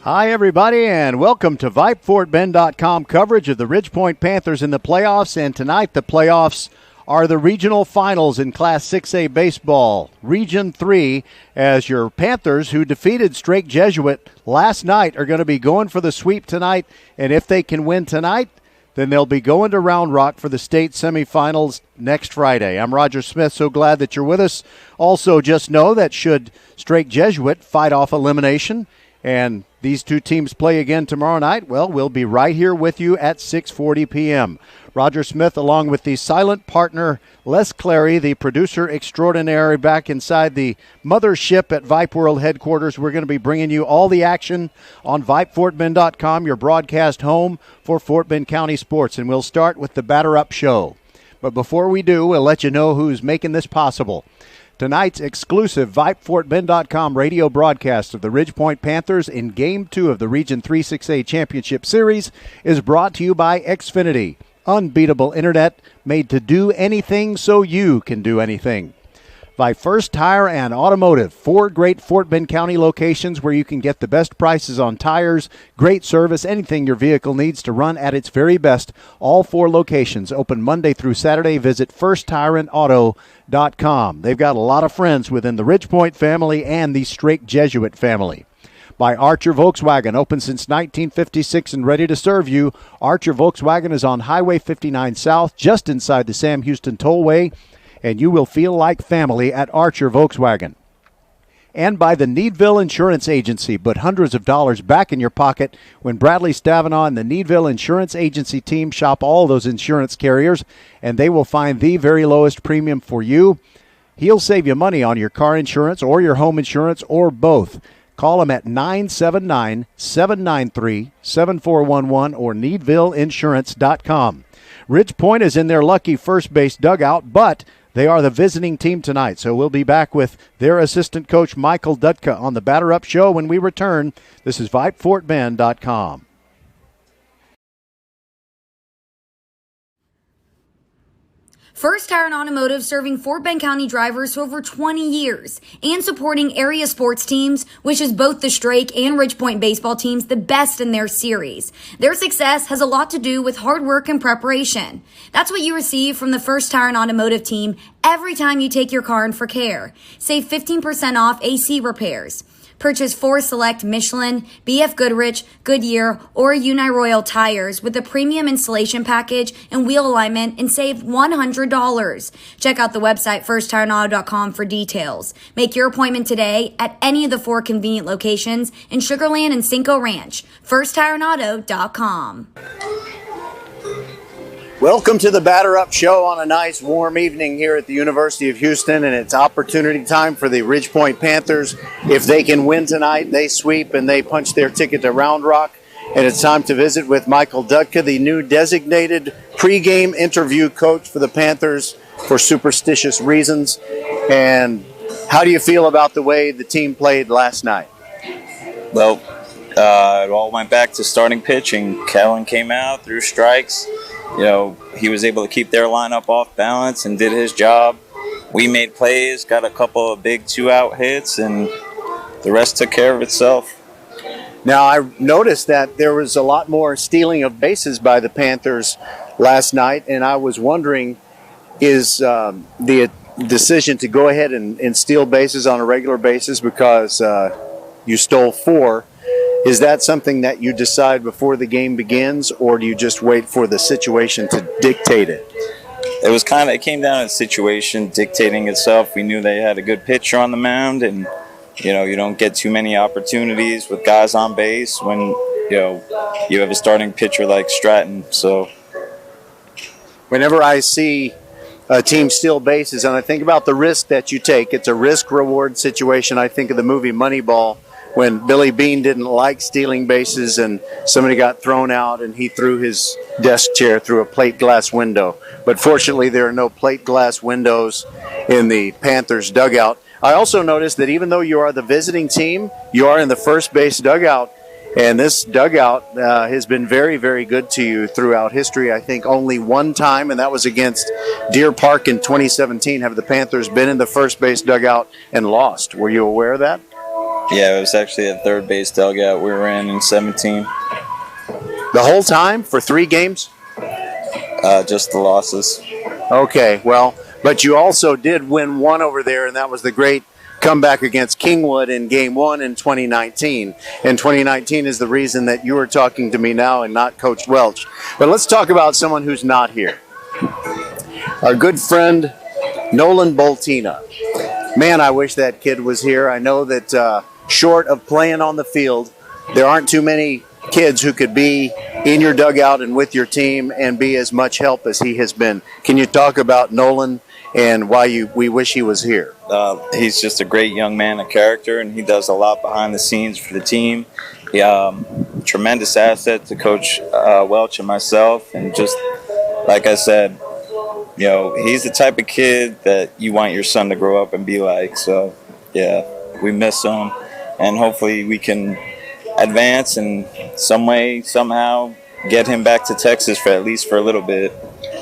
Hi, everybody, and welcome to VypeFortBend.com coverage of the Ridgepoint Panthers in the playoffs. And tonight, the playoffs are the regional finals in Class 6A baseball, Region 3, as your Panthers, who defeated Strake Jesuit last night, are going to be going for the sweep tonight. And if they can win tonight, then they'll be going to Round Rock for the state semifinals next Friday. I'm Roger Smith, so glad that you're with us. Also, just know that should Strake Jesuit fight off elimination and these two teams play again tomorrow night, well, we'll be right here with you at 6:40 p.m. Roger Smith, along with the silent partner, Les Clary, the producer extraordinary back inside the mothership at Vype World headquarters. We're going to be bringing you all the action on VypeFortBend.com, your broadcast home for Fort Bend County sports. And we'll start with the Batter Up Show. But before we do, we'll let you know who's making this possible. Tonight's exclusive VypeFortBend.com radio broadcast of the Ridgepoint Panthers in Game 2 of the Region 3 6A Championship Series is brought to you by Xfinity. Unbeatable internet made to do anything so you can do anything. By First Tire and Automotive, 4 great Fort Bend County locations where you can get the best prices on tires, great service, anything your vehicle needs to run at its very best. All 4 locations open Monday through Saturday. Visit firsttireandauto.com. They've got a lot of friends within the Ridgepoint family and the Strake Jesuit family. By Archer Volkswagen, open since 1956 and ready to serve you. Archer Volkswagen is on Highway 59 South, just inside the Sam Houston Tollway, and you will feel like family at Archer Volkswagen. And by the Needville Insurance Agency, put hundreds of dollars back in your pocket when Bradley Stavanaugh and the Needville Insurance Agency team shop all those insurance carriers, and they will find the very lowest premium for you. He'll save you money on your car insurance or your home insurance or both. Call him at 979-793-7411 or needvilleinsurance.com. Ridgepoint is in their lucky first base dugout, but they are the visiting team tonight, so we'll be back with their assistant coach, Michael Dutka, on the Batter Up Show when we return. This is VypeFortBend.com. First Tire and Automotive, serving Fort Bend County drivers for over 20 years and supporting area sports teams, wishes both the Strake and Ridgepoint baseball teams the best in their series. Their success has a lot to do with hard work and preparation. That's what you receive from the First Tire and Automotive team every time you take your car in for care. Save 15% off AC repairs. Purchase 4 select Michelin, BF Goodrich, Goodyear, or Uniroyal tires with a premium installation package and wheel alignment and save $100. Check out the website firsttireandauto.com for details. Make your appointment today at any of the 4 convenient locations in Sugar Land and Cinco Ranch. firsttireandauto.com. Welcome to the Batter Up Show on a nice warm evening here at the University of Houston, and it's opportunity time for the Ridgepoint Panthers. If they can win tonight, they sweep and they punch their ticket to Round Rock. And it's time to visit with Michael Dutka, the new designated pregame interview coach for the Panthers for superstitious reasons. And how do you feel about the way the team played last night? Well, it all went back to starting pitching. Kellen came out, threw strikes. You know, he was able to keep their lineup off balance and did his job. We made plays, got a couple of big 2-out hits, and the rest took care of itself. Now, I noticed that there was a lot more stealing of bases by the Panthers last night, and I was wondering, is the decision to go ahead and steal bases on a regular basis because you stole 4, is that something that you decide before the game begins, or do you just wait for the situation to dictate it? It came down to the situation dictating itself. We knew they had a good pitcher on the mound, and you don't get too many opportunities with guys on base when you have a starting pitcher like Stratton. So whenever I see a team steal bases and I think about the risk that you take, it's a risk-reward situation. I think of the movie Moneyball, when Billy Bean didn't like stealing bases and somebody got thrown out and he threw his desk chair through a plate glass window. But fortunately, there are no plate glass windows in the Panthers dugout. I also noticed that even though you are the visiting team, you are in the first base dugout. And this dugout has been very, very good to you throughout history. I think only one time, and that was against Deer Park in 2017, have the Panthers been in the first base dugout and lost. Were you aware of that? Yeah, it was actually a third base dugout we were in 17. The whole time for 3 games? Just the losses. Okay, well, but you also did win one over there, and that was the great comeback against Kingwood in Game 1 in 2019. And 2019 is the reason that you are talking to me now and not Coach Welch. But let's talk about someone who's not here. Our good friend, Nolan Boltina. Man, I wish that kid was here. I know that short of playing on the field, there aren't too many kids who could be in your dugout and with your team and be as much help as he has been. Can you talk about Nolan and why we wish he was here? He's just a great young man, a character, and he does a lot behind the scenes for the team. He, tremendous asset to Coach Welch and myself, and just like I said, he's the type of kid that you want your son to grow up and be like. So, yeah, we miss him, and hopefully we can advance and some way, somehow get him back to Texas for at least for a little bit.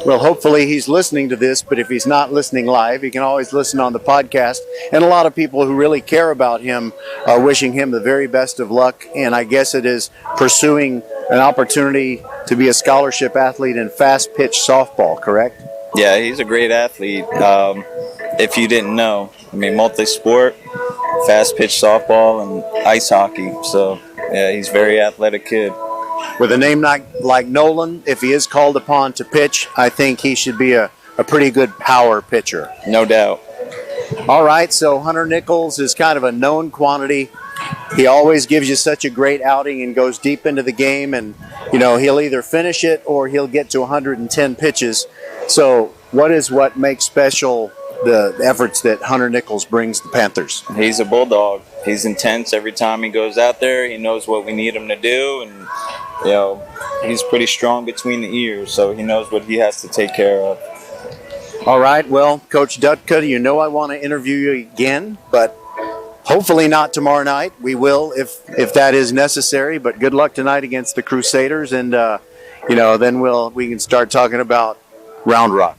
Well, hopefully he's listening to this, but if he's not listening live, he can always listen on the podcast. And a lot of people who really care about him are wishing him the very best of luck. And I guess it is pursuing an opportunity to be a scholarship athlete in fast pitch softball, correct? Yeah, he's a great athlete. If you didn't know, multi-sport, fast pitch softball, and ice hockey. So, yeah, he's a very athletic kid. With a name like Nolan, if he is called upon to pitch, I think he should be a pretty good power pitcher. No doubt. All right, so Hunter Nichols is kind of a known quantity. He always gives you such a great outing and goes deep into the game, and he'll either finish it or he'll get to 110 pitches. So what makes special the efforts that Hunter Nichols brings the Panthers? He's a bulldog. He's intense every time he goes out there. He knows what we need him to do, and he's pretty strong between the ears, so he knows what he has to take care of. All right, well, Coach Dutka, I want to interview you again, but hopefully not tomorrow night. We will if that is necessary, but good luck tonight against the Crusaders, and then we can start talking about Round Rock.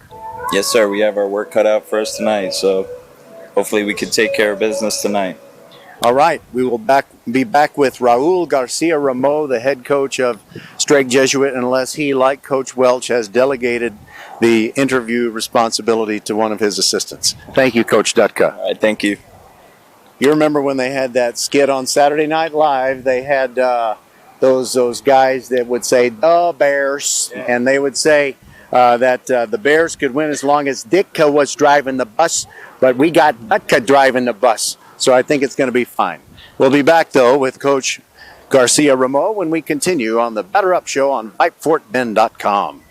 Yes, sir. We have our work cut out for us tonight, so hopefully we can take care of business tonight. All right. We will be back with Raul Garcia-Ramo, the head coach of Strake Jesuit, unless he, like Coach Welch, has delegated the interview responsibility to one of his assistants. Thank you, Coach Dutka. All right, thank you. You remember when they had that skit on Saturday Night Live, they had those guys that would say, "The Bears," and they would say that the Bears could win as long as Ditka was driving the bus, but we got Dutka driving the bus. So I think it's going to be fine. We'll be back, though, with Coach Garcia-Ramo when we continue on the Batter Up Show on VypeFortBend.com.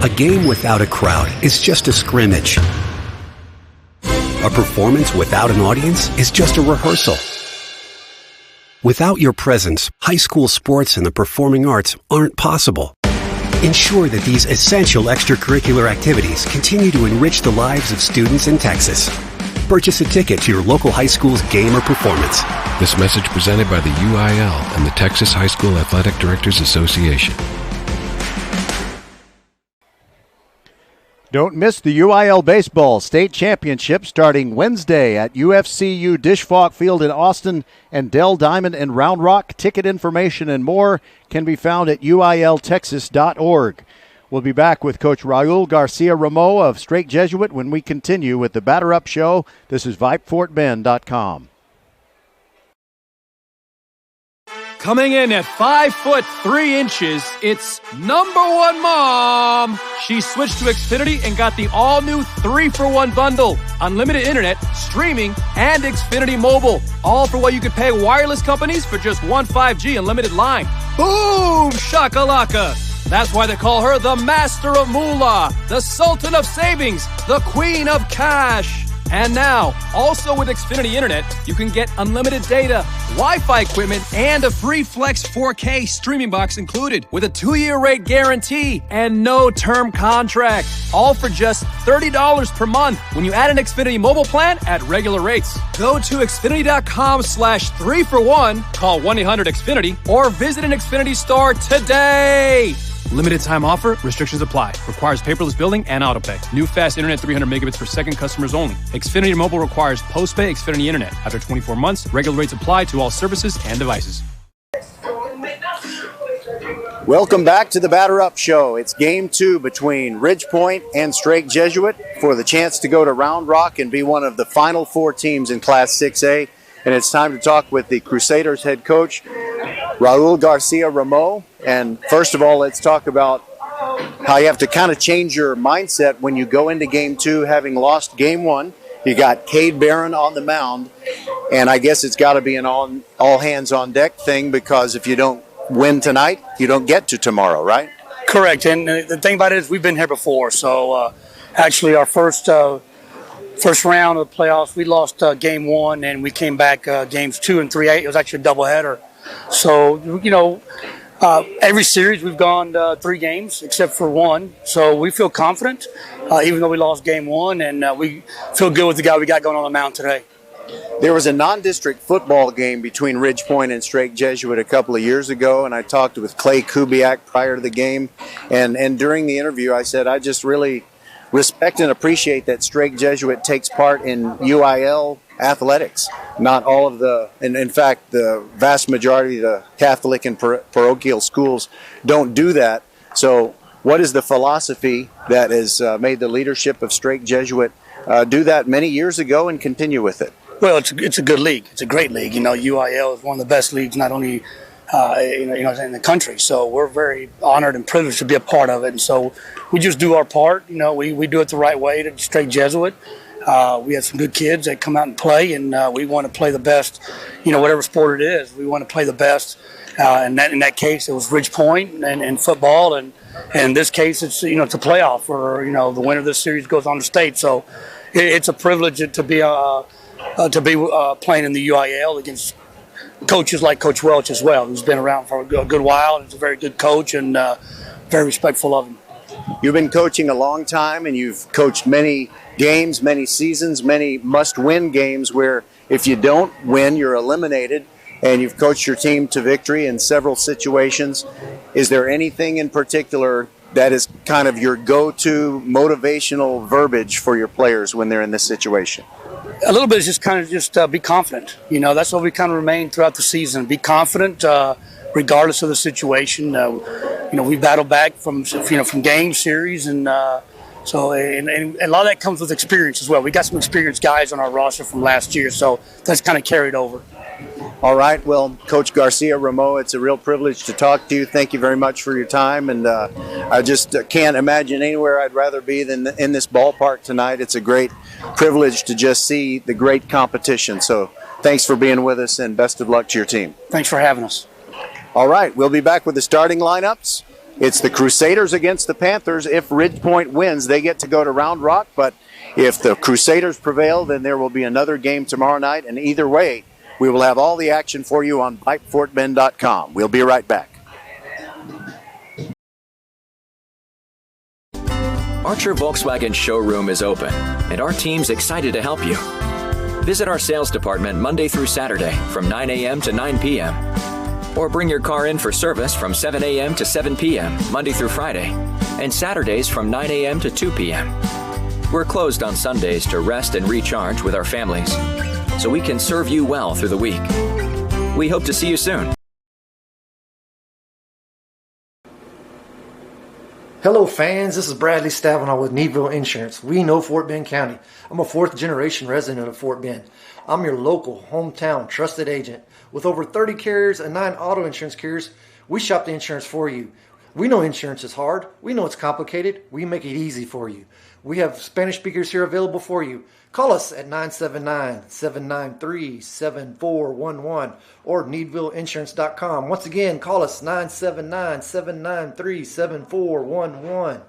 A game without a crowd is just a scrimmage. A performance without an audience is just a rehearsal. Without your presence, high school sports and the performing arts aren't possible. Ensure that these essential extracurricular activities continue to enrich the lives of students in Texas. Purchase a ticket to your local high school's game or performance. This message presented by the UIL and the Texas High School Athletic Directors Association. Don't miss the UIL Baseball State Championship starting Wednesday at UFCU Disch-Falk Field in Austin and Dell Diamond in Round Rock. Ticket information and more can be found at uiltexas.org. We'll be back with Coach Raul Garcia-Ramo of Strake Jesuit when we continue with the Batter Up Show. This is VypeFortBend.com. Coming in at 5'3", it's number one mom. She switched to Xfinity and got the all-new 3-for-1 bundle. Unlimited internet, streaming, and Xfinity Mobile. All for what you could pay wireless companies for just one 5G unlimited line. Boom! Shakalaka! That's why they call her the Master of Moolah, the Sultan of Savings, the Queen of Cash. And now, also with Xfinity Internet, you can get unlimited data, Wi-Fi equipment, and a free Flex 4K streaming box included with a 2-year rate guarantee and no term contract. All for just $30 per month when you add an Xfinity mobile plan at regular rates. Go to Xfinity.com/3-for-1, call 1-800-XFINITY, or visit an Xfinity store today. Limited time offer. Restrictions apply. Requires paperless billing and autopay. New fast internet 300 megabits per second customers only. Xfinity Mobile requires post-pay Xfinity Internet. After 24 months, regular rates apply to all services and devices. Welcome back to the Batter Up Show. It's game 2 between Ridgepoint and Strake Jesuit for the chance to go to Round Rock and be one of the final 4 teams in Class 6A. And it's time to talk with the Crusaders head coach, Raul Garcia Ramo. And first of all, let's talk about how you have to kind of change your mindset when you go into game 2, having lost game 1. You got Cade Barron on the mound, and I guess it's got to be an all hands on deck thing, because if you don't win tonight, you don't get to tomorrow, right? Correct. And the thing about it is we've been here before. So actually our first round of the playoffs, we lost game 1, and we came back games 2 and 3. It was actually a doubleheader. So, every series we've gone 3 games except for 1. So we feel confident, even though we lost game 1, and we feel good with the guy we got going on the mound today. There was a non-district football game between Ridgepoint and Strake Jesuit a couple of years ago, and I talked with Clay Kubiak prior to the game. And during the interview, I said, I just really respect and appreciate that Strake Jesuit takes part in UIL athletics. Not all of and in fact, the vast majority of the Catholic and parochial schools don't do that. So what is the philosophy that has made the leadership of Strake Jesuit do that many years ago and continue with it? Well, it's a good league. It's a great league. UIL is one of the best leagues, not only in the country. So we're very honored and privileged to be a part of it. And so we just do our part. We do it the right way to Strake Jesuit. We have some good kids that come out and play, and we want to play the best. Whatever sport it is, we want to play the best. And in that case, it was Ridgepoint and football, and in this case, it's it's a playoff where the winner of this series goes on to state. So it's a privilege to be playing in the UIL against coaches like Coach Welch as well, who's been around for a good while and is a very good coach, and very respectful of him. You've been coaching a long time, and you've coached many games, many seasons, many must-win games where if you don't win, you're eliminated, and you've coached your team to victory in several situations. Is there anything in particular that is kind of your go-to motivational verbiage for your players when they're in this situation? A little bit is just be confident. That's what we kind of remain throughout the season. Be confident regardless of the situation. We battle back from game series, and so a lot of that comes with experience as well. We got some experienced guys on our roster from last year, so that's kind of carried over. All right. Well, Coach Garcia Ramo, it's a real privilege to talk to you. Thank you very much for your time. And I just can't imagine anywhere I'd rather be than in this ballpark tonight. It's a great privilege to just see the great competition. So thanks for being with us, and best of luck to your team. Thanks for having us. All right. We'll be back with the starting lineups. It's the Crusaders against the Panthers. If Ridgepoint wins, they get to go to Round Rock. But if the Crusaders prevail, then there will be another game tomorrow night. And either way, we will have all the action for you on VypeFortBend.com. We'll be right back. Archer Volkswagen showroom is open, and our team's excited to help you. Visit our sales department Monday through Saturday from 9 a.m. to 9 p.m. Or bring your car in for service from 7 a.m. to 7 p.m. Monday through Friday, and Saturdays from 9 a.m. to 2 p.m. We're closed on Sundays to rest and recharge with our families, so we can serve you well through the week. We hope to see you soon. Hello fans, this is Bradley Stavanaugh with Needville Insurance. We know Fort Bend County. I'm a 4th generation resident of Fort Bend. I'm your local, hometown, trusted agent. With over 30 carriers and 9 auto insurance carriers, we shop the insurance for you. We know insurance is hard. We know it's complicated. We make it easy for you. We have Spanish speakers here available for you. Call us at 979-793-7411 or NeedvilleInsurance.com. Once again, call us 979-793-7411.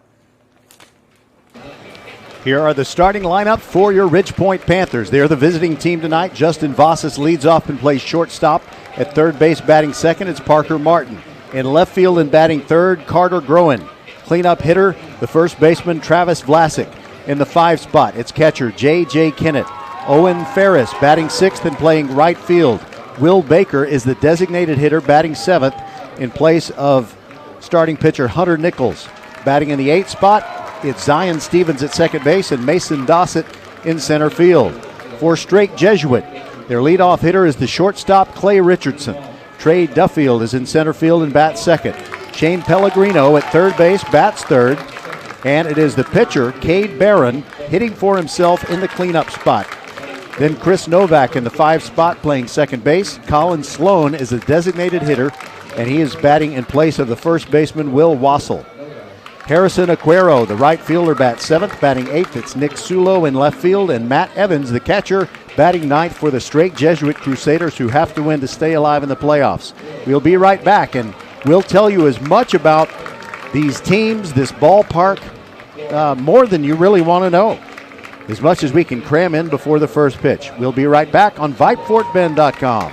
Here are the starting lineup for your Ridgepoint Panthers. They're the visiting team tonight. Justin Vossas leads off and plays shortstop. At third base batting second, it's Parker Martin. In left field and batting third, Carter Groen. Cleanup hitter, the first baseman, Travis Vlasic. In the 5 spot, it's catcher J.J. Kennett. Owen Ferris batting sixth and playing right field. Will Baker is the designated hitter batting seventh in place of starting pitcher Hunter Nichols. Batting in the 8th spot, it's Zion Stevens at second base and Mason Dossett in center field. For Strake Jesuit, their leadoff hitter is the shortstop Clay Richardson. Trey Duffield is in center field and bats second. Shane Pellegrino at third base bats third. And it is the pitcher, Cade Barron, hitting for himself in the cleanup spot. Then Chris Novak in the 5 spot playing second base. Colin Sloan is a designated hitter, and he is batting in place of the first baseman, Will Wassel. Harrison Aquero, the right fielder, bats 7th. Batting 8th, it's Nick Sulo in left field, and Matt Evans, the catcher, batting 9th for the Strake Jesuit Crusaders, who have to win to stay alive in the playoffs. We'll be right back, and we'll tell you as much about these teams, this ballpark, more than you really want to know, as much as we can cram in before the first pitch. We'll be right back on VypeFortBend.com.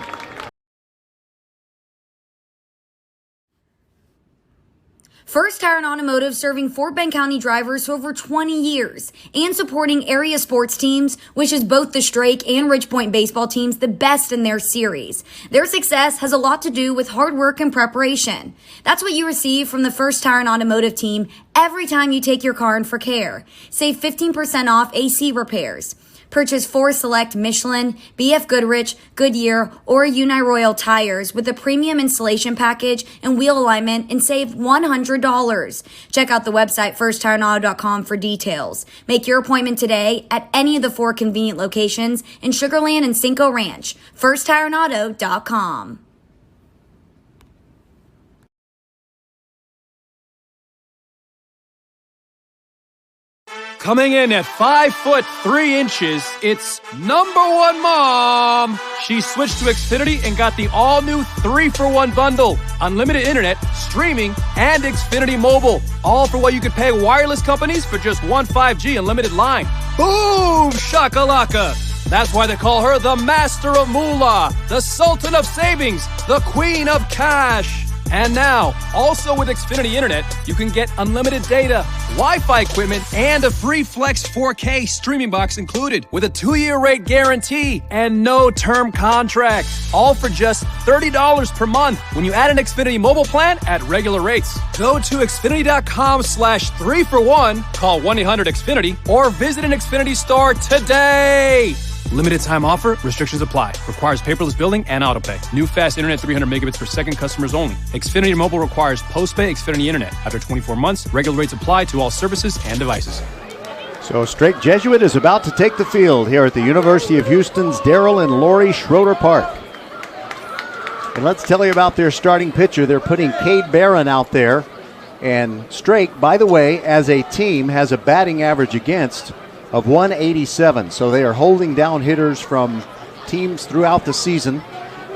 First Tire and Automotive, serving Fort Bend County drivers for over 20 years and supporting area sports teams, wishes both the Strake and Ridgepoint baseball teams the best in their series. Their success has a lot to do with hard work and preparation. That's what you receive from the First Tire and Automotive team every time you take your car in for care. Save 15% off AC repairs. Purchase 4 select Michelin, BF Goodrich, Goodyear, or Uniroyal tires with a premium installation package and wheel alignment and save $100. Check out the website firsttireandauto.com for details. Make your appointment today at any of the 4 convenient locations in Sugar Land and Cinco Ranch. firsttireandauto.com. Coming in at 5'3", it's number 1 mom. She switched to Xfinity and got the all-new 3-for-1 bundle. Unlimited internet, streaming, and Xfinity Mobile. All for what you could pay wireless companies for just one 5G unlimited line. Boom! Shakalaka! That's why they call her the Master of Moolah, the Sultan of Savings, the Queen of Cash. And now, also with Xfinity Internet, you can get unlimited data, Wi-Fi equipment, and a free Flex 4K streaming box included with a 2-year rate guarantee and no term contract. All for just $30 per month when you add an Xfinity mobile plan at regular rates. Go to Xfinity.com/3-for-1, call 1-800-XFINITY, or visit an Xfinity store today. Limited time offer. Restrictions apply. Requires paperless billing and autopay. New fast internet 300 megabits per second customers only. Xfinity Mobile requires post-pay Xfinity Internet. After 24 months, regular rates apply to all services and devices. So Strake Jesuit is about to take the field here at the University of Houston's Darrell and Lori Schroeder Park. And let's tell you about their starting pitcher. They're putting Cade Barron out there. And Strake, by the way, as a team, has a batting average against of 187. So they are holding down hitters from teams throughout the season.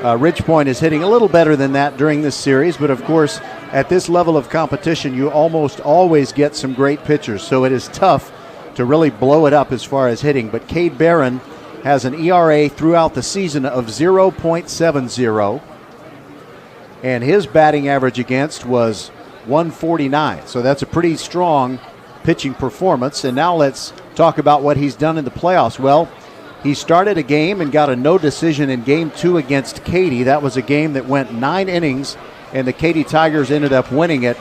Ridgepoint is hitting a little better than that during this series, but of course, at this level of competition, you almost always get some great pitchers. So it is tough to really blow it up as far as hitting. But Cade Barron has an ERA throughout the season of 0.70, and his batting average against was 149. So that's a pretty strong pitching performance. And now let's talk about what he's done in the playoffs. Well, he started a game and got a no decision in Game 2 against Katy. That was a game that went 9 innings, and the Katy Tigers ended up winning it,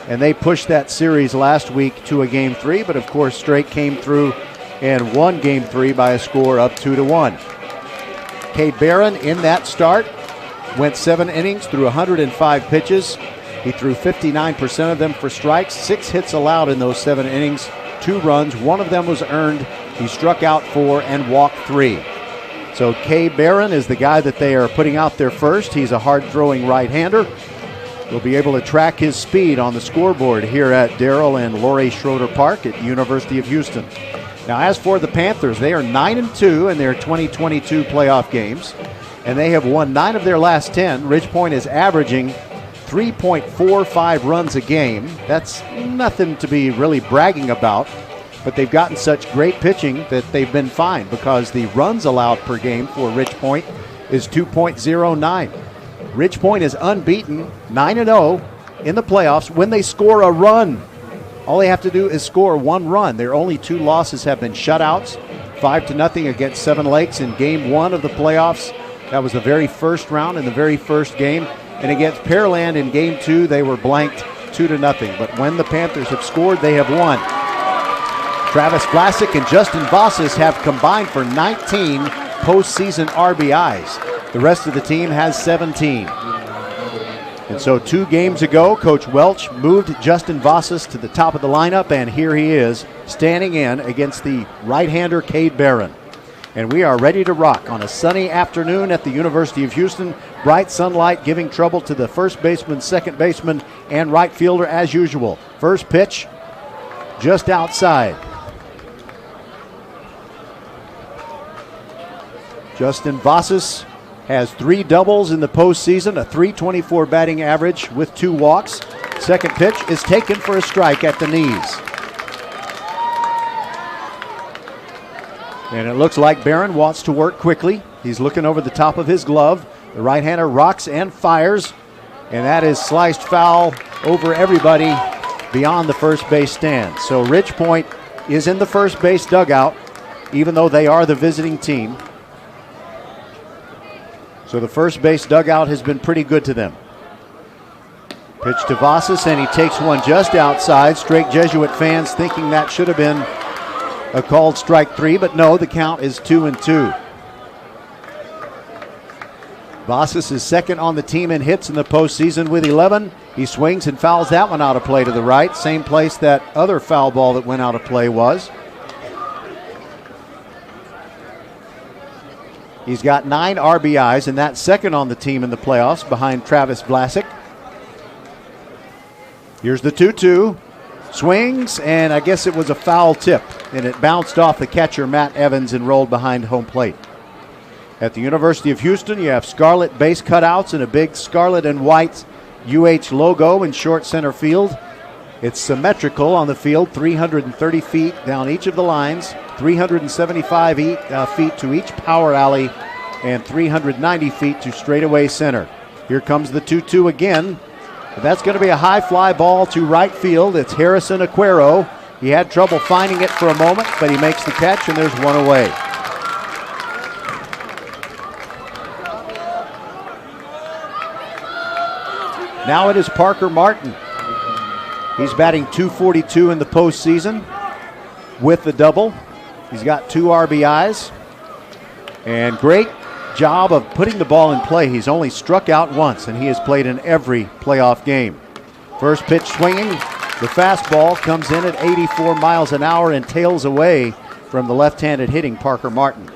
and they pushed that series last week to a Game 3. But of course, Strake came through and won Game 3 by a score of 2-1. Cade Barron in that start went 7 innings through 105 pitches. He threw 59% of them for strikes, 6 hits allowed in those 7 innings, 2 runs, 1 of them was earned. He struck out 4 and walked 3. So Cade Barron is the guy that they are putting out there first. He's a hard-throwing right-hander. We'll be able to track his speed on the scoreboard here at Darrell and Lori Schroeder Park at University of Houston. Now, as for the Panthers, they are 9-2 in their 2022 playoff games, and they have won 9 of their last 10. Ridgepoint is averaging 3.45 runs a game. That's nothing to be really bragging about, but they've gotten such great pitching that they've been fine because the runs allowed per game for Ridgepoint is 2.09. Ridgepoint is unbeaten, 9-0 in the playoffs when they score a run. All they have to do is score 1 run. Their only 2 losses have been shutouts, 5-0 against Seven Lakes in Game 1 of the playoffs. That was the very first round in the very first game. And against Pearland in Game 2, they were blanked 2-0. But when the Panthers have scored, they have won. Travis Vlasic and Justin Vossas have combined for 19 postseason RBIs. The rest of the team has 17. And so 2 games ago, Coach Welch moved Justin Vossas to the top of the lineup, and here he is standing in against the right-hander Cade Barron. And we are ready to rock on a sunny afternoon at the University of Houston. Bright sunlight giving trouble to the first baseman, second baseman, and right fielder as usual. First pitch, just outside. Justin Vossas has 3 doubles in the postseason, a .324 batting average with 2 walks. Second pitch is taken for a strike at the knees. And it looks like Barron wants to work quickly. He's looking over the top of his glove. The right-hander rocks and fires, and that is sliced foul over everybody beyond the first base stand. So Ridge Point is in the first base dugout, even though they are the visiting team. So the first base dugout has been pretty good to them. Pitch to Vossas, and he takes one just outside. Strake Jesuit fans thinking that should have been a called strike 3, but no, the count is 2-2. Vossas is second on the team in hits in the postseason with 11. He swings and fouls that one out of play to the right, same place that other foul ball that went out of play was. He's got 9 RBIs, and that's second on the team in the playoffs behind Travis Vlasic. Here's the 2-2. Swings, and I guess it was a foul tip, and it bounced off the catcher, Matt Evans, and rolled behind home plate. At the University of Houston, you have scarlet base cutouts and a big scarlet and white UH logo in short center field. It's symmetrical on the field, 330 feet down each of the lines, 375 feet to each power alley, and 390 feet to straightaway center. Here comes the 2-2 again. But that's going to be a high fly ball to right field. It's Harrison Aquero. He had trouble finding it for a moment, but he makes the catch, and there's one away. Now it is Parker Martin. He's batting .242 in the postseason with the double. He's got 2 RBIs. And great job of putting the ball in play. He's only struck out once, and he has played in every playoff game. First pitch swinging. The fastball comes in at 84 miles an hour and tails away from the left-handed hitting Parker Martin.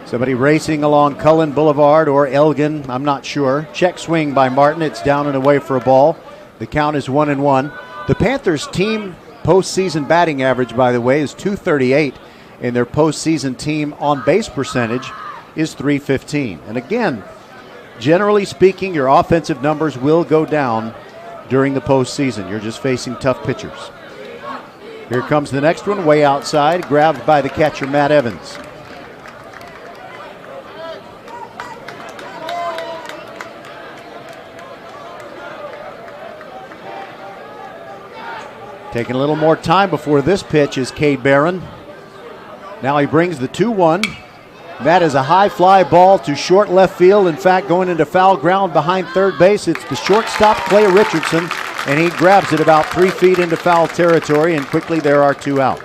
Somebody racing along Cullen Boulevard or Elgin, I'm not sure. Check swing by Martin. It's down and away for a ball. The count is 1-1. The Panthers team postseason batting average, by the way, is .238, and their postseason team on base percentage is .315. And again, generally speaking, your offensive numbers will go down during the postseason. You're just facing tough pitchers. Here comes the next one, way outside, grabbed by the catcher, Matt Evans. Taking a little more time before this pitch is Cade Barron. Now he brings the 2-1. That is a high fly ball to short left field. In fact, going into foul ground behind third base, it's the shortstop, Clay Richardson, and he grabs it about 3 feet into foul territory, and quickly there are 2 out.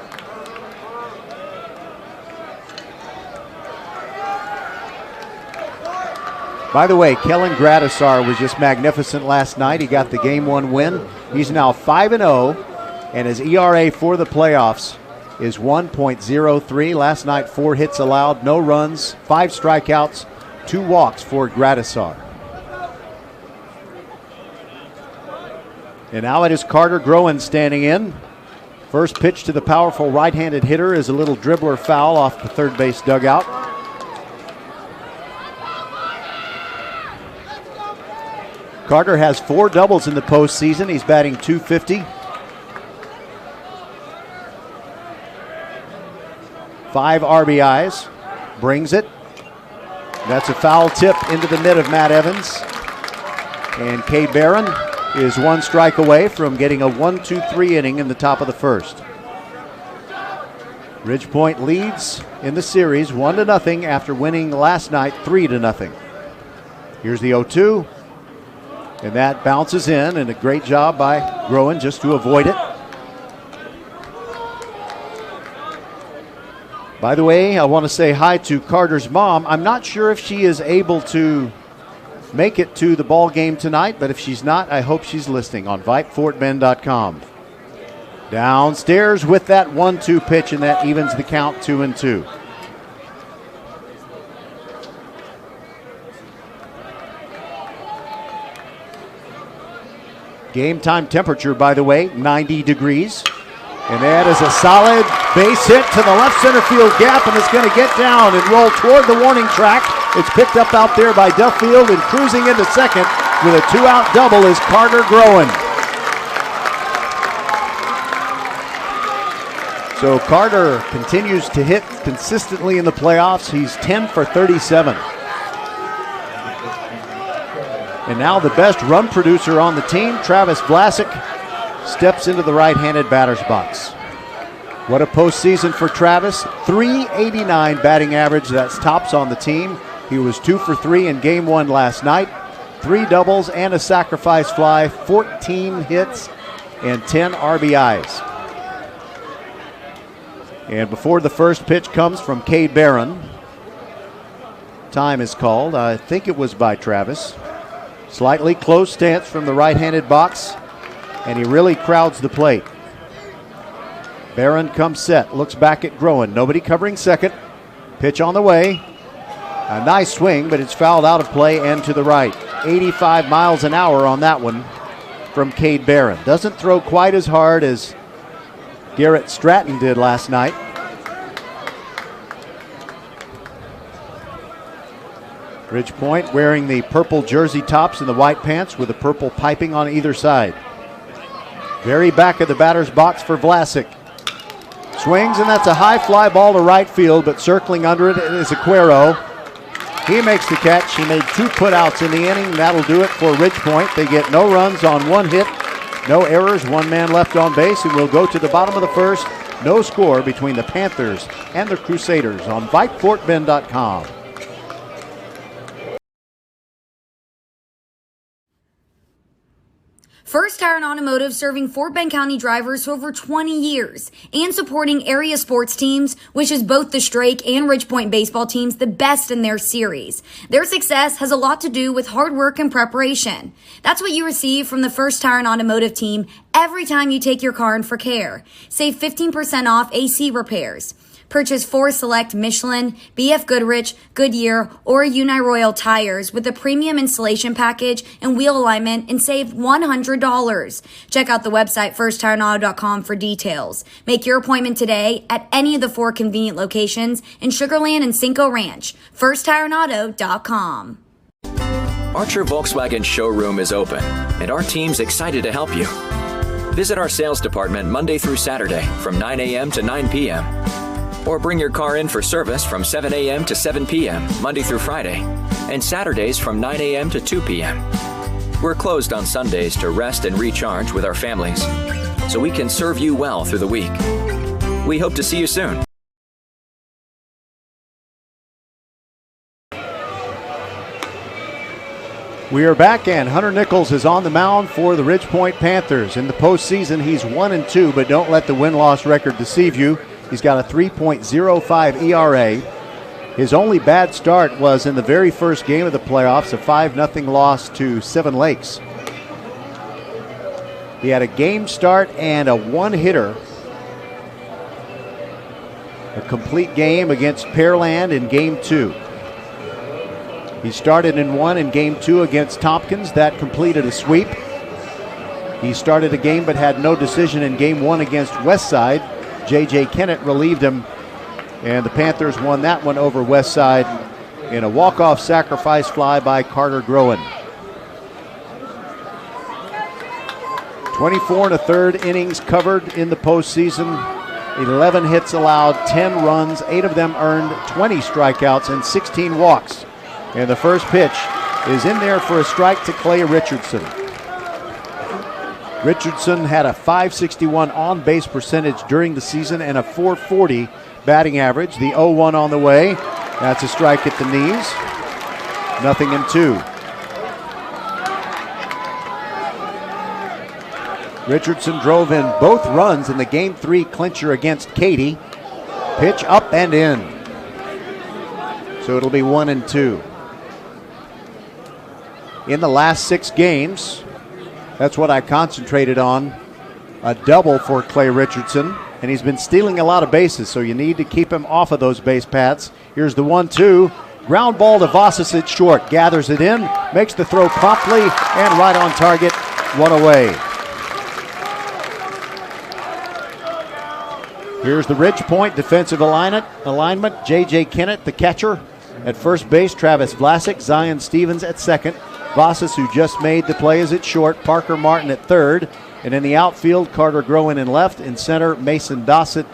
By the way, Kellen Gradisar was just magnificent last night. He got the Game 1 win. He's now 5-0. And his ERA for the playoffs is 1.03. Last night, 4 hits allowed, no runs, 5 strikeouts, 2 walks for Gradisar. And now it is Carter Groen standing in. First pitch to the powerful right-handed hitter is a little dribbler foul off the third base dugout. Carter has 4 doubles in the postseason. He's batting .250. 5 RBIs, brings it. That's a foul tip into the mitt of Matt Evans. And Cade Barron is 1 strike away from getting a 1-2-3 inning in the top of the first. Ridge Point leads in the series 1-0 after winning last night 3-0. Here's the 0-2. And that bounces in, and a great job by Groen just to avoid it. By the way, I want to say hi to Carter's mom. I'm not sure if she is able to make it to the ball game tonight, but if she's not, I hope she's listening on VypeFortBend.com. Downstairs with that 1-2 pitch, and that evens the count 2-2. Game time temperature, by the way, 90 degrees. And that is a solid base hit to the left center field gap, and it's going to get down and roll toward the warning track. It's picked up out there by Duffield, and cruising into second with a 2-out double is Carter Groen. So Carter continues to hit consistently in the playoffs. He's 10 for 37. And now the best run producer on the team, Travis Vlasic, steps into the right-handed batter's box. What a postseason for Travis. .389 batting average. That's tops on the team. He was 2 for 3 in Game 1 last night. 3 doubles and a sacrifice fly, 14 hits, and 10 RBIs. And before the first pitch comes from Cade Barron, time is called. I think it was by Travis. Slightly close stance from the right-handed box, and he really crowds the plate. Barron comes set, looks back at Groen. Nobody covering second. Pitch on the way. A nice swing, but it's fouled out of play and to the right. 85 miles an hour on that one from Cade Barron. Doesn't throw quite as hard as Garrett Stratton did last night. Ridgepoint wearing the purple jersey tops and the white pants with the purple piping on either side. Very back of the batter's box for Vlasic. Swings, and that's a high fly ball to right field, but circling under it is Aquero. He makes the catch. He made 2 putouts in the inning. That'll do it for Ridgepoint. They get no runs on 1 hit, no errors, 1 man left on base, and we'll go to the bottom of the first. No score between the Panthers and the Crusaders on VypeFortBend.com. First Tire and Automotive, serving Fort Bend County drivers for over 20 years and supporting area sports teams, which is both the Strake and Ridgepoint baseball teams, the best in their series. Their success has a lot to do with hard work and preparation. That's what you receive from the First Tire and Automotive team every time you take your car in for care. Save 15% off AC repairs. Purchase 4 select Michelin, BF Goodrich, Goodyear, or Uniroyal tires with a premium installation package and wheel alignment and save $100. Check out the website firsttireandauto.com for details. Make your appointment today at any of the 4 convenient locations in Sugar Land and Cinco Ranch. firsttireandauto.com. Archer Volkswagen showroom is open, and our team's excited to help you. Visit our sales department Monday through Saturday from 9 a.m. to 9 p.m. Or bring your car in for service from 7 a.m. to 7 p.m. Monday through Friday, and Saturdays from 9 a.m. to 2 p.m. We're closed on Sundays to rest and recharge with our families, so we can serve you well through the week. We hope to see you soon. We are back, and Hunter Nichols is on the mound for the Ridgepoint Panthers. In the postseason, he's 1-2, but don't let the win-loss record deceive you. He's got a 3.05 ERA. His only bad start was in the very first game of the playoffs, a 5-0 loss to Seven Lakes. He had a game start and a 1-hitter. A complete game against Pearland in Game 2. He started in 1 in Game 2 against Tompkins. That completed a sweep. He started a game but had no decision in Game 1 against Westside. J.J. Kennett relieved him, and the Panthers won that one over Westside in a walk-off sacrifice fly by Carter Groen. 24 1/3 innings covered in the postseason. 11 hits allowed, 10 runs, 8 of them earned, 20 strikeouts, and 16 walks. And the first pitch is in there for a strike to Clay Richardson. Richardson had a .561 on-base percentage during the season and a .440 batting average. The 0-1 on the way. That's a strike at the knees. 0-2. Richardson drove in both runs in the Game 3 clincher against Katy. Pitch up and in. So it'll be 1-2. In the last 6 games, that's what I concentrated on. A double for Clay Richardson, and he's been stealing a lot of bases, so you need to keep him off of those base paths. Here's the 1-2. Ground ball to Vasas at short. Gathers it in, makes the throw promptly, and right on target, 1 away. Here's the Ridge Point defensive alignment. J.J. Kennett, the catcher. At first base, Travis Vlasic. Zion Stevens at second. Vasas, who just made the play, is at short. Parker Martin at third. And in the outfield, Carter Groen in left. In center, Mason Dossett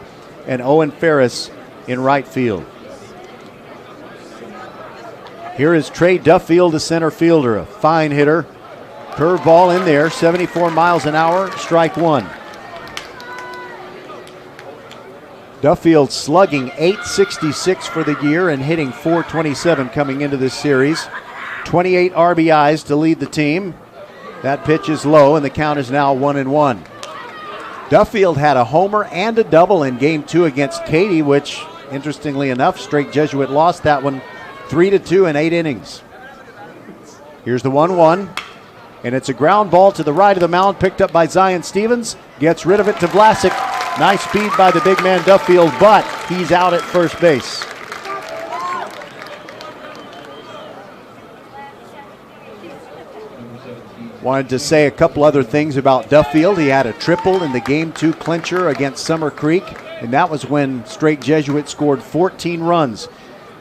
and Owen Ferris in right field. Here is Trey Duffield, the center fielder, a fine hitter. Curveball in there, 74 miles an hour, strike 1. Duffield slugging .866 for the year and hitting .427 coming into this series. 28 RBIs to lead the team. That pitch is low, and the count is now 1-1. Duffield had a homer and a double in Game 2 against Katy, which, interestingly enough, Strake Jesuit lost that one 3-2 in 8 innings. Here's the 1-1, and it's a ground ball to the right of the mound, picked up by Zion Stevens. Gets rid of it to Vlasic. Nice speed by the big man Duffield, but he's out at first base. Wanted to say a couple other things about Duffield. He had a triple in the Game 2 clincher against Summer Creek, and that was when Strake Jesuit scored 14 runs.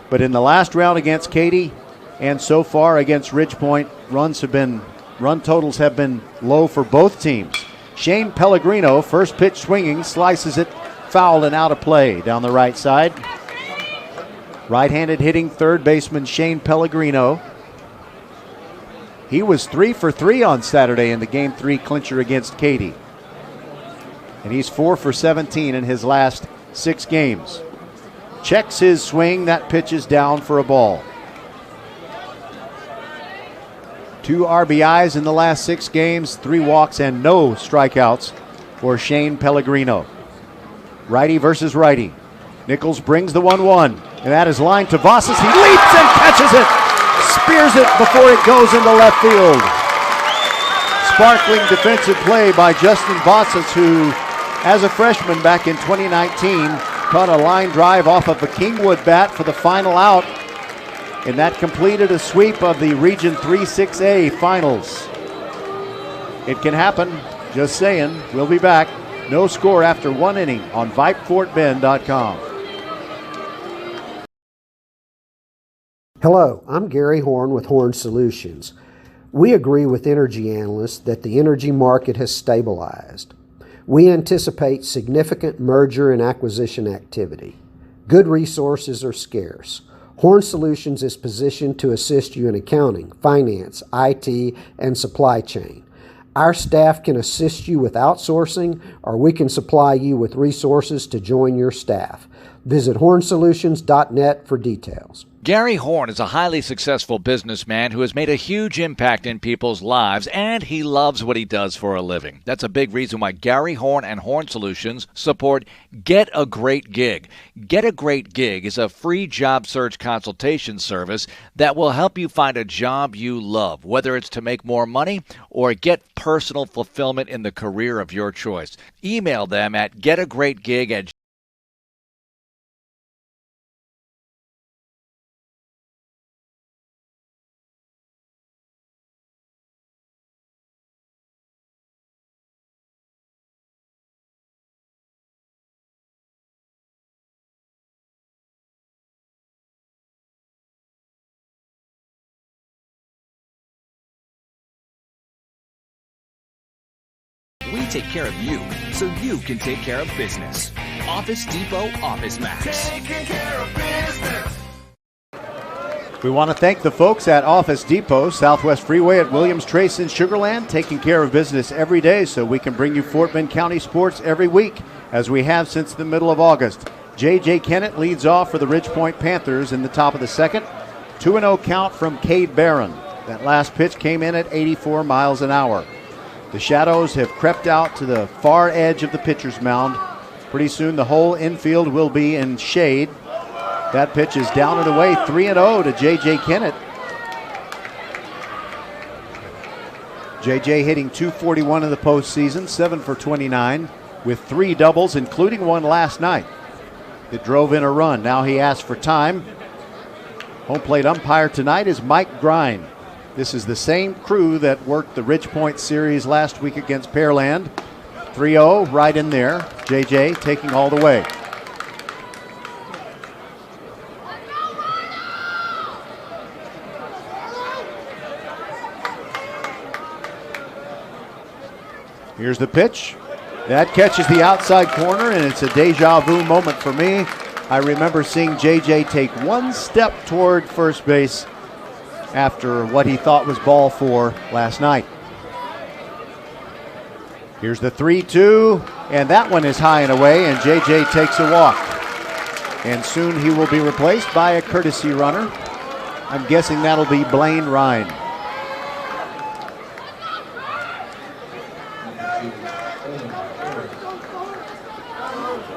But in the last round against Katy and so far against Ridge Point, run totals have been low for both teams. Shane Pellegrino, first pitch swinging, slices it foul and out of play down the right side. Right-handed hitting third baseman Shane Pellegrino. He was 3 for 3 on Saturday in the Game 3 clincher against Katy. And he's 4 for 17 in his last 6 games. Checks his swing, that pitch is down for a ball. 2 RBIs in the last 6 games, 3 walks and no strikeouts for Shane Pellegrino. Righty versus righty. Nichols brings the 1-1, and that is lined to Vasas. He leaps and catches it, spears it before it goes into left field. Sparkling defensive play by Justin Vasas, who, as a freshman back in 2019, caught a line drive off of a Kingwood bat for the final out. And that completed a sweep of the Region 3 6A finals. It can happen, just saying. We'll be back. No score after 1 inning on VypeFortBend.com. Hello, I'm Gary Horn with Horn Solutions. We agree with energy analysts that the energy market has stabilized. We anticipate significant merger and acquisition activity. Good resources are scarce. Horn Solutions is positioned to assist you in accounting, finance, IT, and supply chain. Our staff can assist you with outsourcing, or we can supply you with resources to join your staff. Visit hornsolutions.net for details. Gary Horn is a highly successful businessman who has made a huge impact in people's lives, and he loves what he does for a living. That's a big reason why Gary Horn and Horn Solutions support Get a Great Gig. Get a Great Gig is a free job search consultation service that will help you find a job you love, whether it's to make more money or get personal fulfillment in the career of your choice. Email them at getagreatgig@. We take care of you so you can take care of business. Office Depot Office Max. Taking care of business. We want to thank the folks at Office Depot, Southwest Freeway at Williams Trace in Sugar Land, taking care of business every day so we can bring you Fort Bend County sports every week, as we have since the middle of August. J.J. Kennett leads off for the Ridge Point Panthers in the top of the second. 2-0 count from Cade Barron. That last pitch came in at 84 miles an hour. The shadows have crept out to the far edge of the pitcher's mound. Pretty soon the whole infield will be in shade. That pitch is down and away, 3-0 to J.J. Kennett. J.J. hitting .241 in the postseason, 7 for 29, with 3 doubles, including one last night. It drove in a run. Now he asks for time. Home plate umpire tonight is Mike Grind. This is the same crew that worked the Ridgepoint series last week against Pearland. 3-0 right in there. JJ taking all the way. Here's the pitch. That catches the outside corner, and it's a deja vu moment for me. I remember seeing JJ take one step toward first base after what he thought was ball 4 last night. Here's the 3-2, and that one is high and away, and JJ takes a walk. And soon he will be replaced by a courtesy runner. I'm guessing that'll be Blaine Ryan.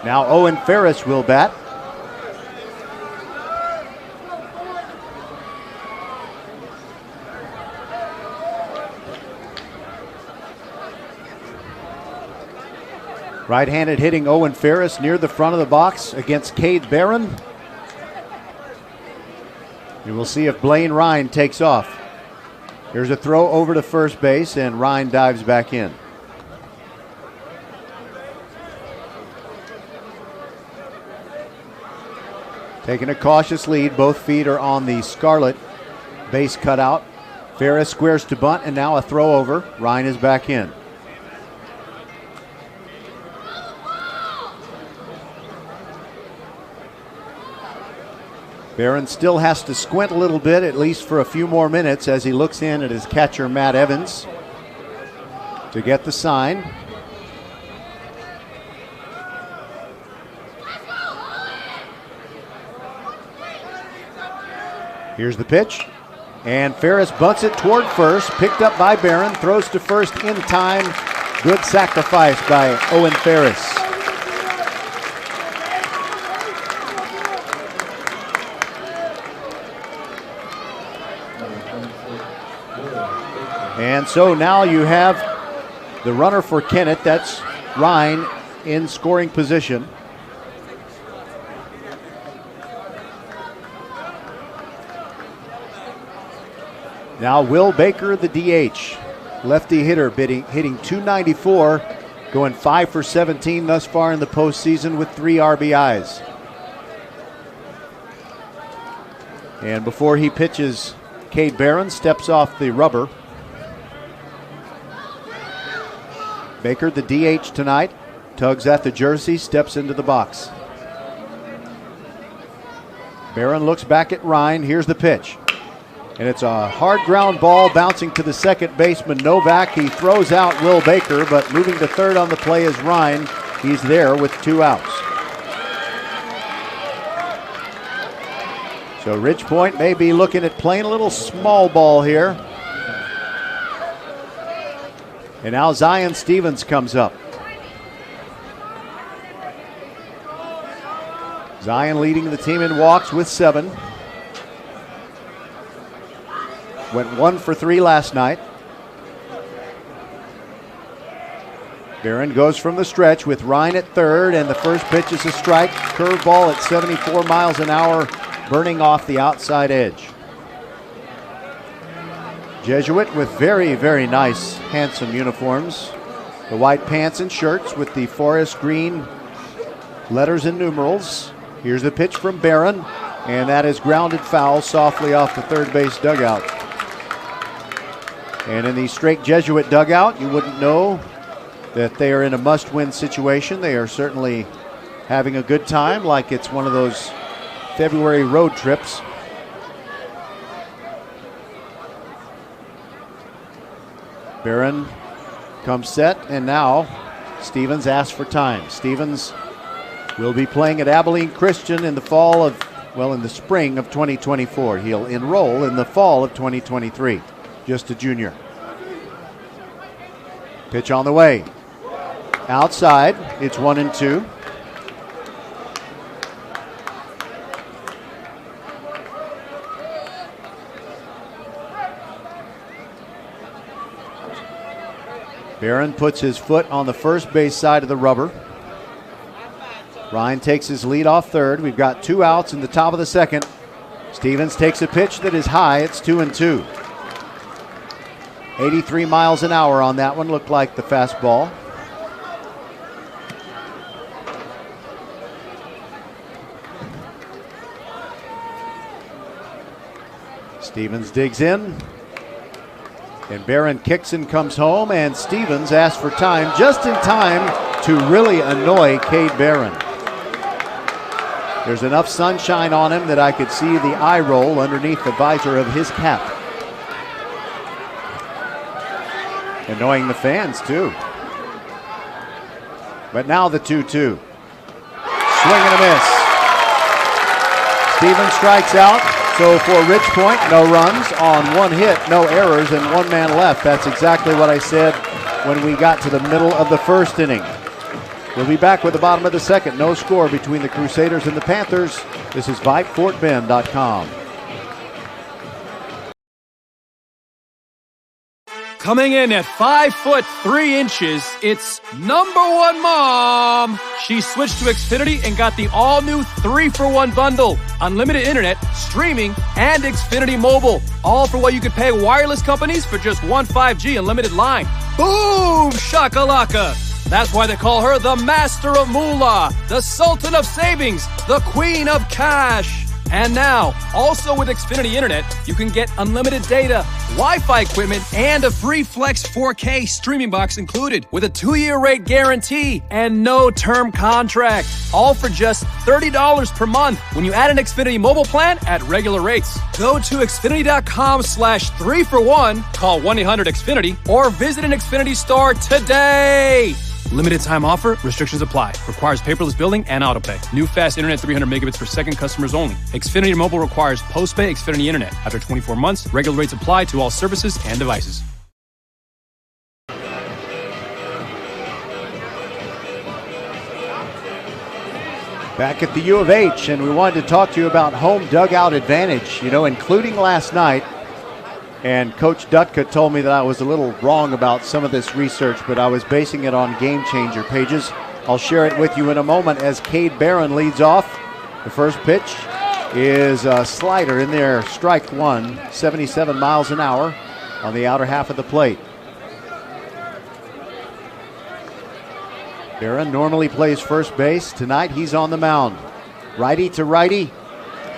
Now Owen Ferris will bat. Right-handed hitting Owen Ferris near the front of the box against Cade Barron. And we'll see if Blaine Ryan takes off. Here's a throw over to first base, and Ryan dives back in. Taking a cautious lead. Both feet are on the scarlet base cutout. Ferris squares to bunt, and now a throw over. Ryan is back in. Barron still has to squint a little bit, at least for a few more minutes, as he looks in at his catcher, Matt Evans, to get the sign. Here's the pitch, and Ferris bunts it toward first, picked up by Barron, throws to first in time. Good sacrifice by Owen Ferris. And so now you have the runner for Kennett, that's Ryan, in scoring position. Now Will Baker, the DH, lefty hitter, hitting .294, going 5 for 17 thus far in the postseason with 3 RBIs. And before he pitches, Cade Barron steps off the rubber. Baker, the DH tonight, tugs at the jersey, steps into the box. Barron looks back at Ryan. Here's the pitch. And it's a hard ground ball bouncing to the second baseman, Novak. He throws out Will Baker, but moving to third on the play is Ryan. He's there with 2 outs. So Ridgepoint may be looking at playing a little small ball here. And now Zion Stevens comes up. Zion leading the team in walks with 7. Went 1 for 3 last night. Barron goes from the stretch with Ryan at third, and the first pitch is a strike. Curveball at 74 miles an hour, burning off the outside edge. Jesuit with very, very nice, handsome uniforms. The white pants and shirts with the forest green letters and numerals. Here's the pitch from Barron, and that is grounded foul softly off the third base dugout. And in the Strake Jesuit dugout, you wouldn't know that they are in a must-win situation. They are certainly having a good time, like it's one of those February road trips. Barron comes set, and now Stevens asks for time. Stevens will be playing at Abilene Christian in the spring of 2024. He'll enroll in the fall of 2023. Just a junior. Pitch on the way. Outside, it's 1-2. Barron puts his foot on the first base side of the rubber. Ryan takes his lead off third. We've got 2 outs in the top of the second. Stevens takes a pitch that is high. It's 2-2. 83 miles an hour on that one. Looked like the fastball. Stevens digs in. And Barron kicks and comes home, and Stevens asks for time, just in time to really annoy Cade Barron. There's enough sunshine on him that I could see the eye roll underneath the visor of his cap. Annoying the fans, too. But now the 2-2. Swing and a miss. Stevens strikes out. So for Ridge Point, no runs on 1 hit, no errors, and 1 man left. That's exactly what I said when we got to the middle of the first inning. We'll be back with the bottom of the second. No score between the Crusaders and the Panthers. This is VypeFortBend.com. Coming in at 5'3", it's number 1 mom. She switched to Xfinity and got the all-new 3-for-1 bundle. Unlimited internet, streaming, and Xfinity Mobile. All for what you could pay wireless companies for just one 5G unlimited line. Boom! Shakalaka! That's why they call her the Master of Moolah, the Sultan of Savings, the Queen of Cash. And now, also with Xfinity Internet, you can get unlimited data, Wi-Fi equipment, and a free Flex 4K streaming box included with a 2-year rate guarantee and no term contract. All for just $30 per month when you add an Xfinity mobile plan at regular rates. Go to Xfinity.com/3-for-1, call 1-800-XFINITY, or visit an Xfinity store today. Limited time offer. Restrictions apply. Requires paperless billing and autopay. New fast internet 300 megabits per second customers only. Xfinity Mobile requires post-pay Xfinity Internet. After 24 months, regular rates apply to all services and devices. Back at the U of H, and we wanted to talk to you about home dugout advantage, including last night. And Coach Dutka told me that I was a little wrong about some of this research, but I was basing it on Game Changer pages. I'll share it with you in a moment as Cade Barron leads off. The first pitch is a slider in there, strike 1, 77 miles an hour on the outer half of the plate. Barron normally plays first base. Tonight he's on the mound. Righty to righty,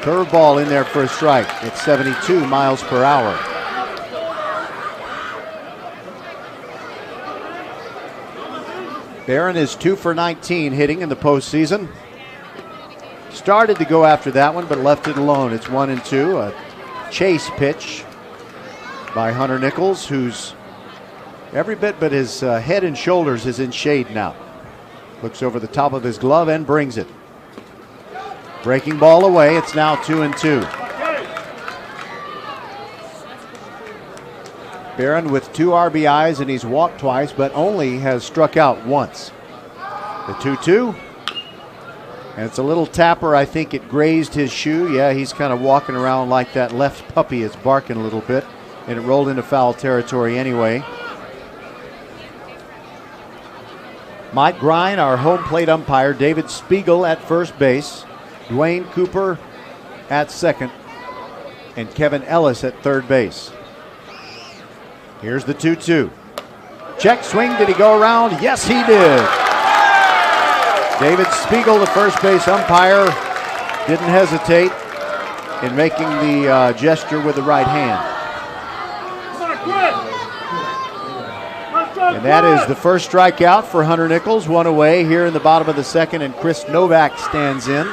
curveball in there for a strike. It's 72 miles per hour. Barron is 2 for 19 hitting in the postseason. Started to go after that one, but left it alone. It's 1-2. A chase pitch by Hunter Nichols, who's every bit but his head and shoulders is in shade now. Looks over the top of his glove and brings it. Breaking ball away. It's now 2-2. Barron with 2 RBIs, and he's walked twice, but only has struck out once. The 2-2. And it's a little tapper. I think it grazed his shoe. Yeah, he's kind of walking around like that left puppy is barking a little bit. And it rolled into foul territory anyway. Mike Grine, our home plate umpire. David Spiegel at first base. Dwayne Cooper at second. And Kevin Ellis at third base. Here's the 2-2. Check swing. Did he go around? Yes, he did. David Spiegel, the first base umpire, didn't hesitate in making the gesture with the right hand. And that is the first strikeout for Hunter Nichols. 1 away here in the bottom of the second, and Chris Novak stands in.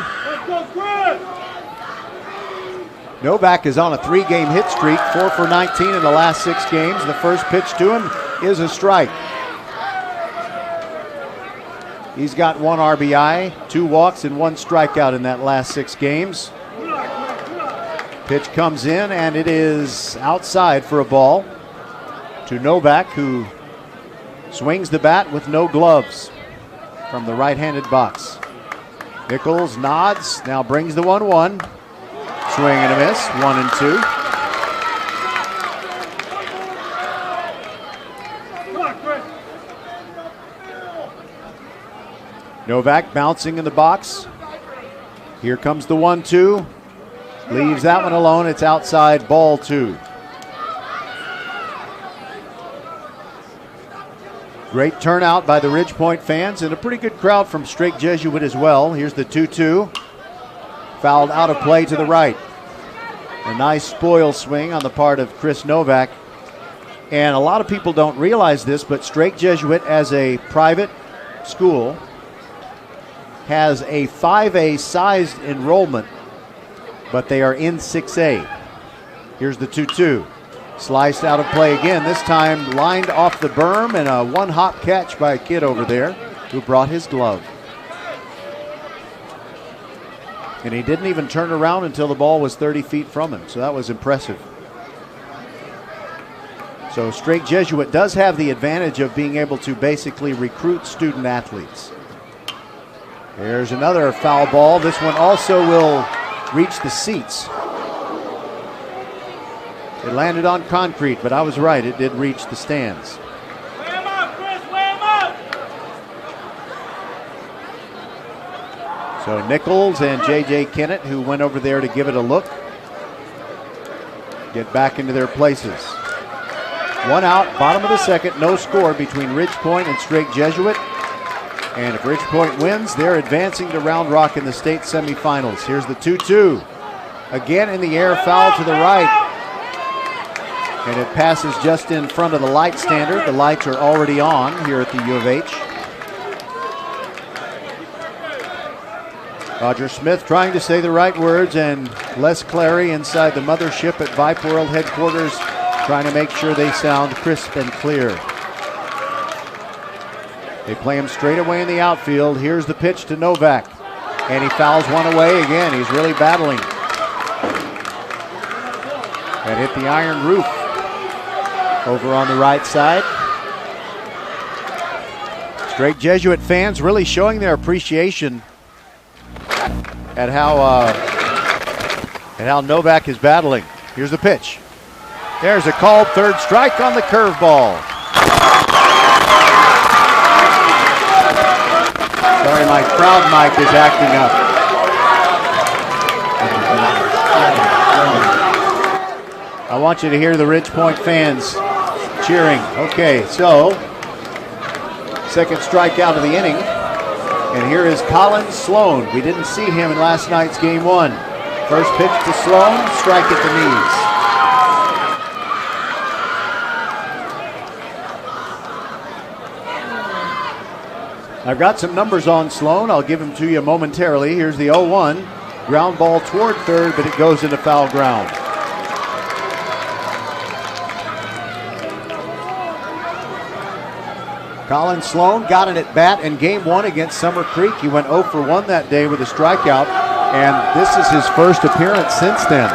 Novak is on a 3-game hit streak, 4 for 19 in the last 6 games. The first pitch to him is a strike. He's got 1 RBI, 2 walks, and 1 strikeout in that last 6 games. Pitch comes in, and it is outside for a ball to Novak, who Swings the bat with no gloves from the right-handed box. Nichols nods, now brings the 1-1. Swing and a miss, 1-2. Novak bouncing in the box. Here comes the 1-2. Leaves that one alone. It's outside, ball 2. Great turnout by the Ridgepoint fans and a pretty good crowd from Strake Jesuit as well. Here's the 2-2. Fouled out of play to the right. A nice spoil swing on the part of Chris Novak. And a lot of people don't realize this, but Strake Jesuit, as a private school, has a 5A sized enrollment, but they are in 6A. Here's the 2-2. Sliced out of play again, this time lined off the berm, and a one-hop catch by a kid over there who brought his glove. And he didn't even turn around until the ball was 30 feet from him, so that was impressive. So Strake Jesuit does have the advantage of being able to basically recruit student athletes. There's another foul ball. This one also will reach the seats. It landed on concrete, but I was right. It did reach the stands. Weigh him up, Chris. Weigh him up. So Nichols and J.J. Kennett, who went over there to give it a look, get back into their places. 1 out, bottom of the second, no score between Ridgepoint and Strake Jesuit. And if Ridgepoint wins, they're advancing to Round Rock in the state semifinals. Here's the 2-2. Again in the air, foul to the right. And it passes just in front of the light standard. The lights are already on here at the U of H. Roger Smith trying to say the right words, and Les Clary inside the mothership at Vype World headquarters trying to make sure they sound crisp and clear. They play him straight away in the outfield. Here's the pitch to Novak. And he fouls one away again. He's really battling. That hit the iron roof over on the right side. Strake Jesuit fans really showing their appreciation at how Novak is battling. Here's the pitch. There's a called third strike on the curveball. Sorry, my crowd mic is acting up. I want you to hear the Ridgepoint fans cheering. Okay, so second strikeout of the inning. And here is Colin Sloan. We didn't see him in last night's game 1. First pitch to Sloan, strike at the knees. I've got some numbers on Sloan. I'll give them to you momentarily. Here's the 0-1. Ground ball toward third, but it goes into foul ground. Colin Sloan got an at-bat in game 1 against Summer Creek. He went 0 for 1 that day with a strikeout, and this is his first appearance since then.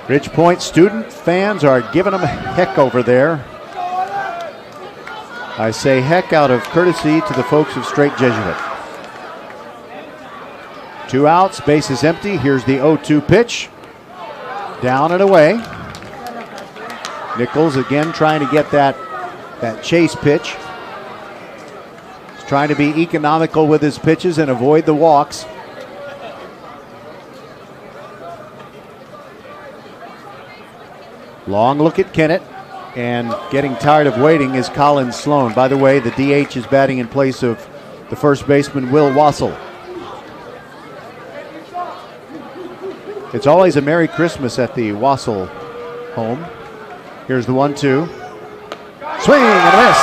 Ridgepoint student fans are giving them a heck over there. I say heck out of courtesy to the folks of Strake Jesuit. 2 outs, base is empty. Here's the 0-2 pitch. Down and away. Nichols again trying to get that chase pitch. He's trying to be economical with his pitches and avoid the walks. Long look at Kennett, and getting tired of waiting is Colin Sloan. By the way, the DH is batting in place of the first baseman, Will Wassel. It's always a Merry Christmas at the Wassel home. Here's the 1-2. Swing and a miss.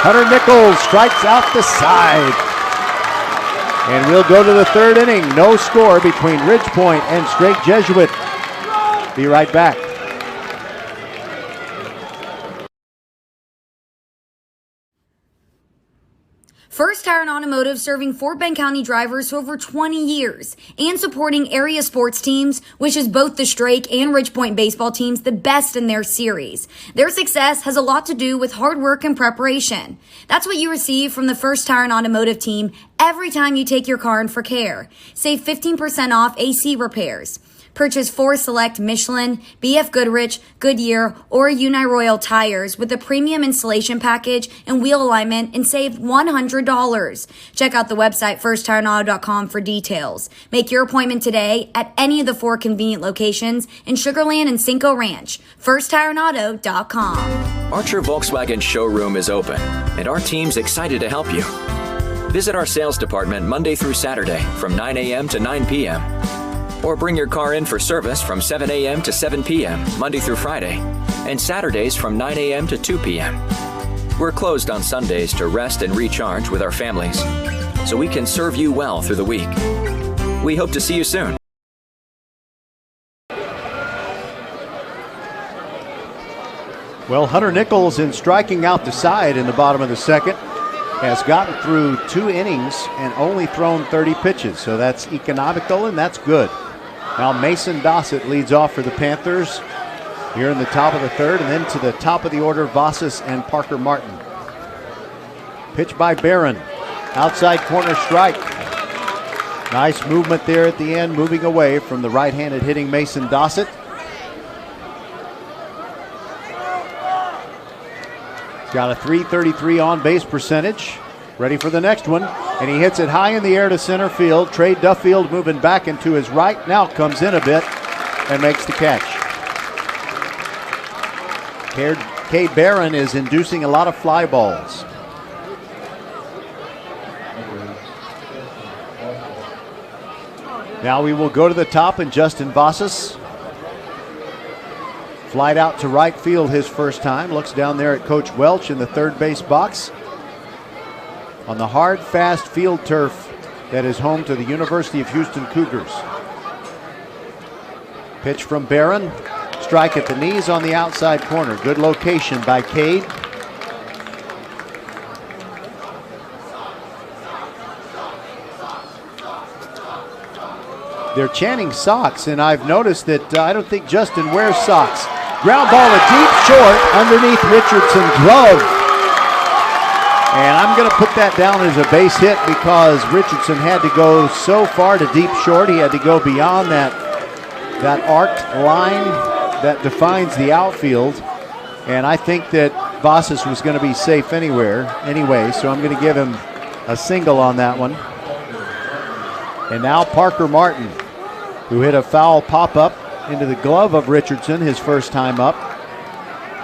Hunter Nichols strikes out the side. And we'll go to the third inning. No score between Ridgepoint and Strake Jesuit. Be right back. First Tire and Automotive, serving Fort Bend County drivers for over 20 years and supporting area sports teams, which is both the Strake and Ridgepoint baseball teams the best in their series. Their success has a lot to do with hard work and preparation. That's what you receive from the First Tire and Automotive team every time you take your car in for care. Save 15% off AC repairs. Purchase 4 select Michelin, BF Goodrich, Goodyear, or Uniroyal tires with a premium installation package and wheel alignment and save $100. Check out the website firsttireandauto.com for details. Make your appointment today at any of the 4 convenient locations in Sugar Land and Cinco Ranch. firsttireandauto.com. Archer Volkswagen showroom is open, and our team's excited to help you. Visit our sales department Monday through Saturday from 9 a.m. to 9 p.m. Or bring your car in for service from 7 a.m. to 7 p.m. Monday through Friday, and Saturdays from 9 a.m. to 2 p.m. We're closed on Sundays to rest and recharge with our families, so we can serve you well through the week. We hope to see you soon. Well, Hunter Nichols, in striking out the side in the bottom of the second, has gotten through 2 innings and only thrown 30 pitches, so that's economical and that's good. Now Mason Dossett leads off for the Panthers here in the top of the third, and then to the top of the order, Vossas and Parker Martin. Pitch by Barron. Outside corner strike. Nice movement there at the end, moving away from the right-handed hitting Mason Dossett. He's got a .333 on-base percentage. Ready for the next one, and he hits it high in the air to center field. Trey Duffield moving back into his right, now comes in a bit and makes the catch. Cade Barron is inducing a lot of fly balls. Now we will go to the top, and Justin Vossas, flied out to right field his first time, looks down there at Coach Welch in the third base box. On the hard, fast field turf that is home to the University of Houston Cougars. Pitch from Barron. Strike at the knees on the outside corner. Good location by Cade. They're chanting socks, and I've noticed that I don't think Justin wears socks. Ground ball a deep short underneath Richardson's glove. And I'm going to put that down as a base hit because Richardson had to go so far to deep short. He had to go beyond that arced line that defines the outfield. And I think that Vossas was going to be safe anyway, so I'm going to give him a single on that one. And now Parker Martin, who hit a foul pop-up into the glove of Richardson his first time up,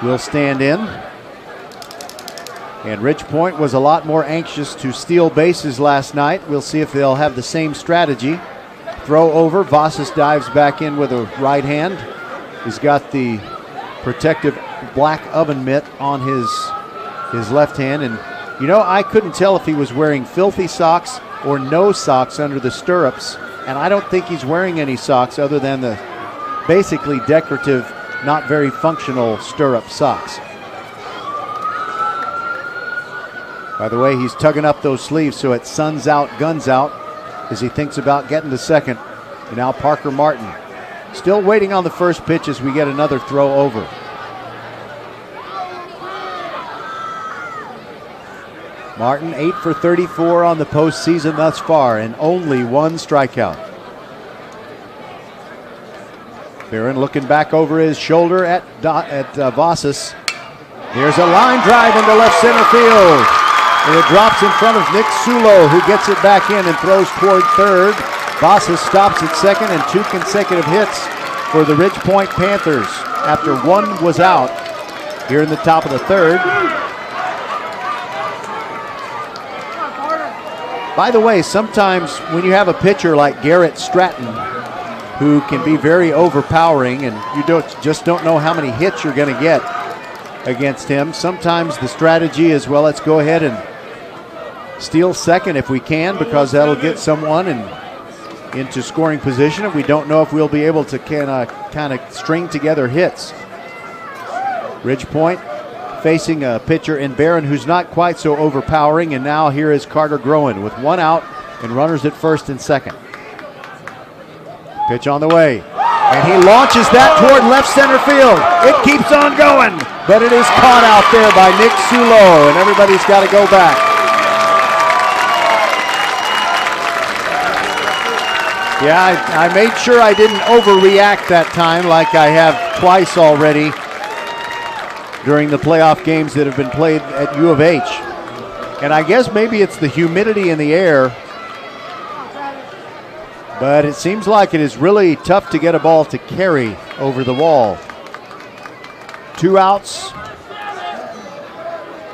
will stand in. And Ridgepoint was a lot more anxious to steal bases last night. We'll see if they'll have the same strategy. Throw over. Vossas dives back in with a right hand. He's got the protective black oven mitt on his left hand. And, you know, I couldn't tell if he was wearing filthy socks or no socks under the stirrups. And I don't think he's wearing any socks other than the basically decorative, not very functional stirrup socks. By the way, he's tugging up those sleeves so it suns out, guns out as he thinks about getting to second. And now Parker Martin still waiting on the first pitch as we get another throw over. Martin 8 for 34 on the postseason thus far and only 1 strikeout. Barron looking back over his shoulder at Vossas. Here's a line drive into left center field. And it drops in front of Nick Sulo, who gets it back in and throws toward third. Vossas stops at second, and 2 consecutive hits for the Ridgepoint Panthers after 1 was out here in the top of the third. By the way, sometimes when you have a pitcher like Garrett Stratton, who can be very overpowering, and you just don't know how many hits you're going to get against him, sometimes the strategy is, well, let's go ahead and steal second if we can, because that'll get someone into scoring position, and we don't know if we'll be able to kind of string together hits. Ridgepoint facing a pitcher in Barron who's not quite so overpowering. And now here is Carter Groen with one out and runners at first and second. Pitch on the way. And he launches that toward left center field. It keeps on going, but it is caught out there by Nick Sulo, and everybody's got to go back. Yeah, I made sure I didn't overreact that time like I have twice already during the playoff games that have been played at U of H. And I guess maybe it's the humidity in the air, but it seems like it is really tough to get a ball to carry over the wall. 2 outs.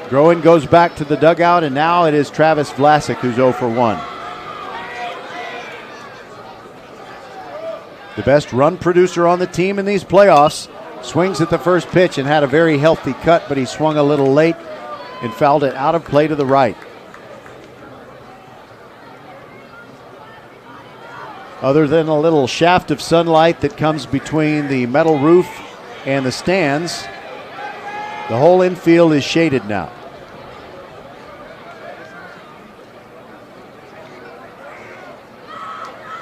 Groen goes back to the dugout, and now it is Travis Vlasic who's 0 for 1. The best run producer on the team in these playoffs swings at the first pitch and had a very healthy cut, but he swung a little late and fouled it out of play to the right. Other than a little shaft of sunlight that comes between the metal roof and the stands, the whole infield is shaded now.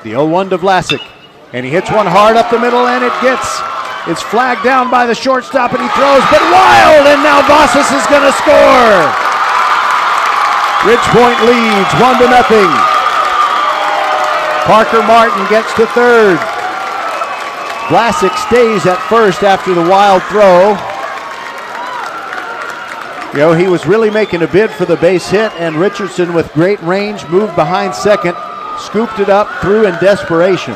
The 0-1 to Vlasic, and he hits one hard up the middle, and it's flagged down by the shortstop, and he throws, but wild, and now Vossas is going to score. Ridgepoint leads 1-0. Parker Martin gets to third. Vlasic stays at first after the wild throw. You know, he was really making a bid for the base hit, and Richardson, with great range, moved behind second, scooped it up, threw in desperation.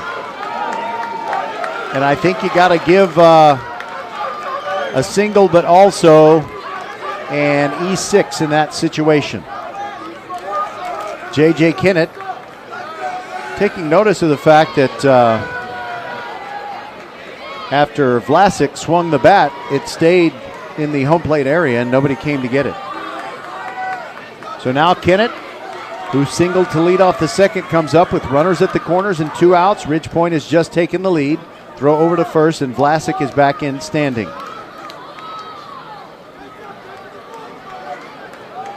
And I think you got to give a single, but also an E6 in that situation. J.J. Kennett taking notice of the fact that after Vlasic swung the bat, it stayed in the home plate area and nobody came to get it. So now Kennett, who singled to lead off the second, comes up with runners at the corners and 2 outs. Ridgepoint has just taken the lead. Throw over to first, and Vlasic is back in standing.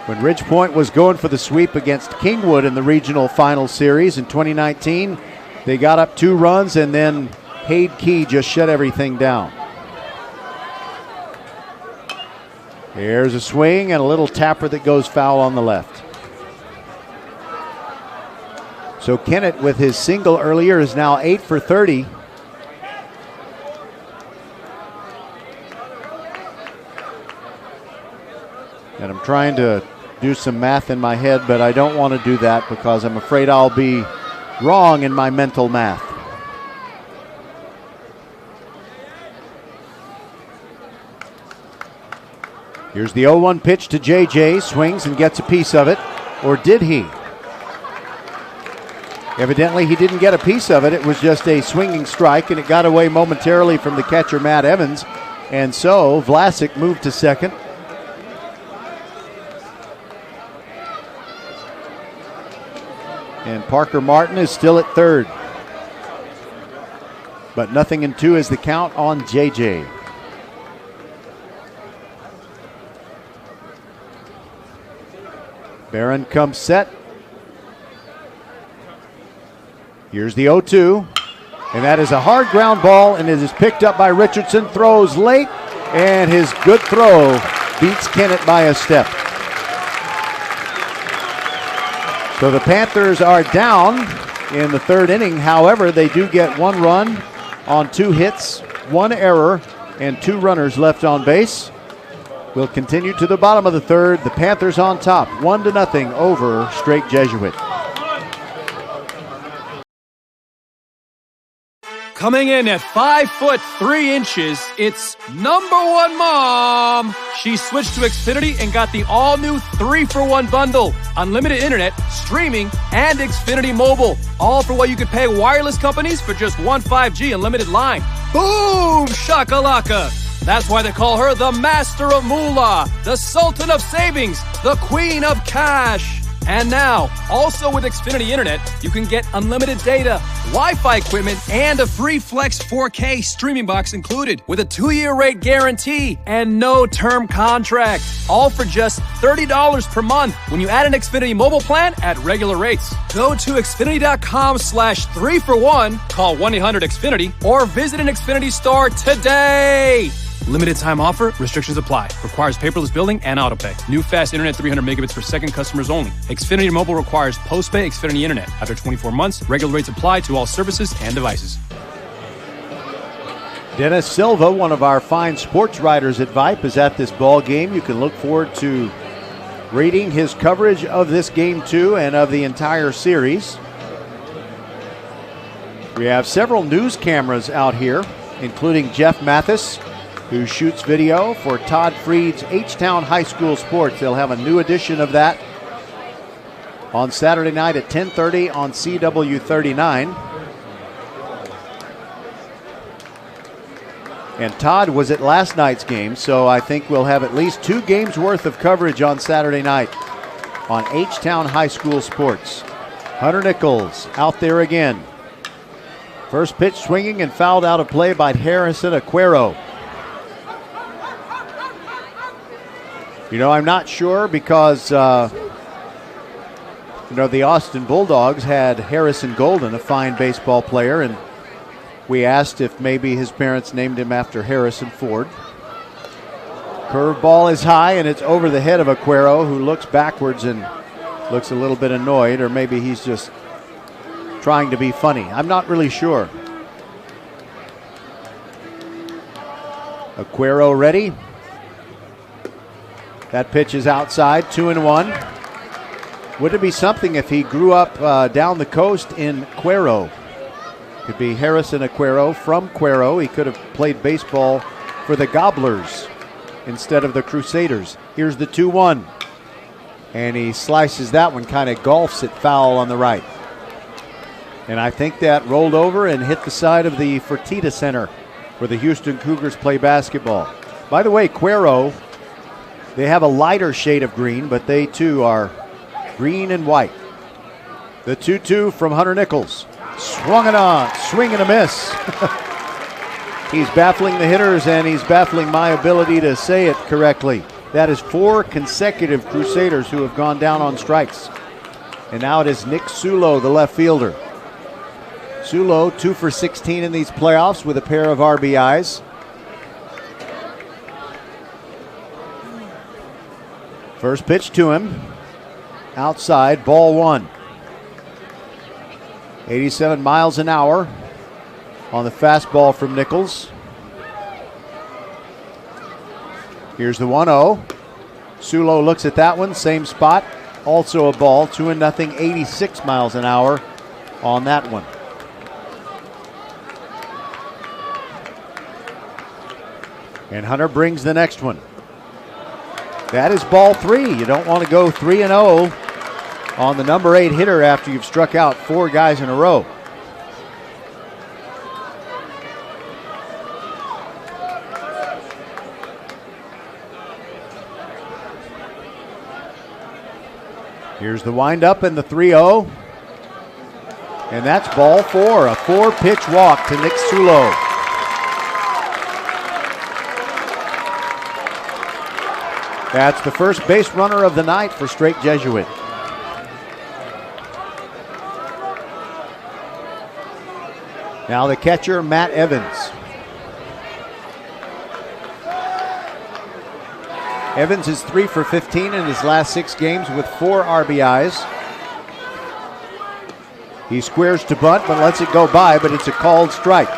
When Ridgepoint was going for the sweep against Kingwood in the regional final series in 2019, they got up 2 runs, and then Hade Key just shut everything down. There's a swing and a little tapper that goes foul on the left. So Kennett, with his single earlier, is now 8 for 30. And I'm trying to do some math in my head, but I don't want to do that because I'm afraid I'll be wrong in my mental math. Here's the 0-1 pitch to JJ, swings and gets a piece of it. Or did he? Evidently he didn't get a piece of it. It was just a swinging strike, and it got away momentarily from the catcher, Matt Evans. And so Vlasic moved to second. And Parker Martin is still at third. But 0-2 is the count on JJ. Barron comes set. Here's the 0-2. And that is a hard ground ball, and it is picked up by Richardson. Throws late, and his good throw beats Kennett by a step. So the Panthers are down in the third inning. However, they do get 1 run on 2 hits, 1 error, and 2 runners left on base. We'll continue to the bottom of the third. The Panthers on top, 1-0 over Strake Jesuit. Coming in at 5'3", it's number 1 mom. She switched to Xfinity and got the all-new 3-for-1 bundle. Unlimited internet, streaming, and Xfinity Mobile. All for what you could pay wireless companies for just 1 5G unlimited line. Boom! Shakalaka! That's why they call her the Master of Moolah, the Sultan of Savings, the Queen of Cash. And now, also with Xfinity Internet, you can get unlimited data, Wi-Fi equipment, and a free Flex 4K streaming box included with a 2-year rate guarantee and no term contract. All for just $30 per month when you add an Xfinity mobile plan at regular rates. Go to Xfinity.com/3for1, call 1-800-XFINITY, or visit an Xfinity store today. Limited time offer. Restrictions apply. Requires paperless billing and autopay. New fast internet 300 megabits per second customers only. Xfinity Mobile requires post-pay Xfinity Internet. After 24 months, regular rates apply to all services and devices. Dennis Silva, one of our fine sports writers at Vype, is at this ball game. You can look forward to reading his coverage of this game too and of the entire series. We have several news cameras out here, including Jeff Mathis, who shoots video for Todd Freed's H-Town High School Sports. They'll have a new edition of that on Saturday night at 10:30 on CW39. And Todd was at last night's game, so I think we'll have at least 2 games worth of coverage on Saturday night on H-Town High School Sports. Hunter Nichols out there again. First pitch swinging and fouled out of play by Harrison Aquero. You know, I'm not sure because, the Austin Bulldogs had Harrison Golden, a fine baseball player, and we asked if maybe his parents named him after Harrison Ford. Curveball is high, and it's over the head of Aquero, who looks backwards and looks a little bit annoyed, or maybe he's just trying to be funny. I'm not really sure. Aquero ready. That pitch is outside, 2-1. Would it be something if he grew up down the coast in Cuero? Could be Harrison Aquero from Cuero. He could have played baseball for the Gobblers instead of the Crusaders. Here's the 2-1. And he slices that one, kind of golfs it foul on the right. And I think that rolled over and hit the side of the Fertitta Center where the Houston Cougars play basketball. By the way, Cuero, they have a lighter shade of green, but they too are green and white. The 2-2 from Hunter Nichols. Swung it on, swing and a miss. He's baffling the hitters, and he's baffling my ability to say it correctly. That is 4 consecutive Crusaders who have gone down on strikes. And now it is Nick Sulo, the left fielder. Sulo, 2 for 16 in these playoffs with a pair of RBIs. First pitch to him. Outside, ball 1. 87 miles an hour on the fastball from Nichols. Here's the 1-0. Sulo looks at that one, same spot. Also a ball, 2-0, 86 miles an hour on that one. And Hunter brings the next one. That is ball 3. You don't want to go 3-0 on the number 8 hitter after you've struck out 4 guys in a row. Here's the windup and the 3-0. And that's ball 4, a 4-pitch walk to Nick Sulo. That's the first base runner of the night for Strake Jesuit. Now the catcher, Matt Evans. Evans is 3 for 15 in his last 6 games with 4 RBIs. He squares to bunt but lets it go by, but it's a called strike.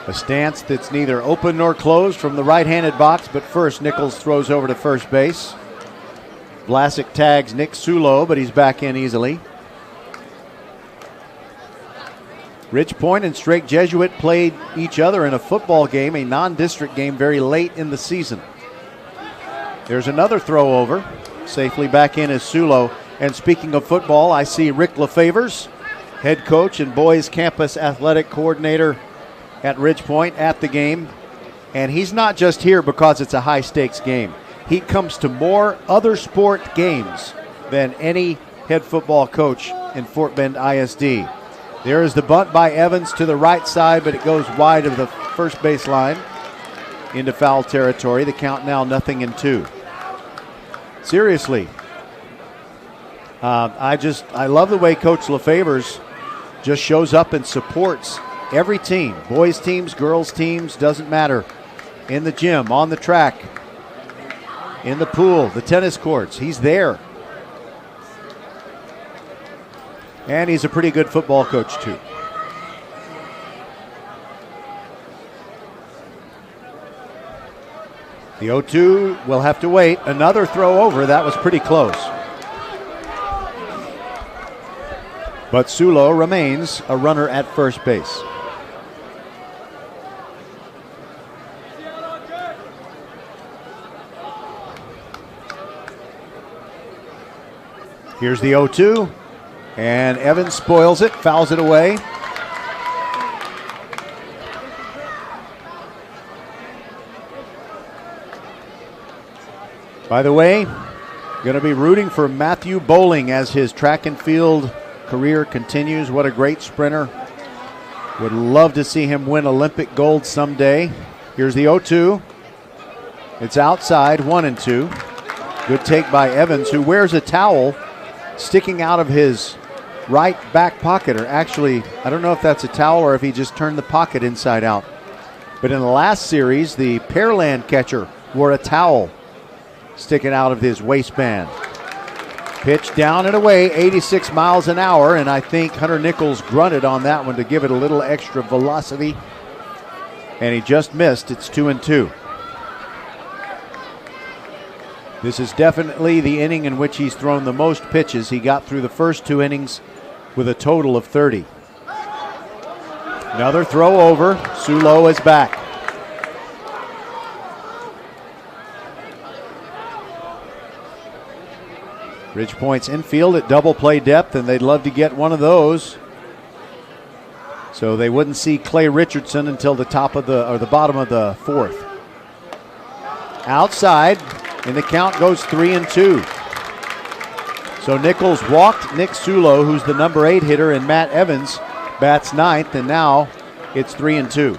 A stance that's neither open nor closed from the right-handed box, but first Nichols throws over to first base. Vlasic tags Nick Sulo, but he's back in easily. Rich Point and Strake Jesuit played each other in a football game, a non-district game, very late in the season. There's another throw over. Safely back in is Sulo, And speaking of football, I see Rick LaFavors, head coach and boys campus athletic coordinator at Ridgepoint, at the game. And he's not just here because it's a high-stakes game. He comes to more other sport games than any head football coach in Fort Bend ISD. There is the bunt by Evans to the right side, but it goes wide of the first baseline into foul territory. The count now 0-2. Seriously, I love the way Coach LaFavors just shows up and supports every team. Boys teams, girls teams, doesn't matter. In the gym, on the track, in the pool, the tennis courts. He's there. And he's a pretty good football coach, too. The 0-2 will have to wait. Another throw over. That was pretty close. But Sulo remains a runner at first base. Here's the 0-2. And Evans spoils it, fouls it away. By the way, going to be rooting for Matthew Bowling as his track and field career continues. What a great sprinter. Would love to see him win Olympic gold someday. Here's the 0-2. It's outside, 1-2. Good take by Evans, who wears a towel sticking out of his right back pocket, or actually, I don't know if that's a towel or if he just turned the pocket inside out. But in the last series, the Pearland catcher wore a towel sticking out of his waistband. Pitch down and away, 86 miles an hour, and I think Hunter Nichols grunted on that one to give it a little extra velocity, and he just missed. It's 2-2. This is definitely the inning in which he's thrown the most pitches. He got through the first 2 innings with a total of 30. Another throw over. Sulo is back. Ridgepoint's infield at double play depth, and they'd love to get one of those, so they wouldn't see Clay Richardson until the bottom of the 4th. Outside, and the count goes 3-2. So Nichols walked Nick Sulo, who's the number 8 hitter, and Matt Evans bats 9th, and now it's 3-2.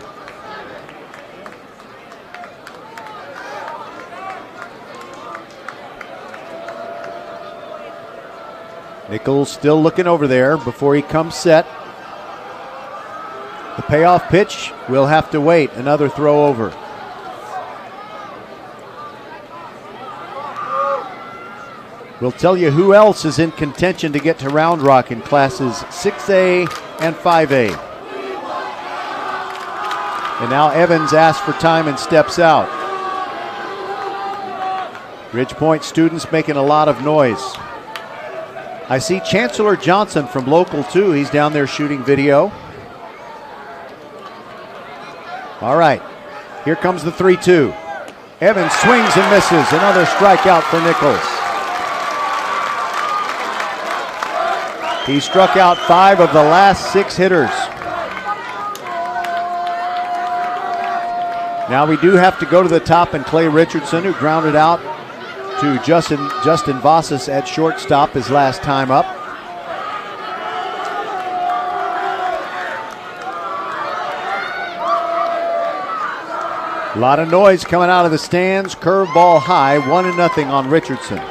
Nichols still looking over there before he comes set. The payoff pitch will have to wait. Another throw over. We'll tell you who else is in contention to get to Round Rock in classes 6A and 5A. And now Evans asks for time and steps out. Ridgepoint students making a lot of noise. I see Chancellor Johnson from Local 2. He's down there shooting video. All right, here comes the 3-2. Evans swings and misses. Another strikeout for Nichols. He struck out 5 of the last 6 hitters. Now we do have to go to the top, and Clay Richardson, who grounded out to Justin Vasas at shortstop his last time up. A lot of noise coming out of the stands. Curveball high, 1-0 on Richardson.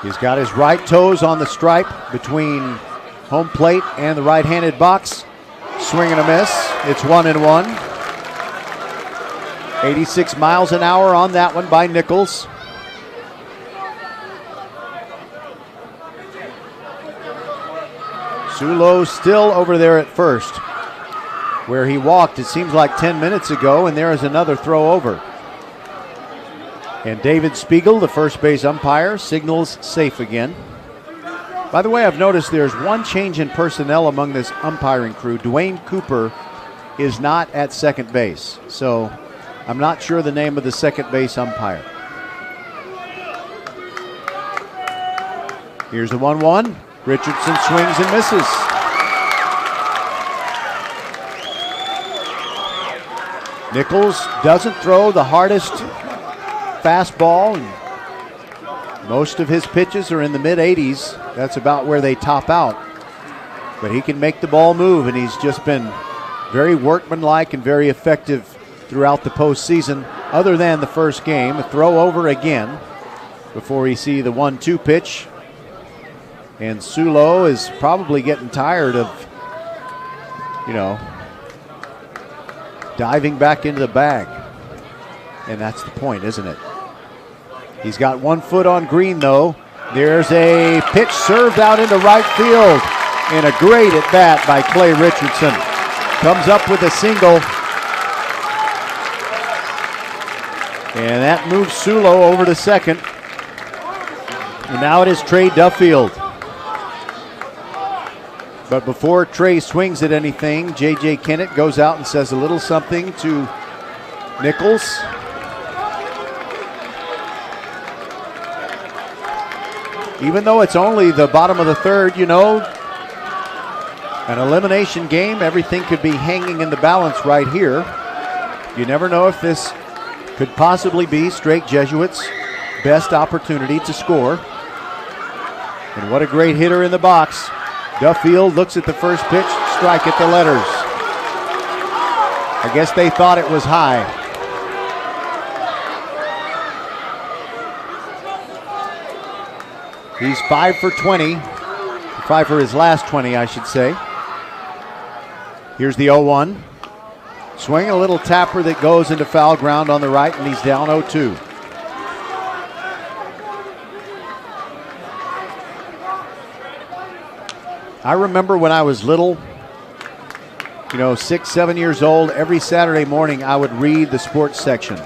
He's got his right toes on the stripe between home plate and the right-handed box. Swing and a miss. It's 1-1. 86 miles an hour on that one by Nichols. Sulo still over there at first, where he walked, it seems like 10 minutes ago, and there is another throw over. And David Spiegel, the first base umpire, signals safe again. By the way, I've noticed there's one change in personnel among this umpiring crew. Dwayne Cooper is not at second base, so I'm not sure the name of the second base umpire. Here's the 1-1. Richardson swings and misses. Nichols doesn't throw the hardest fastball. Most of his pitches are in the mid-80s. That's about where they top out. But he can make the ball move, and he's just been very workmanlike and very effective throughout the postseason, other than the first game. A throw over again before we see the 1-2 pitch. And Sulo is probably getting tired of, diving back into the bag. And that's the point, isn't it? He's got 1 foot on green, though. There's a pitch served out into right field. And a great at-bat by Clay Richardson. Comes up with a single. And that moves Sulo over to second. And now it is Trey Duffield. But before Trey swings at anything, J.J. Kennett goes out and says a little something to Nichols. Even though it's only the bottom of the third, an elimination game, everything could be hanging in the balance right here. You never know if this could possibly be Strake Jesuit's best opportunity to score. And what a great hitter in the box. Duffield looks at the first pitch, strike at the letters. I guess they thought it was high. He's 5 for 20. 5 for his last 20, I should say. Here's the 0-1. Swing, a little tapper that goes into foul ground on the right, and he's down 0-2. I remember when I was little, 6, 7 years old, every Saturday morning I would read the sports section.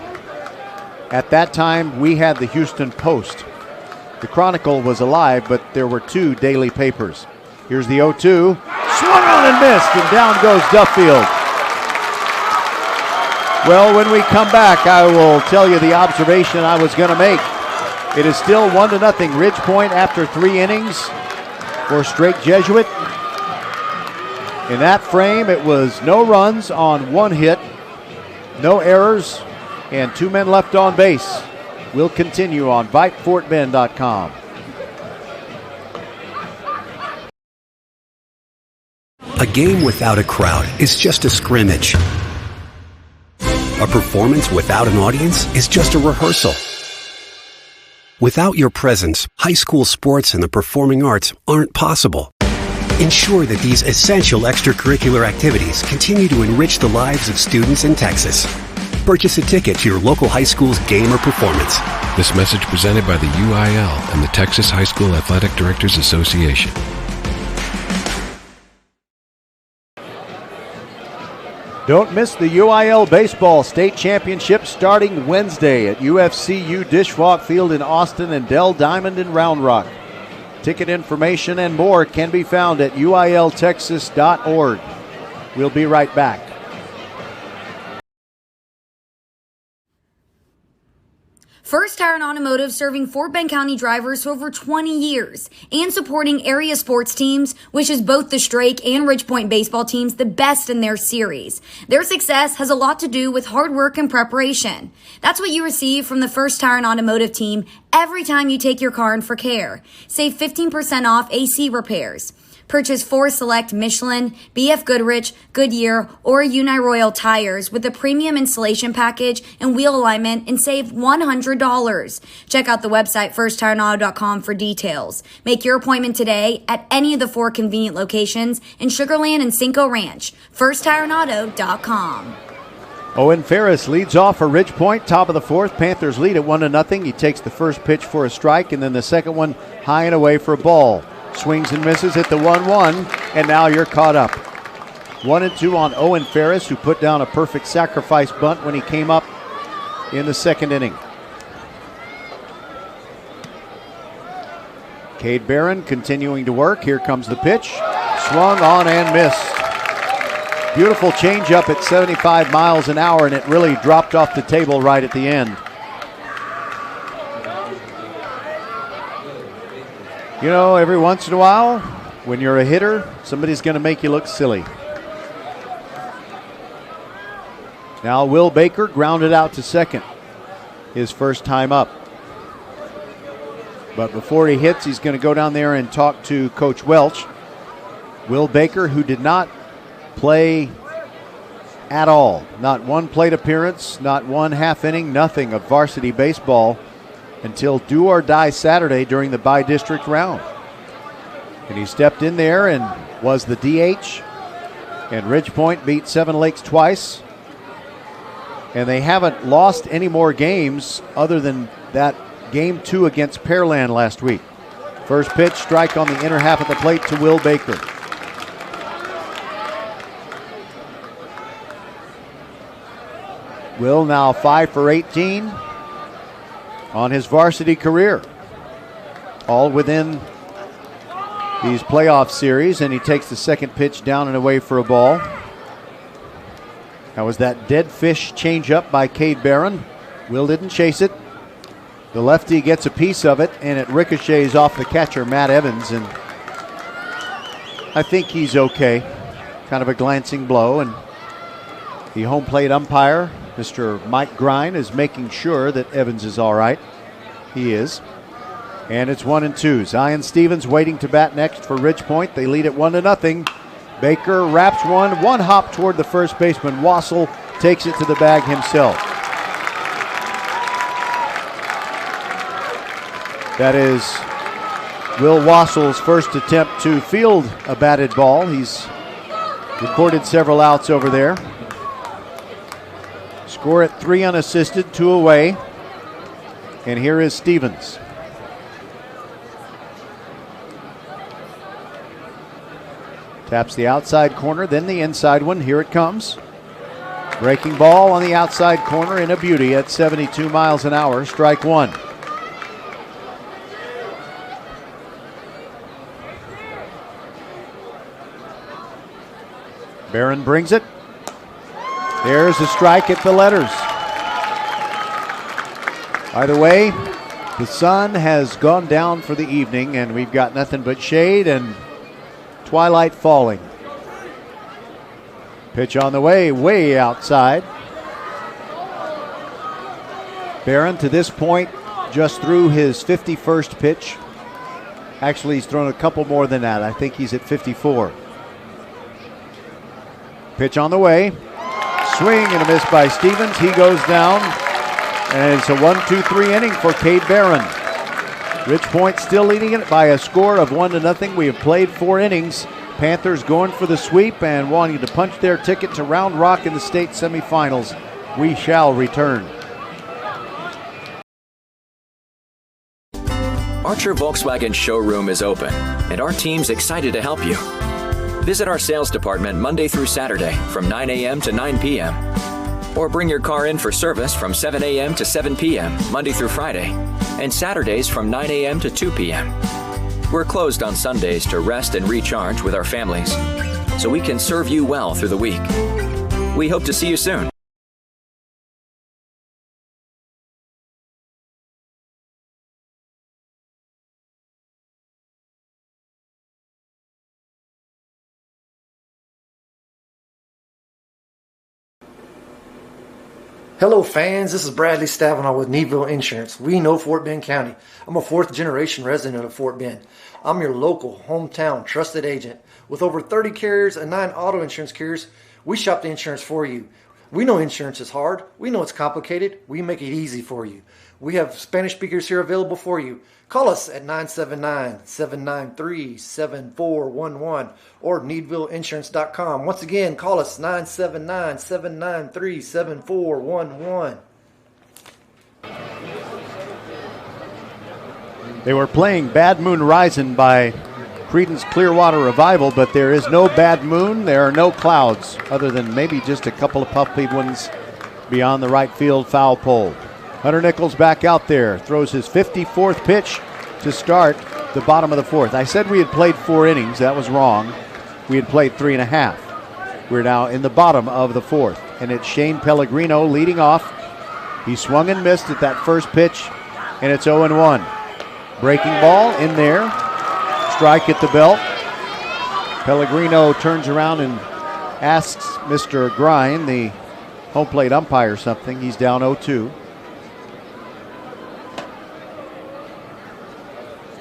At that time, we had the Houston Post. The Chronicle was alive, but there were 2 daily papers. Here's the 0-2. Swung on and missed, and down goes Duffield. Well, when we come back, I will tell you the observation I was going to make. It is still 1-0 Ridge Point after 3 innings for Strake Jesuit. In that frame, it was no runs on 1 hit, no errors, and 2 men left on base. We'll continue on VypeFortBend.com. A game without a crowd is just a scrimmage. A performance without an audience is just a rehearsal. Without your presence, high school sports and the performing arts aren't possible. Ensure that these essential extracurricular activities continue to enrich the lives of students in Texas. Purchase a ticket to your local high school's game or performance. This message presented by the UIL and the Texas High School Athletic Directors Association. Don't miss the UIL Baseball State Championship starting Wednesday at UFCU Dishwalk Field in Austin and Dell Diamond in Round Rock. Ticket information and more can be found at uiltexas.org. We'll be right back. First Tire and Automotive, serving Fort Bend County drivers for over 20 years and supporting area sports teams, wishes both the Strake and Ridge Point baseball teams the best in their series. Their success has a lot to do with hard work and preparation. That's what you receive from the First Tire and Automotive team every time you take your car in for care. Save 15% off AC repairs. Purchase 4 select Michelin, BF Goodrich, Goodyear, or Uniroyal tires with a premium installation package and wheel alignment and save $100. Check out the website firsttireandauto.com for details. Make your appointment today at any of the 4 convenient locations in Sugar Land and Cinco Ranch. firsttireandauto.com. Owen Ferris leads off for Ridge Point, top of the 4th. Panthers lead at 1-0. He takes the first pitch for a strike and then the second one high and away for a ball. Swings and misses at the 1-1, and now you're caught up. 1-2 on Owen Ferris, who put down a perfect sacrifice bunt when he came up in the second inning. Cade Barron continuing to work. Here comes the pitch. Swung on and missed. Beautiful changeup at 75 miles an hour, and it really dropped off the table right at the end. You know, every once in a while, when you're a hitter, somebody's going to make you look silly. Now Will Baker grounded out to second, his first time up. But before he hits, he's going to go down there and talk to Coach Welch. Will Baker, who did not play at all, not one plate appearance, not one half inning, nothing of varsity baseball until do or die Saturday during the by-district round. And he stepped in there and was the DH. And Ridgepoint beat Seven Lakes twice. And they haven't lost any more games other than that game 2 against Pearland last week. First pitch, strike on the inner half of the plate to Will Baker. Will now 5 for 18 on his varsity career. All within these playoff series, and he takes the second pitch down and away for a ball. That was that dead fish changeup by Cade Barron. Will didn't chase it. The lefty gets a piece of it, and it ricochets off the catcher, Matt Evans, and I think he's okay. Kind of a glancing blow, and the home plate umpire, Mr. Mike Grine, is making sure that Evans is all right. He is. And it's 1-2. Zion Stevens waiting to bat next for Ridgepoint. They lead it 1-0. Baker wraps one hop toward the first baseman. Wassel takes it to the bag himself. That is Will Wassel's first attempt to field a batted ball. He's recorded several outs over there. Score at 3 unassisted, 2 away. And here is Stevens. Taps the outside corner, then the inside one. Here it comes. Breaking ball on the outside corner in a beauty at 72 miles an hour. Strike 1. Barron brings it. There's a strike at the letters. By the way, the sun has gone down for the evening, and we've got nothing but shade and twilight falling. Pitch on the way outside. Barron, to this point, just threw his 51st pitch. Actually, he's thrown a couple more than that. I think he's at 54. Pitch on the way. Swing and a miss by Stevens. He goes down. And it's a 1-2-3 inning for Cade Barron. Ridgepoint still leading it by a score of 1-0. We have played 4 innings. Panthers going for the sweep and wanting to punch their ticket to Round Rock in the state semifinals. We shall return. Archer Volkswagen showroom is open, and our team's excited to help you. Visit our sales department Monday through Saturday from 9 a.m. to 9 p.m. Or bring your car in for service from 7 a.m. to 7 p.m. Monday through Friday, and Saturdays from 9 a.m. to 2 p.m. We're closed on Sundays to rest and recharge with our families, so we can serve you well through the week. We hope to see you soon. Hello fans, this is Bradley Stavanaugh with Needville Insurance. We know Fort Bend County. I'm a 4th generation resident of Fort Bend. I'm your local, hometown, trusted agent. With over 30 carriers and 9 auto insurance carriers, we shop the insurance for you. We know insurance is hard. We know it's complicated. We make it easy for you. We have Spanish speakers here available for you. Call us at 979-793-7411 or needvilleinsurance.com. Once again, call us 979-793-7411. They were playing Bad Moon Risin' by Creedence Clearwater Revival, but there is no bad moon. There are no clouds, other than maybe just a couple of puffy ones beyond the right field foul pole. Hunter Nichols back out there, throws his 54th pitch to start the bottom of the fourth. I said we had played 4 innings. That was wrong. We had played 3.5. We're now in the bottom of the fourth. And it's Shane Pellegrino leading off. He swung and missed at that first pitch, and it's 0-1. Breaking ball in there. Strike at the belt. Pellegrino turns around and asks Mr. Grind, the home plate umpire, something. He's down 0-2.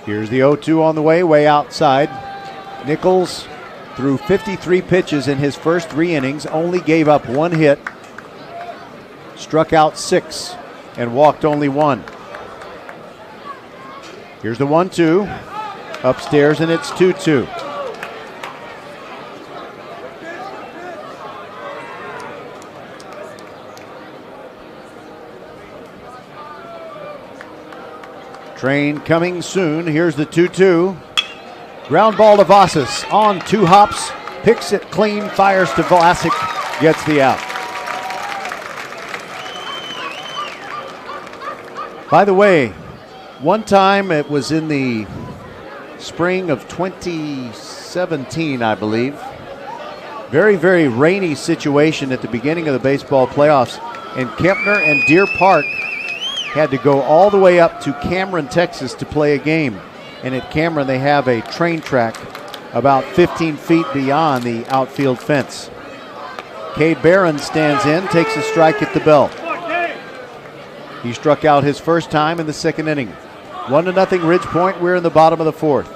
Here's the 0-2 on the way outside. Nichols threw 53 pitches in his first 3 innings, only gave up 1 hit, struck out 6, and walked only 1. Here's the 1-2. Upstairs, and it's 2-2. Train coming soon. Here's the 2-2. Ground ball to Vasas on 2 hops. Picks it clean, fires to Vlasic, gets the out. By the way, one time, it was in the spring of 2017, I believe. Very, very rainy situation at the beginning of the baseball playoffs. And Kempner and Deer Park had to go all the way up to Cameron, Texas to play a game. And at Cameron, they have a train track about 15 feet beyond the outfield fence. Cade Barron stands in, takes a strike at the belt. He struck out his first time in the 2nd inning. 1-0 Ridge Point. We're in the bottom of the 4th.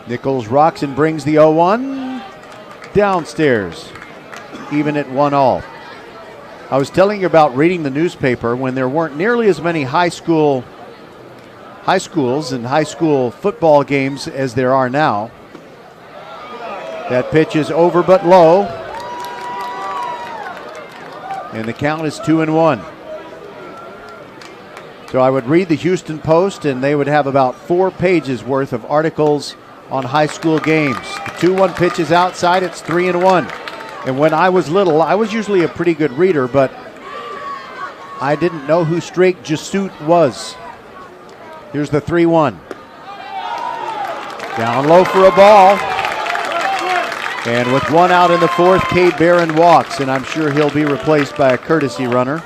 Nichols rocks and brings the 0-1 downstairs. Even at 1-all. I was telling you about reading the newspaper when there weren't nearly as many high schools and high school football games as there are now. That pitch is over but low. And the count is 2-1. So I would read the Houston Post, and they would have about 4 pages worth of articles on high school games. The 2-1 pitch is outside. It's 3-1. And when I was little, I was usually a pretty good reader, but I didn't know who Strake Jesuit was. Here's the 3-1. Down low for a ball. And with 1 out in the 4th, Cade Barron walks, and I'm sure he'll be replaced by a courtesy runner.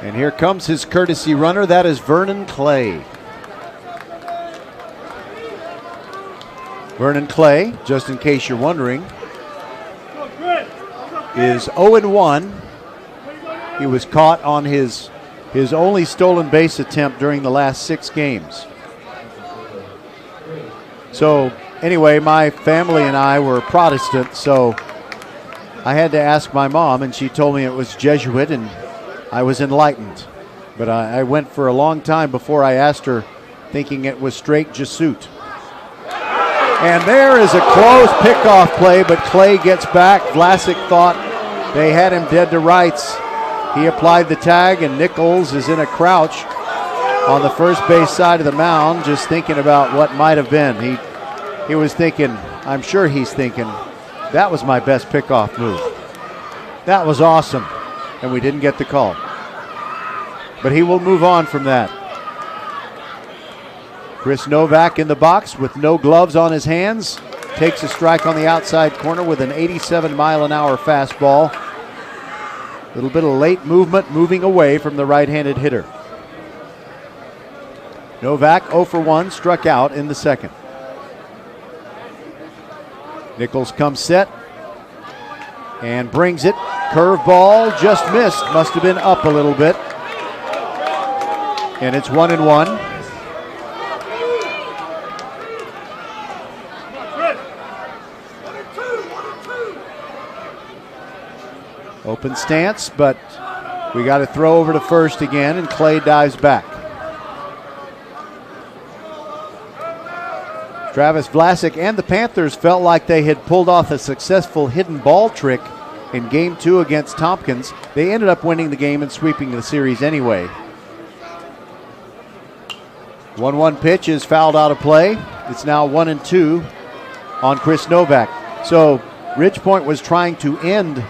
And here comes his courtesy runner. That is Vernon Clay. Vernon Clay, just in case you're wondering, is 0-1. He was caught on his only stolen base attempt during the last 6 games. So anyway, my family and I were Protestant, so I had to ask my mom, and she told me it was Jesuit, and I was enlightened. But I went for a long time before I asked her, thinking it was Strake Jesuit. And there is a close pickoff play, but Clay gets back. Vlasic thought they had him dead to rights. He applied the tag, and Nichols is in a crouch on the first base side of the mound, just thinking about what might have been. He was thinking, I'm sure he's thinking, that was my best pickoff move. That was awesome. And we didn't get the call. But he will move on from that. Chris Novak in the box with no gloves on his hands. Takes a strike on the outside corner with an 87-mile-an-hour fastball. A little bit of late movement, moving away from the right-handed hitter. Novak 0-for-1, struck out in the 2nd. Nichols comes set and brings it. Curveball just missed. Must have been up a little bit. And it's 1-1. Open stance, but we got to throw over to first again, and Clay dives back. Travis Vlasic and the Panthers felt like they had pulled off a successful hidden ball trick in Game 2 against Tompkins. They ended up winning the game and sweeping the series anyway. 1-1 pitch is fouled out of play. It's now 1-2 on Chris Novak. So Ridge Point was trying to end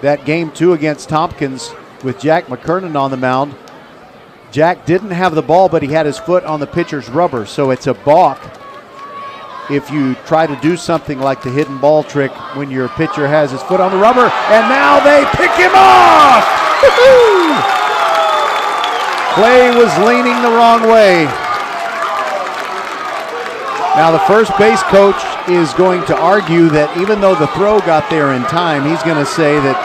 that game 2 against Tompkins with Jack McKernan on the mound. Jack didn't have the ball, but he had his foot on the pitcher's rubber, so it's a balk if you try to do something like the hidden ball trick when your pitcher has his foot on the rubber, and now they pick him off! Clay was leaning the wrong way. Now the first base coach is going to argue that even though the throw got there in time, he's going to say that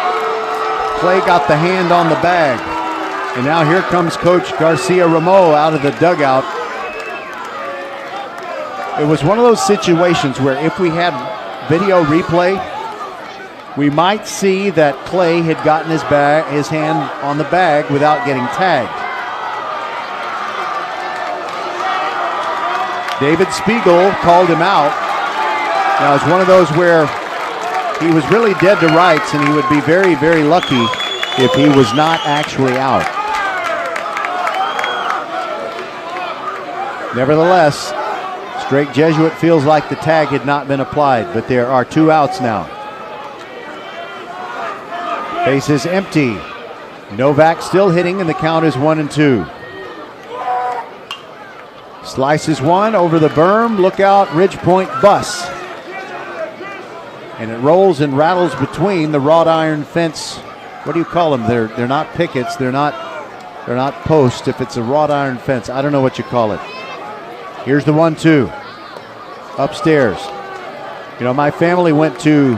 Clay got the hand on the bag. And now here comes Coach Garcia Ramo out of the dugout. It was one of those situations where if we had video replay, we might see that Clay had gotten his hand on the bag without getting tagged. David Spiegel called him out. Now it's one of those where he was really dead to rights, and he would be very, very lucky if he was not actually out. Nevertheless, Strake Jesuit feels like the tag had not been applied, but there are 2 outs now. Base is empty. Novak still hitting, and the count is 1-2. Slices one over the berm. Look out, Ridgepoint bus. And it rolls and rattles between the wrought iron fence. What do you call them? They're not pickets. They're not posts. If it's a wrought iron fence, I don't know what you call it. Here's the 1-2. Upstairs. You know, my family went to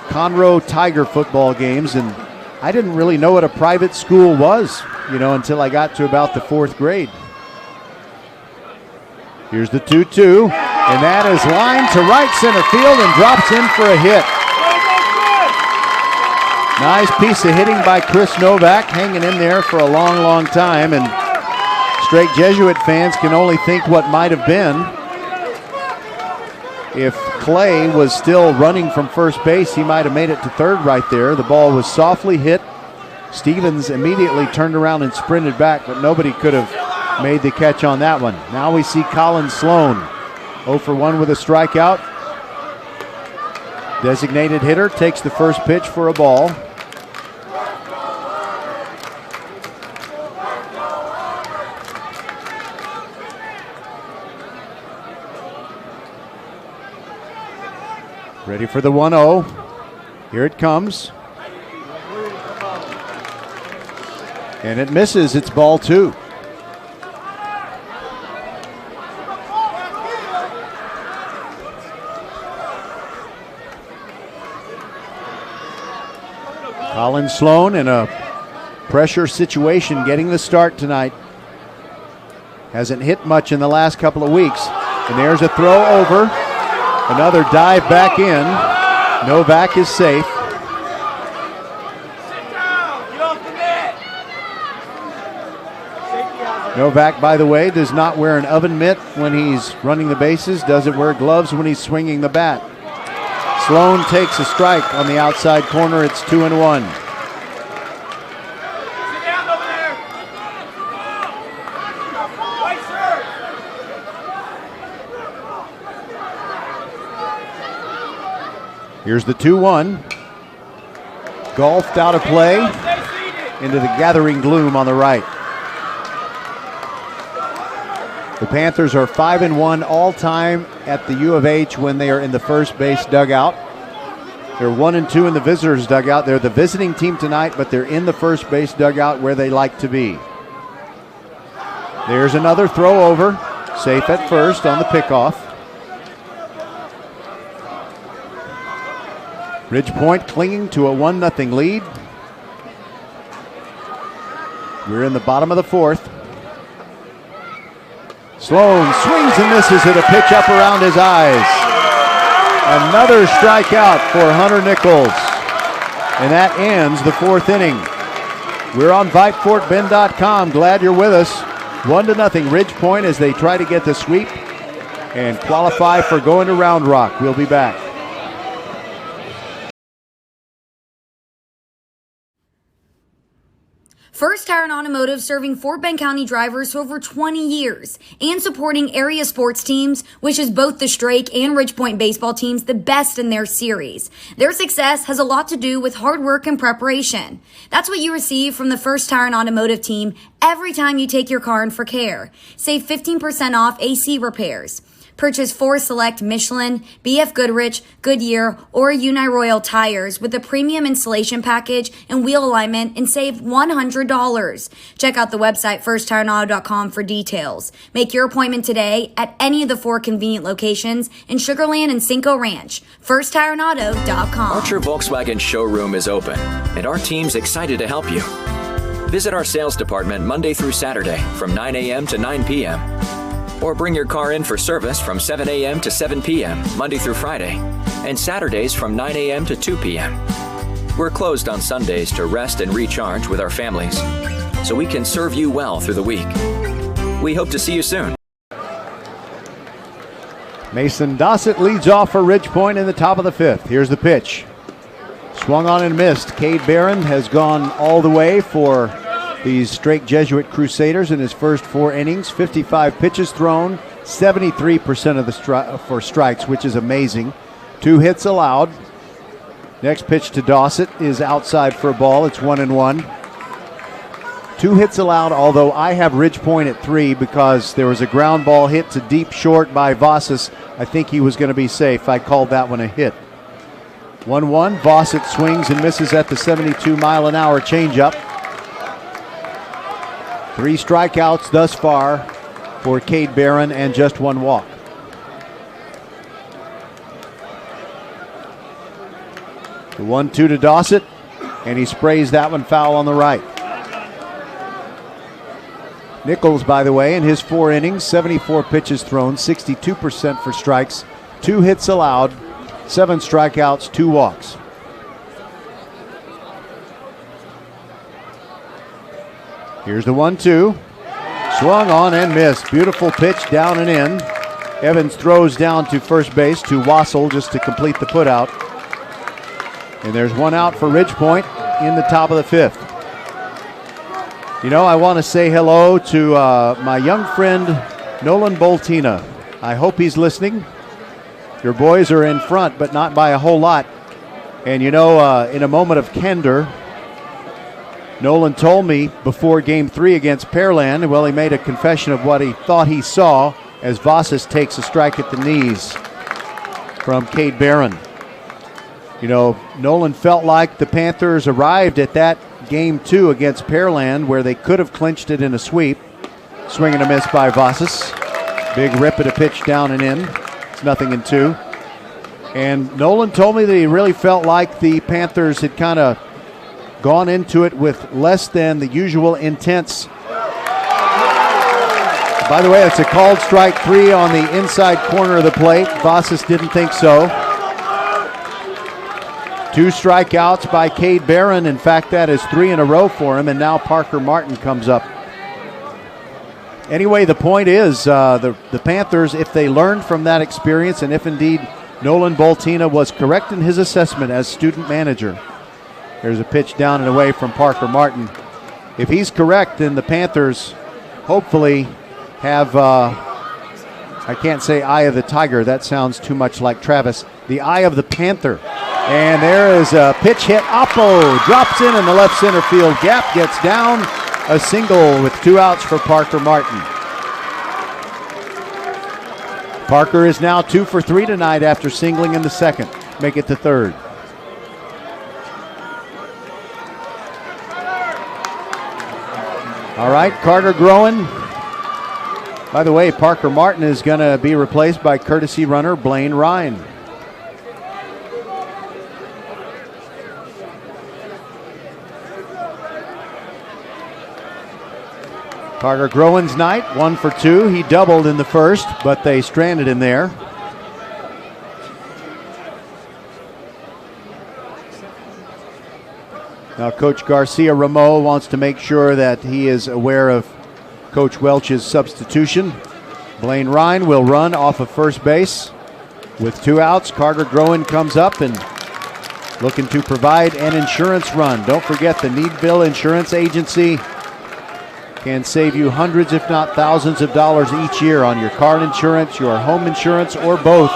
Conroe Tiger football games, and I didn't really know what a private school was, until I got to about the 4th grade. Here's the 2-2, and that is lined to right center field and drops in for a hit. Nice piece of hitting by Chris Novak, hanging in there for a long, long time, and Strake Jesuit fans can only think what might have been. If Clay was still running from first base, he might have made it to third right there. The ball was softly hit. Stevens immediately turned around and sprinted back, but nobody could have made the catch on that one. Now we see Colin Sloan 0 for 1 with a strikeout. Designated hitter takes the first pitch for a ball. Ready for the 1-0. Here it comes. And it misses. It's ball 2. Colin Sloan in a pressure situation getting the start tonight. Hasn't hit much in the last couple of weeks. And there's a throw over. Another dive back in. Novak is safe. Novak, by the way, does not wear an oven mitt when he's running the bases, doesn't wear gloves when he's swinging the bat. Sloan takes a strike on the outside corner. It's 2-1. Here's the 2-1. Golfed out of play into the gathering gloom on the right. The Panthers are 5-1 all-time at the U of H when they are in the first base dugout. They're 1-2 in the visitors' dugout. They're the visiting team tonight, but they're in the first base dugout where they like to be. There's another throw over. Safe at first on the pickoff. Ridgepoint clinging to a 1-0 lead. We're in the bottom of the 4th. Sloan swings and misses at a pitch up around his eyes. Another strikeout for Hunter Nichols. And that ends the 4th inning. We're on VypeFortBend.com. Glad you're with us. 1-0 Ridgepoint as they try to get the sweep and qualify for going to Round Rock. We'll be back. First Tire and Automotive, serving Fort Bend County drivers for over 20 years and supporting area sports teams, which is both the Strake and Ridgepoint baseball teams the best in their series. Their success has a lot to do with hard work and preparation. That's what you receive from the First Tire and Automotive team every time you take your car in for care. Save 15% off AC repairs. Purchase 4 select Michelin, BF Goodrich, Goodyear, or Uniroyal tires with a premium installation package and wheel alignment and save $100. Check out the website firsttireandauto.com for details. Make your appointment today at any of the 4 convenient locations in Sugar Land and Cinco Ranch. firsttireandauto.com. Archer Volkswagen showroom is open, and our team's excited to help you. Visit our sales department Monday through Saturday from 9 a.m. to 9 p.m. Or bring your car in for service from 7 a.m. to 7 p.m. Monday through Friday, and Saturdays from 9 a.m. to 2 p.m. We're closed on Sundays to rest and recharge with our families, so we can serve you well through the week. We hope to see you soon. Mason Dossett leads off for Ridgepoint in the top of the 5th. Here's the pitch. Swung on and missed. Cade Barron has gone all the way for these Strake Jesuit Crusaders in his first 4 innings. 55 pitches thrown, 73% of the for strikes, which is amazing. 2 hits allowed. Next pitch to Dossett is outside for a ball. It's 1-1. 2 hits allowed, although I have Ridgepoint at 3 because there was a ground ball hit to deep short by Vossas. I think he was going to be safe. I called that one a hit. 1-1. Vossett swings and misses at the 72-mile-an-hour changeup. 3 strikeouts thus far for Cade Barron and just 1 walk. The 1-2 to Dossett, and he sprays that one foul on the right. Nichols, by the way, in his 4 innings, 74 pitches thrown, 62% for strikes, 2 hits allowed, 7 strikeouts, 2 walks. Here's the 1-2. Swung on and missed. Beautiful pitch down and in. Evans throws down to first base to Wassel just to complete the putout. And there's 1 out for Ridgepoint in the top of the 5th. You know, I want to say hello to my young friend Nolan Boltina. I hope he's listening. Your boys are in front, but not by a whole lot. And you know, in a moment of candor, Nolan told me before Game 3 against Pearland, well, he made a confession of what he thought he saw as Vossas takes a strike at the knees from Cade Barron. You know, Nolan felt like the Panthers arrived at that Game 2 against Pearland where they could have clinched it in a sweep. Swing and a miss by Vossas. Big rip at a pitch down and in. It's 0-2. And Nolan told me that he really felt like the Panthers had kind of gone into it with less than the usual intents. By the way, it's a called strike 3 on the inside corner of the plate. Vossas didn't think so. 2 strikeouts by Cade Barron. In fact, that is 3 in a row for him, and now Parker Martin comes up. Anyway, the point is the Panthers, if they learned from that experience, and if indeed Nolan Boltina was correct in his assessment as student manager. There's a pitch down and away from Parker Martin. If he's correct, then the Panthers hopefully have, I can't say eye of the tiger. That sounds too much like Travis. The eye of the Panther. And there is a pitch hit. Oppo drops in the left center field gap, gets down. A single with 2 outs for Parker Martin. Parker is now 2 for 3 tonight after singling in the 2nd. Make it the 3rd. All right, Carter Groen. By the way, Parker Martin is going to be replaced by courtesy runner Blaine Ryan. Carter Groen's night, 1 for 2. He doubled in the 1st, but they stranded him there. Now Coach Garcia Ramo wants to make sure that he is aware of Coach Welch's substitution. Blaine Ryan will run off of first base with 2 outs. Carter Groen comes up and looking to provide an insurance run. Don't forget the Needville Insurance Agency can save you hundreds, if not thousands of dollars each year on your car insurance, your home insurance, or both.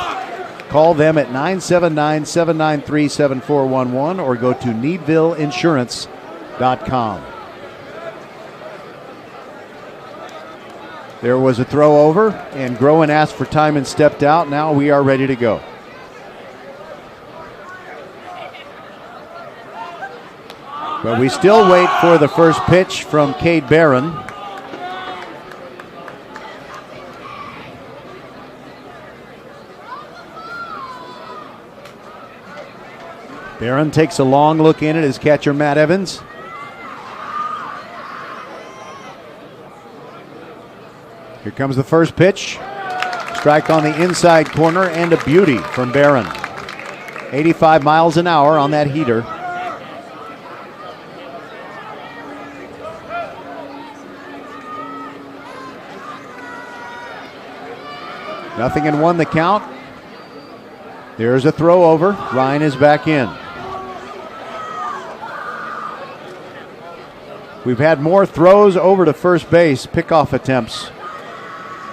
Call them at 979-793-7411 or go to needvilleinsurance.com. There was a throw over, and Groen asked for time and stepped out. Now we are ready to go. But we still wait for the first pitch from Cade Barron. Barron takes a long look in at his catcher, Matt Evans. Here comes the first pitch. Strike on the inside corner and a beauty from Barron. 85 miles an hour on that heater. Nothing in one, the count. There's a throw over. Ryan is back in. We've had more throws over to first base, pickoff attempts,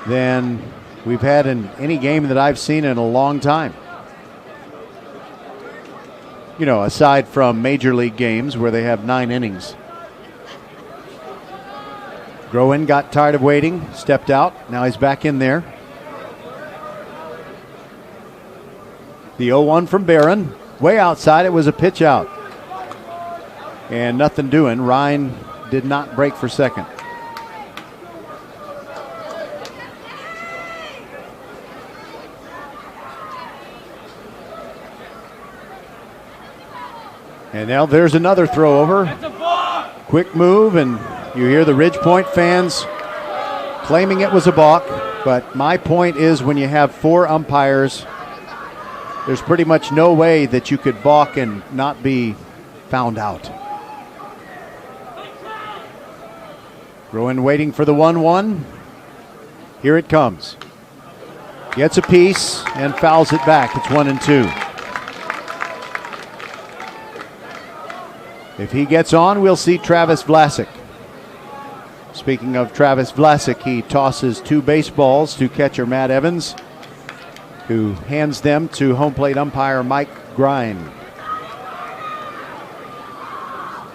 than we've had in any game that I've seen in a long time. You know, aside from major league games where they have 9 innings. Groen got tired of waiting, stepped out. Now he's back in there. The 0-1 from Barron. Way outside, it was a pitch out. And nothing doing. Ryan did not break for second. And now there's another throw over. Quick move, and you hear the Ridge Point fans claiming it was a balk. But my point is, when you have 4 umpires, there's pretty much no way that you could balk and not be found out. Groen waiting for the 1-1. Here it comes. Gets a piece and fouls it back. It's 1-2. If he gets on, we'll see Travis Vlasic. Speaking of Travis Vlasic, he tosses 2 baseballs to catcher Matt Evans, who hands them to home plate umpire Mike Grine.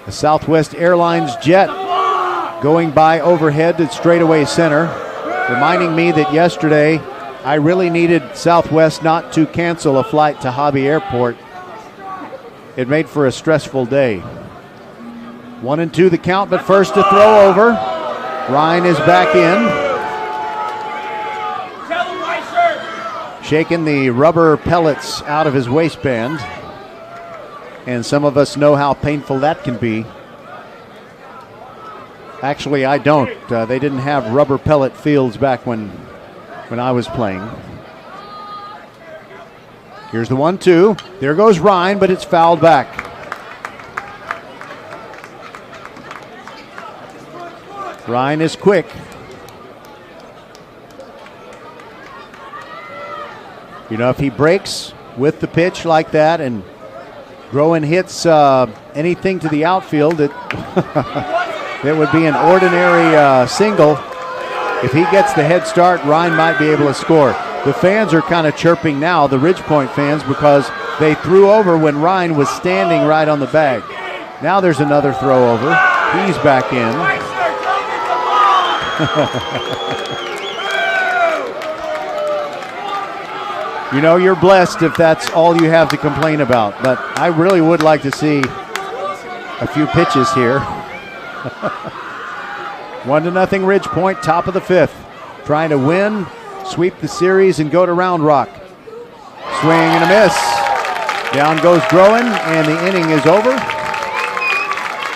A Southwest Airlines jet going by overhead at straightaway center, reminding me that yesterday I really needed Southwest not to cancel a flight to Hobby Airport. It made for a stressful day. 1-2 the count, but first a throw over. Ryan is back in. Shaking the rubber pellets out of his waistband. And some of us know how painful that can be. Actually, I don't. They didn't have rubber pellet fields back when I was playing. Here's the 1-2. There goes Ryan, but it's fouled back. Ryan is quick. You know, if he breaks with the pitch like that and Groen hits anything to the outfield, it would be an ordinary single. If he gets the head start, Ryan might be able to score. The fans are kind of chirping now, the Ridge Point fans, because they threw over when Ryan was standing right on the bag. Now there's another throw over. He's back in. You know, you're blessed if that's all you have to complain about, but I really would like to see a few pitches here. 1-0 Ridge Point, top of the 5th. Trying to win, sweep the series, and go to Round Rock. Swing and a miss. Down goes Groen, and the inning is over.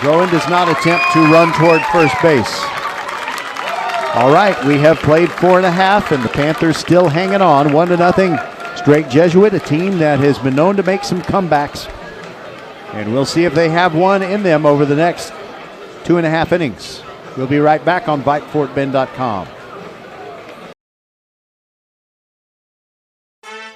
Groen does not attempt to run toward first base. All right, we have played 4.5, and the Panthers still hanging on, 1-0. Strake Jesuit, a team that has been known to make some comebacks. And we'll see if they have one in them over the next 2.5 innings. We'll be right back on VypeFortBend.com.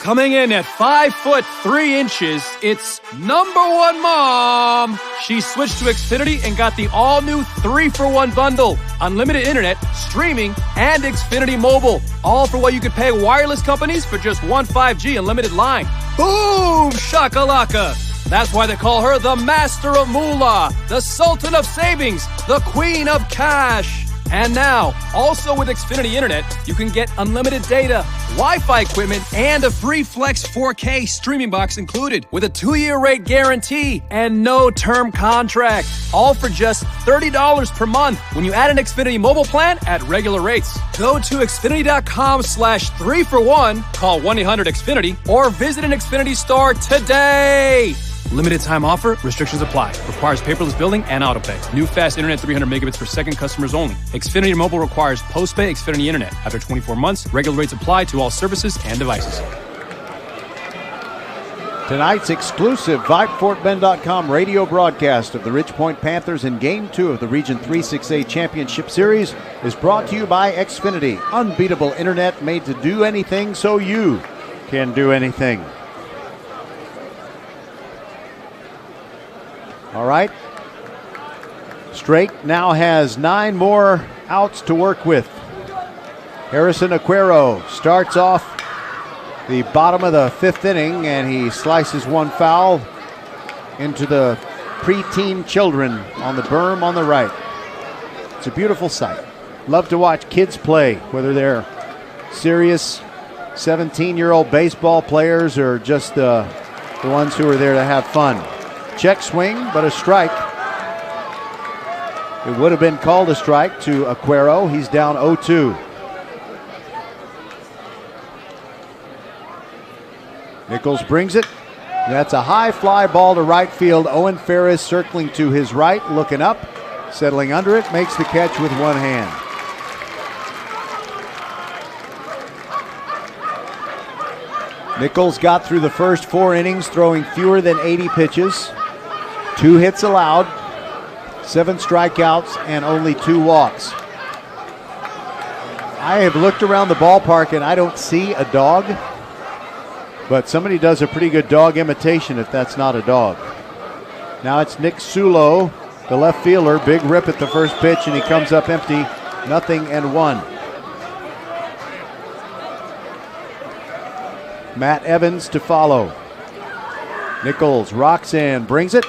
Coming in at 5'3", it's number one mom. She switched to Xfinity and got the all-new 3-for-1 bundle. Unlimited internet, streaming, and Xfinity Mobile. All for what you could pay wireless companies for just one 5G unlimited line. Boom! Shakalaka! That's why they call her the Master of Moolah, the Sultan of Savings, the Queen of Cash. And now, also with Xfinity Internet, you can get unlimited data, Wi-Fi equipment, and a free Flex 4K streaming box included with a 2-year rate guarantee and no term contract. All for just $30 per month when you add an Xfinity mobile plan at regular rates. Go to Xfinity.com/3-for-1, call 1-800-XFINITY, or visit an Xfinity store today. Limited time offer. Restrictions apply. Requires paperless billing and autopay. New fast internet 300 megabits per second customers only. Xfinity Mobile requires post-pay Xfinity Internet. After 24 months, regular rates apply to all services and devices. Tonight's exclusive VypeFortBend.com radio broadcast of the Ridgepoint Panthers in Game 2 of the Region 3 6A Championship Series is brought to you by Xfinity. Unbeatable internet made to do anything so you can do anything. All right. Strake now has 9 more outs to work with. Harrison Aquero starts off the bottom of the 5th inning, and he slices one foul into the preteen children on the berm on the right. It's a beautiful sight. Love to watch kids play, whether they're serious 17-year-old baseball players or just the ones who are there to have fun. Check swing, but a strike. It would have been called a strike to Aquero. He's down 0-2. Nichols brings it. That's a high fly ball to right field. Owen Ferris circling to his right, looking up, settling under it, makes the catch with one hand. Nichols got through the first 4 innings, throwing fewer than 80 pitches. 2 hits allowed, 7 strikeouts, and only 2 walks. I have looked around the ballpark and I don't see a dog, but somebody does a pretty good dog imitation if that's not a dog. Now it's Nick Sulo, the left fielder. Big rip at the first pitch, and he comes up empty, 0-1. Matt Evans to follow. Nichols rocks in, brings it.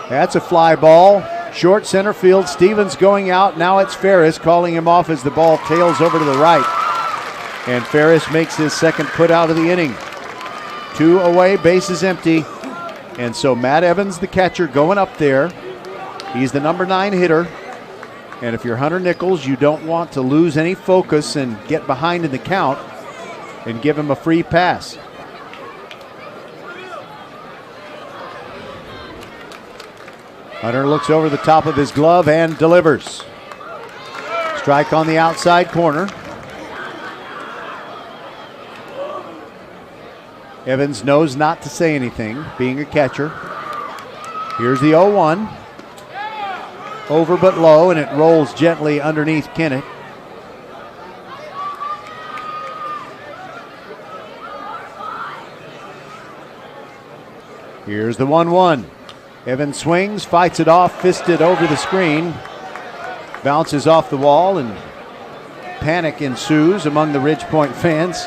That's a fly ball. Short center field. Stevens going out. Now it's Ferris calling him off as the ball tails over to the right. And Ferris makes his second put out of the inning. 2 away, bases empty. And so Matt Evans, the catcher, going up there. He's the number 9 hitter. And if you're Hunter Nichols, you don't want to lose any focus and get behind in the count and give him a free pass. Hunter looks over the top of his glove and delivers. Strike on the outside corner. Evans knows not to say anything, being a catcher. Here's the 0-1. Over but low, and it rolls gently underneath Kennett. Here's the 1-1. Evans swings, fights it off, fisted over the screen. Bounces off the wall, and panic ensues among the Ridgepoint fans.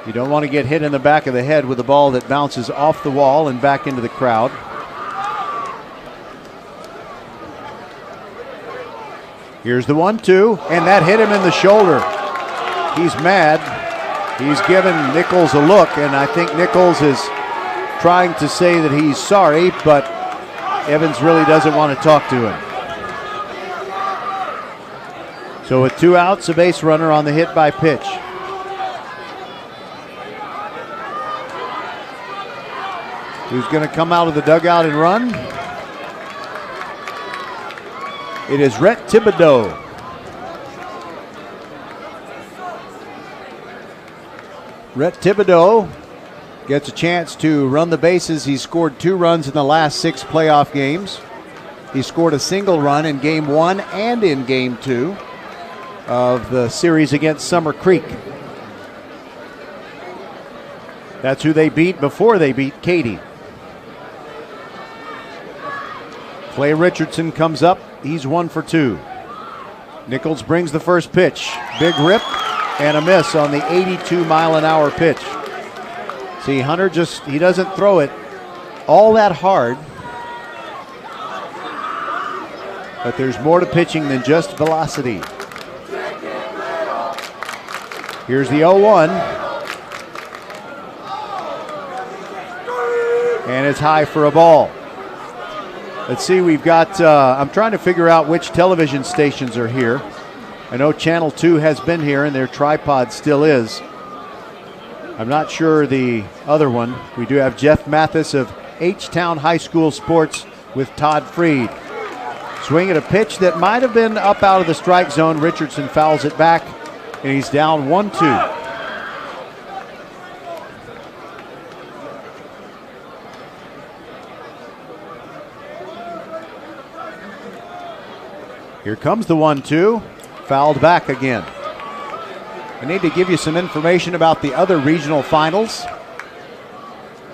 You don't want to get hit in the back of the head with a ball that bounces off the wall and back into the crowd. Here's the 1-2, and that hit him in the shoulder. He's mad. He's given Nichols a look, and I think Nichols is trying to say that he's sorry, but Evans really doesn't want to talk to him. So with 2 outs, a base runner on the hit by pitch. Who's going to come out of the dugout and run? It is Rhett Thibodeau. Rhett Thibodeau gets a chance to run the bases. He's scored 2 runs in the last 6 playoff games. He scored a single run in Game 1 and in Game 2 of the series against Summer Creek. That's who they beat before they beat Katy. Clay Richardson comes up. He's 1 for 2. Nichols brings the first pitch. Big rip and a miss on the 82-mile-an-hour pitch. See, Hunter he doesn't throw it all that hard. But there's more to pitching than just velocity. Here's the 0-1. And it's high for a ball. Let's see, we've got, I'm trying to figure out which television stations are here. I know Channel 2 has been here and their tripod still is. I'm not sure the other one. We do have Jeff Mathis of H-Town High School Sports with Todd Freed. Swing at a pitch that might have been up out of the strike zone. Richardson fouls it back, and he's down 1-2. Here comes the 1-2, fouled back again. I need to give you some information about the other regional finals.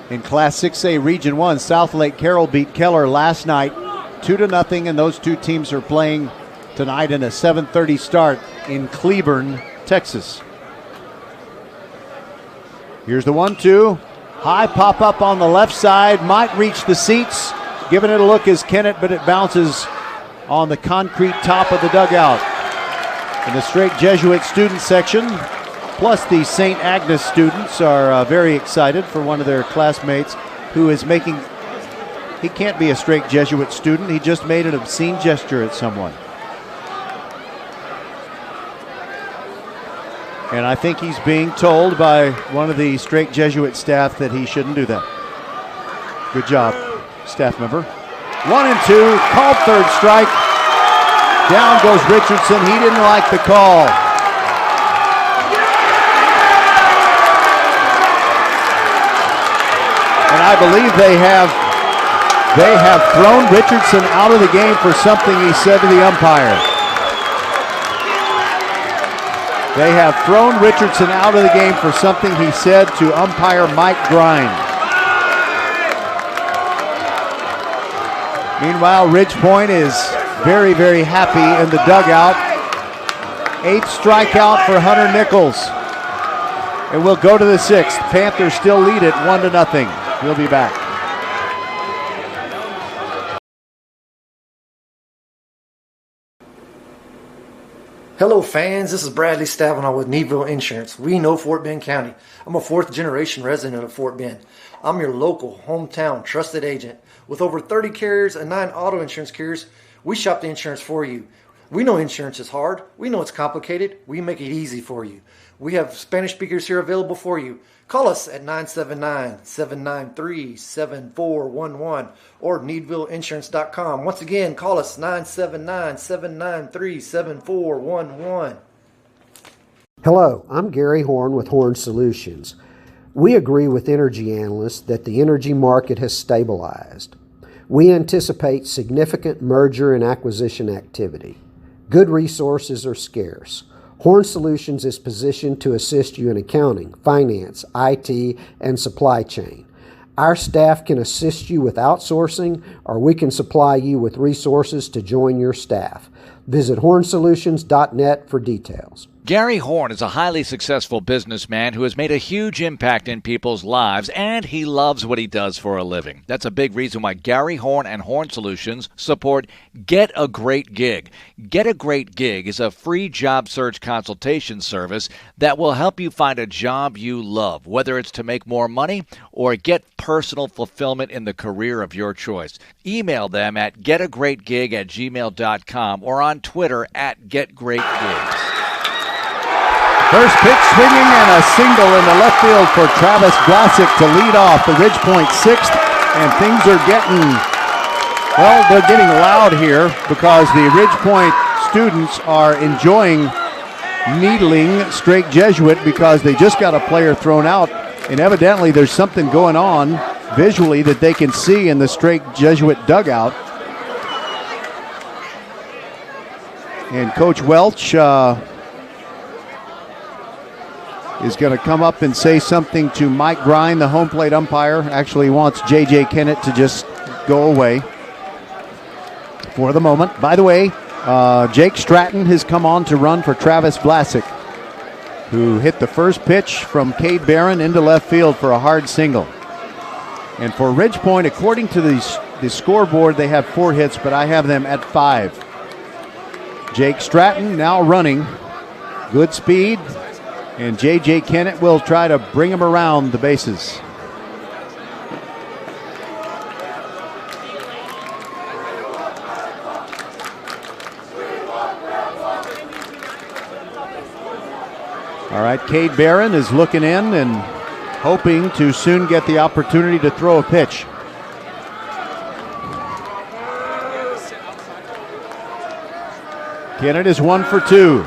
In Class 6A Region 1, South Lake Carroll beat Keller last night 2-0, and those two teams are playing tonight in a 7:30 start in Cleburne, Texas. Here's the 1-2. High pop up on the left side, might reach the seats. Giving it a look is Kennett, but it bounces on the concrete top of the dugout. In the Strake Jesuit student section, plus the St. Agnes students are very excited for one of their classmates who is making, he can't be a Strake Jesuit student, he just made an obscene gesture at someone. And I think he's being told by one of the Strake Jesuit staff that he shouldn't do that. Good job, staff member. 1-2, called third strike. Down goes Richardson. He didn't like the call. And I believe they have thrown Richardson out of the game for something he said to the umpire. They have thrown Richardson out of the game for something he said to umpire Mike Grind. Meanwhile, Ridge Point is very, very happy in the dugout. 8th strikeout for Hunter Nichols. And we'll go to the 6th. Panthers still lead it 1-0. We'll be back. Hello fans, this is Bradley Stavanaugh with Needville Insurance. We know Fort Bend County. I'm a 4th generation resident of Fort Bend. I'm your local, hometown, trusted agent. With over 30 carriers and 9 auto insurance carriers, we shop the insurance for you. We know insurance is hard. We know it's complicated. We make it easy for you. We have Spanish speakers here available for you. Call us at 979-793-7411 or needvilleinsurance.com. Once again, call us 979-793-7411. Hello, I'm Gary Horn with Horn Solutions. We agree with energy analysts that the energy market has stabilized. We anticipate significant merger and acquisition activity. Good resources are scarce. Horn Solutions is positioned to assist you in accounting, finance, IT, and supply chain. Our staff can assist you with outsourcing, or we can supply you with resources to join your staff. Visit hornsolutions.net for details. Gary Horn is a highly successful businessman who has made a huge impact in people's lives, and he loves what he does for a living. That's a big reason why Gary Horn and Horn Solutions support Get a Great Gig. Get a Great Gig is a free job search consultation service that will help you find a job you love, whether it's to make more money or get personal fulfillment in the career of your choice. Email them at getagreatgig@gmail.com or on Twitter at getgreatgigs. First pitch swinging and a single in the left field for Travis Glassick to lead off the Ridge Point 6th, and things are they're getting loud here because the Ridge Point students are enjoying needling Strake Jesuit because they just got a player thrown out, and evidently there's something going on visually that they can see in the Strake Jesuit dugout. And Coach Welch is going to come up and say something to Mike Grine, the home plate umpire. Actually wants J.J. Kennett to just go away for the moment. By the way, Jake Stratton has come on to run for Travis Vlasic, who hit the first pitch from Cade Barron into left field for a hard single. And for Ridge Point, according to the scoreboard, they have 4 hits, but I have them at 5. Jake Stratton now running. Good speed. And J.J. Kennett will try to bring him around the bases. All right, Cade Barron is looking in and hoping to soon get the opportunity to throw a pitch. Kennett is 1 for 2.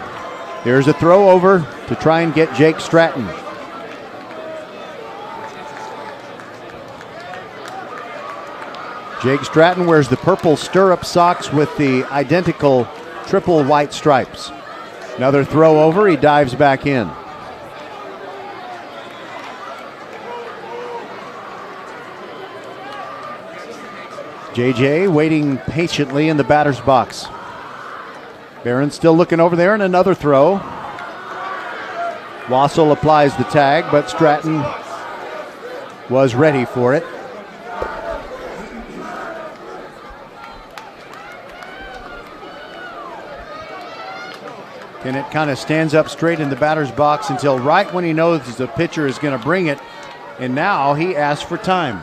There's a throw over to try and get Jake Stratton. Jake Stratton wears the purple stirrup socks with the identical triple white stripes. Another throw over, he dives back in. JJ waiting patiently in the batter's box. Barron still looking over there, and another throw. Wassel applies the tag, but Stratton was ready for it. Kennett kind of stands up straight in the batter's box until right when he knows the pitcher is going to bring it, and now he asks for time.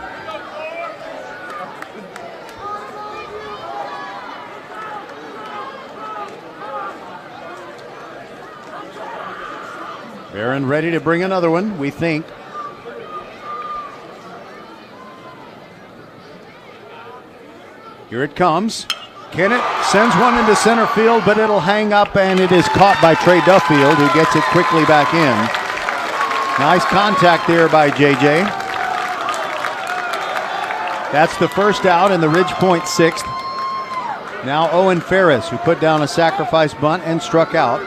Barron ready to bring another one, we think. Here it comes. Kennett sends one into center field, but it'll hang up, and it is caught by Trey Duffield, who gets it quickly back in. Nice contact there by JJ. That's the first out in the Ridge Point 6th. Now Owen Ferris, who put down a sacrifice bunt and struck out.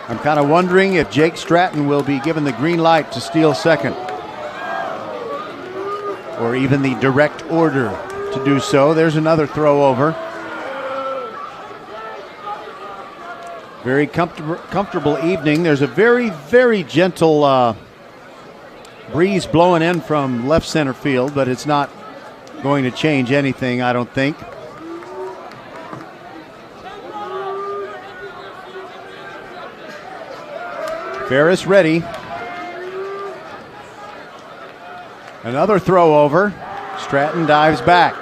I'm kind of wondering if Jake Stratton will be given the green light to steal second, or even the direct order to do so. There's another throw over. Very comfortable evening. There's a very, very gentle breeze blowing in from left center field, but it's not going to change anything, I don't think. Ferris ready. Another throw over. Stratton dives back.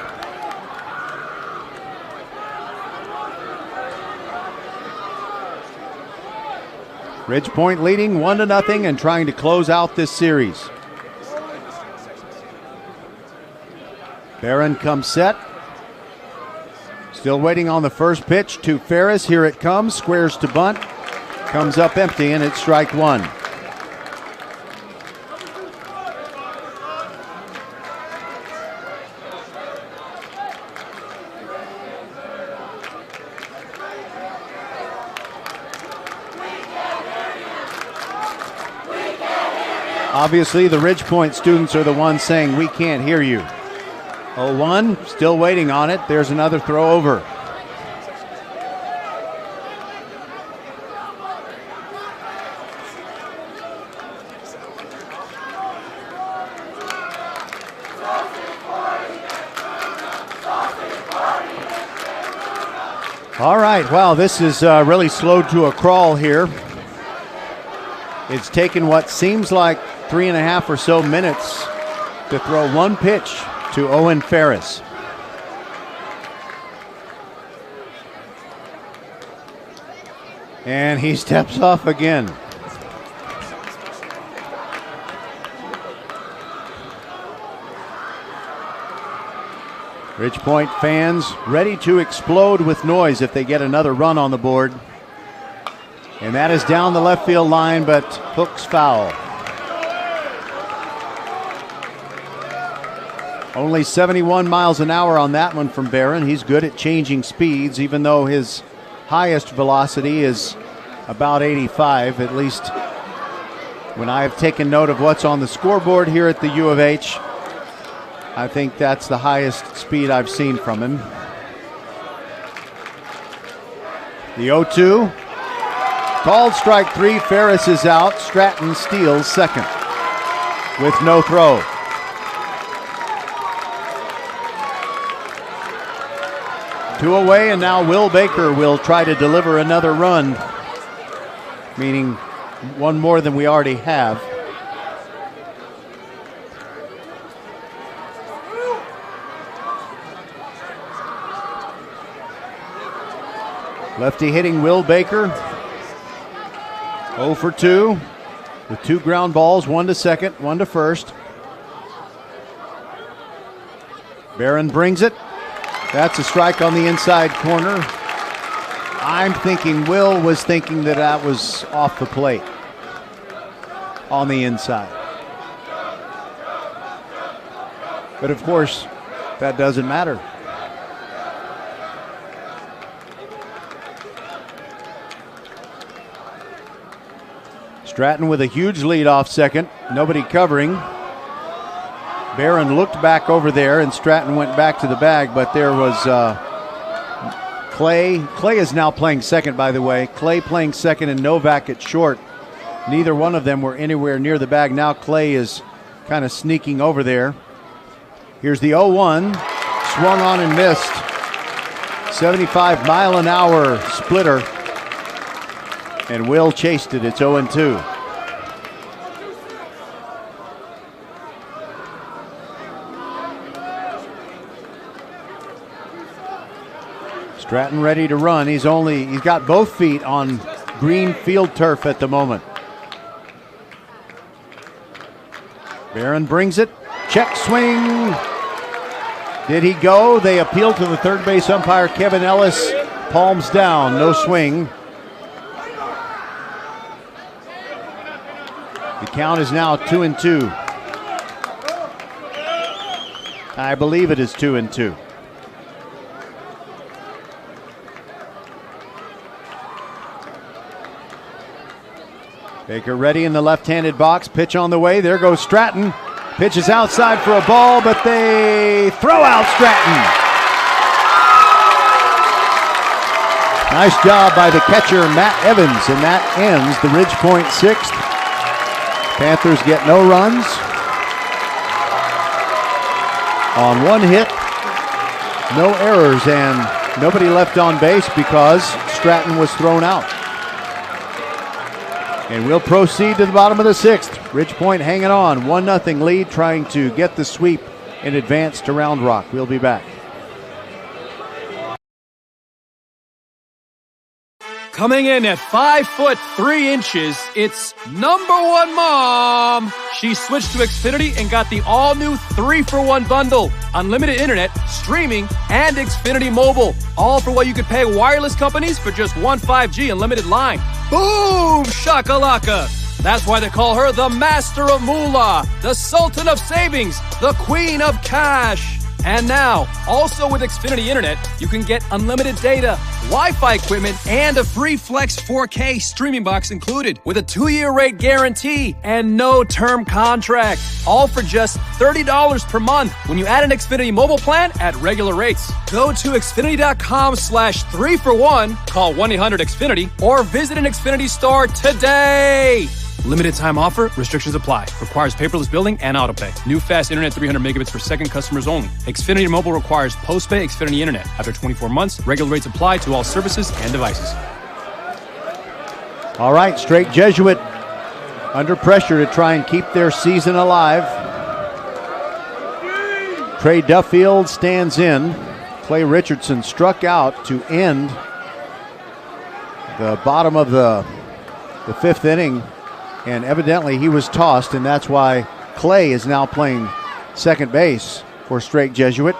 Ridge Point leading 1-0 and trying to close out this series. Barron comes set. Still waiting on the first pitch to Ferris. Here it comes. Squares to bunt. Comes up empty, and it's strike one. Obviously, the Ridge Point students are the ones saying, "We can't hear you." 0-1, still waiting on it. There's another throw over. All right, wow, this is really slowed to a crawl here. It's taken what seems like 3.5 or so minutes to throw one pitch to Owen Ferris. And he steps off again. Ridge Point fans ready to explode with noise if they get another run on the board. And that is down the left field line, but hooks foul. Only 71 miles an hour on that one from Barron. He's good at changing speeds, even though his highest velocity is about 85, at least when I have taken note of what's on the scoreboard here at the U of H. I think that's the highest speed I've seen from him. The 0-2. Called strike 3. Ferris is out. Stratton steals second with no throw. Two away, and now Will Baker will try to deliver another run, meaning one more than we already have. Lefty hitting Will Baker. 0 for 2 with 2 ground balls, 1 to second, 1 to first. Barron brings it. That's a strike on the inside corner. I'm thinking Will was thinking that was off the plate on the inside. But of course, that doesn't matter. Stratton with a huge lead off second. Nobody covering. Barron looked back over there, and Stratton went back to the bag, but there was Clay. Clay is now playing second, by the way. Clay playing second and Novak at short. Neither one of them were anywhere near the bag. Now Clay is kind of sneaking over there. Here's the 0-1. Swung on and missed. 75-mile-an-hour splitter. And Will chased it. It's 0-2. Stratton ready to run. He's got both feet on green field turf at the moment. Barron brings it. Check swing. Did he go? They appeal to the third base umpire, Kevin Ellis. Palms down. No swing. The count is now 2-2. I believe it is 2-2. Baker ready in the left-handed box. Pitch on the way. There goes Stratton. Pitch is outside for a ball, but they throw out Stratton. Nice job by the catcher, Matt Evans, and that ends the Ridge Point sixth. Panthers get no runs on one hit, no errors, and nobody left on base because Stratton was thrown out. And we'll proceed to the bottom of the sixth. Ridge Point hanging on, 1-0 lead, trying to get the sweep in advance to Round Rock. We'll be back. Coming in at 5'3", it's number 1 mom. She switched to Xfinity and got the all-new 3-for-1 bundle. Unlimited internet, streaming, and Xfinity Mobile. All for what you could pay wireless companies for just one 5G unlimited line. Boom! Shakalaka! That's why they call her the Master of Moolah, the Sultan of Savings, the Queen of Cash. And now, also with Xfinity Internet, you can get unlimited data, Wi-Fi equipment, and a free Flex 4K streaming box included with a 2-year rate guarantee and no term contract. All for just $30 per month when you add an Xfinity mobile plan at regular rates. Go to Xfinity.com/3-for-1, call 1-800-XFINITY, or visit an Xfinity store today. Limited time offer. Restrictions apply. Requires paperless billing and autopay. New fast internet 300 megabits per second customers only. Xfinity Mobile requires post-pay Xfinity Internet. After 24 months, regular rates apply to all services and devices. All right, Strake Jesuit under pressure to try and keep their season alive. Trey Duffield stands in. Clay Richardson struck out to end the bottom of the fifth inning. And evidently he was tossed, and that's why Clay is now playing second base for Strake Jesuit.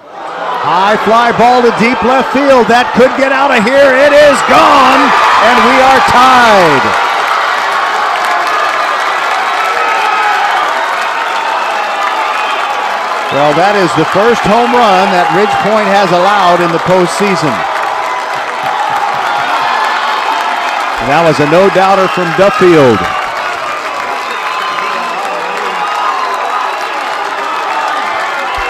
High fly ball to deep left field. That could get out of here. It is gone, and we are tied. Well, that is the first home run that Ridge Point has allowed in the postseason. And that was a no-doubter from Duffield.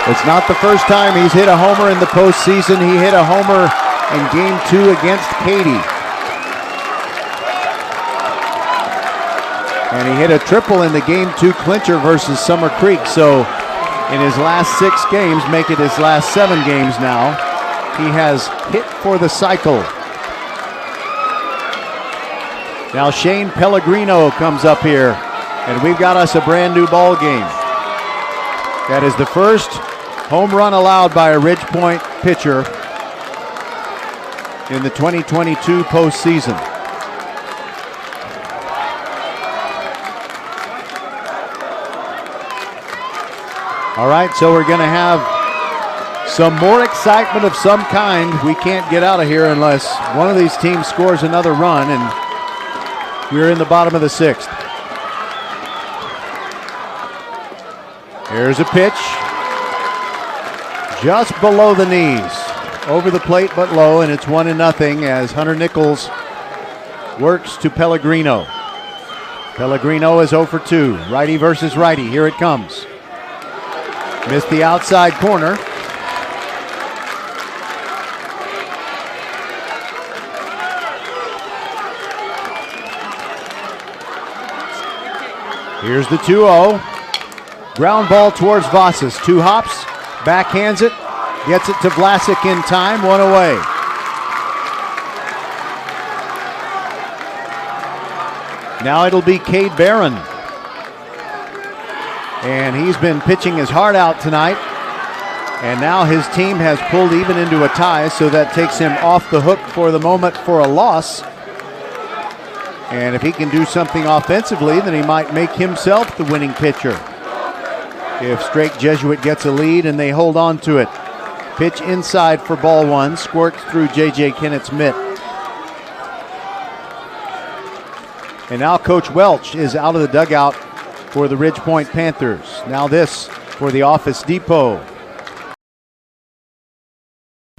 It's not the first time he's hit a homer in the postseason. He hit a homer in Game 2 against Katy. And he hit a triple in the Game 2 clincher versus Summer Creek. So in his last 6 games, make it his last 7 games now, he has hit for the cycle. Now Shane Pellegrino comes up here, and we've got us a brand new ball game. That is the first home run allowed by a Ridge Point pitcher in the 2022 postseason. All right, so we're going to have some more excitement of some kind. We can't get out of here unless one of these teams scores another run, and we're in the bottom of the 6th. Here's a pitch. Just below the knees. Over the plate but low, and it's 1-0 as Hunter Nichols works to Pellegrino. Pellegrino is 0 for 2. Righty versus righty. Here it comes. Missed the outside corner. Here's the 2-0. Ground ball towards Vasas. 2 hops. Backhands it. Gets it to Vlasic in time. 1 away. Now it'll be Cade Barron. And he's been pitching his heart out tonight. And now his team has pulled even into a tie, so that takes him off the hook for the moment for a loss. And if he can do something offensively, then he might make himself the winning pitcher. If Strake Jesuit gets a lead and they hold on to it. Pitch inside for ball 1. Squirts through J.J. Kennett's mitt. And now Coach Welch is out of the dugout for the Ridge Point Panthers. Now this for the Office Depot.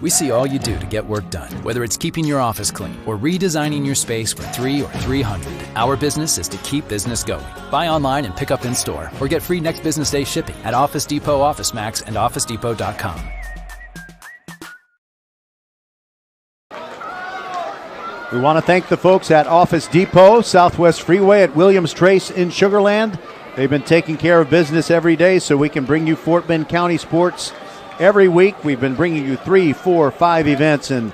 We see all you do to get work done, whether it's keeping your office clean or redesigning your space for 3 or 300. Our business is to keep business going. Buy online and pick up in store, or get free next business day shipping at Office Depot, Office Max, and OfficeDepot.com. We want to thank the folks at Office Depot, Southwest Freeway at Williams Trace in Sugar Land. They've been taking care of business every day so we can bring you Fort Bend County sports every week. We've been bringing you 3, 4, 5 events, and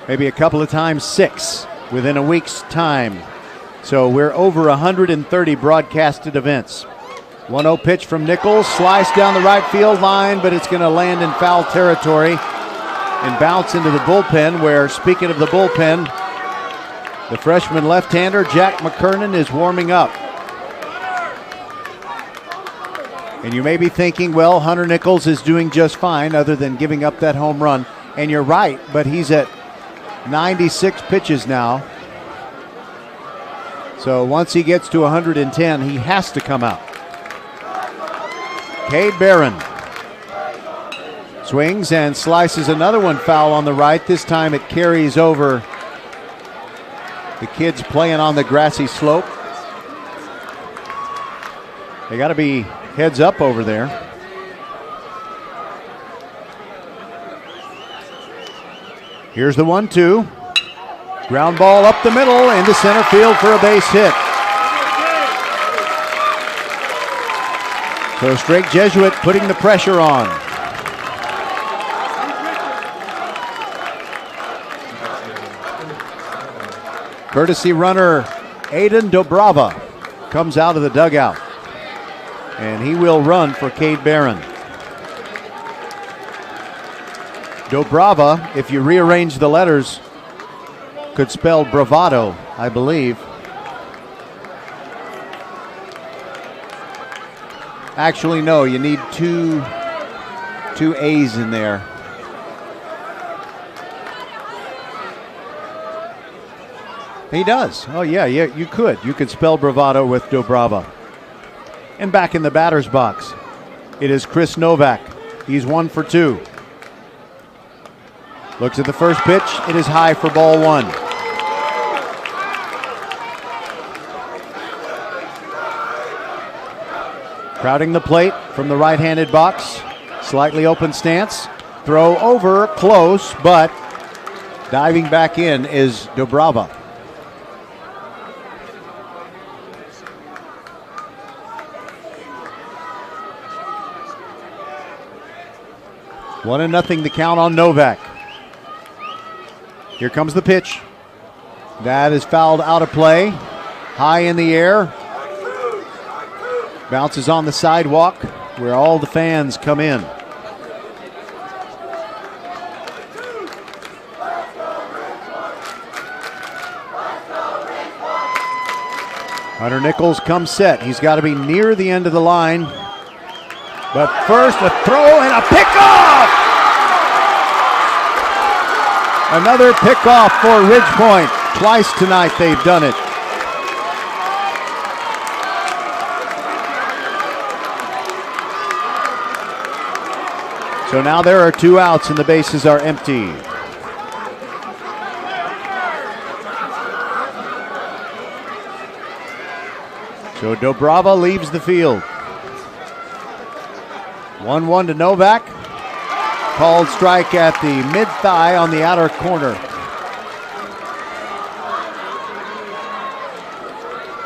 maybe a couple of times 6 within a week's time. So we're over 130 broadcasted events. 1-0 pitch from Nichols, sliced down the right field line, but it's going to land in foul territory and bounce into the bullpen, where, speaking of the bullpen, the freshman left-hander Jack McKernan is warming up. And you may be thinking, well, Hunter Nichols is doing just fine other than giving up that home run. And you're right, but he's at 96 pitches now. So once he gets to 110, he has to come out. Cade Barron swings and slices another one foul on the right. This time it carries over the kids playing on the grassy slope. They got to be heads up over there. Here's the 1-2. Ground ball up the middle into center field for a base hit. So Strake Jesuit putting the pressure on. Courtesy runner Aiden Dobrava comes out of the dugout. And he will run for Cade Barron. Dobrava, if you rearrange the letters, could spell bravado, I believe. Actually, no, you need two A's in there. He does. Oh, yeah, you could. You could spell bravado with Dobrava. And back in the batter's box, it is Chris Novak. He's 1 for 2. Looks at the first pitch. It is high for ball 1. Crowding the plate from the right-handed box. Slightly open stance. Throw over, close, but diving back in is Dobrava. One and nothing the count on Novak. Here comes the pitch. That is fouled out of play. High in the air. Bounces on the sidewalk where all the fans come in. Hunter Nichols comes set. He's got to be near the end of the line. But first a throw and a pickoff! Another pickoff for Ridgepoint. Twice tonight they've done it. So now there are 2 outs and the bases are empty. So Dobrava leaves the field. 1-1 to Novak. Called strike at the mid-thigh on the outer corner.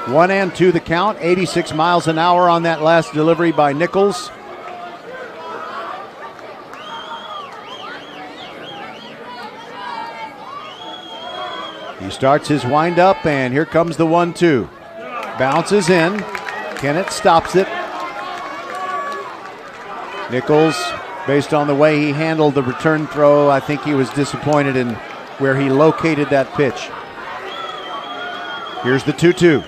1-2 the count. 86 miles an hour on that last delivery by Nichols. He starts his windup, and here comes the 1-2. Bounces in. Kennett stops it. Nichols, based on the way he handled the return throw, I think he was disappointed in where he located that pitch. Here's the 2-2.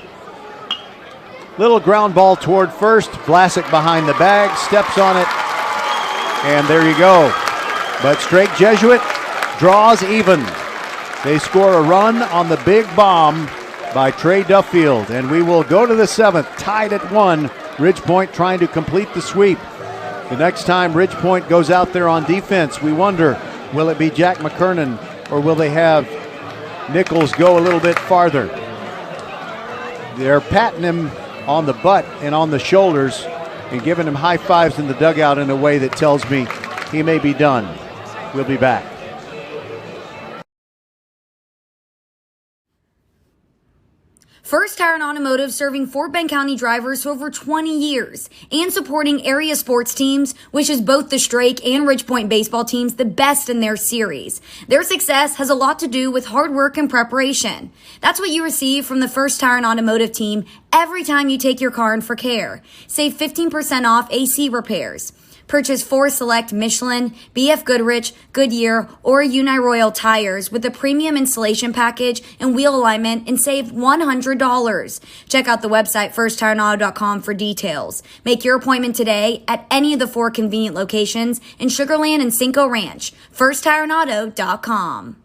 Little ground ball toward first. Vlasic behind the bag, steps on it, and there you go. But Strake Jesuit draws even. They score a run on the big bomb by Trey Duffield, and we will go to the 7th, tied at 1. Ridgepoint trying to complete the sweep. The next time Ridgepoint goes out there on defense, we wonder, will it be Jack McKernan or will they have Nichols go a little bit farther? They're patting him on the butt and on the shoulders and giving him high fives in the dugout in a way that tells me he may be done. We'll be back. First Tire and Automotive, serving Fort Bend County drivers for over 20 years and supporting area sports teams, wishes both the Strake and Ridgepoint baseball teams the best in their series. Their success has a lot to do with hard work and preparation. That's what you receive from the First Tire and Automotive team every time you take your car in for care. Save 15% off AC repairs. Purchase 4 select Michelin, BF Goodrich, Goodyear, or Uniroyal tires with a premium installation package and wheel alignment and save $100. Check out the website firsttireandauto.com for details. Make your appointment today at any of the 4 convenient locations in Sugar Land and Cinco Ranch. firsttireandauto.com.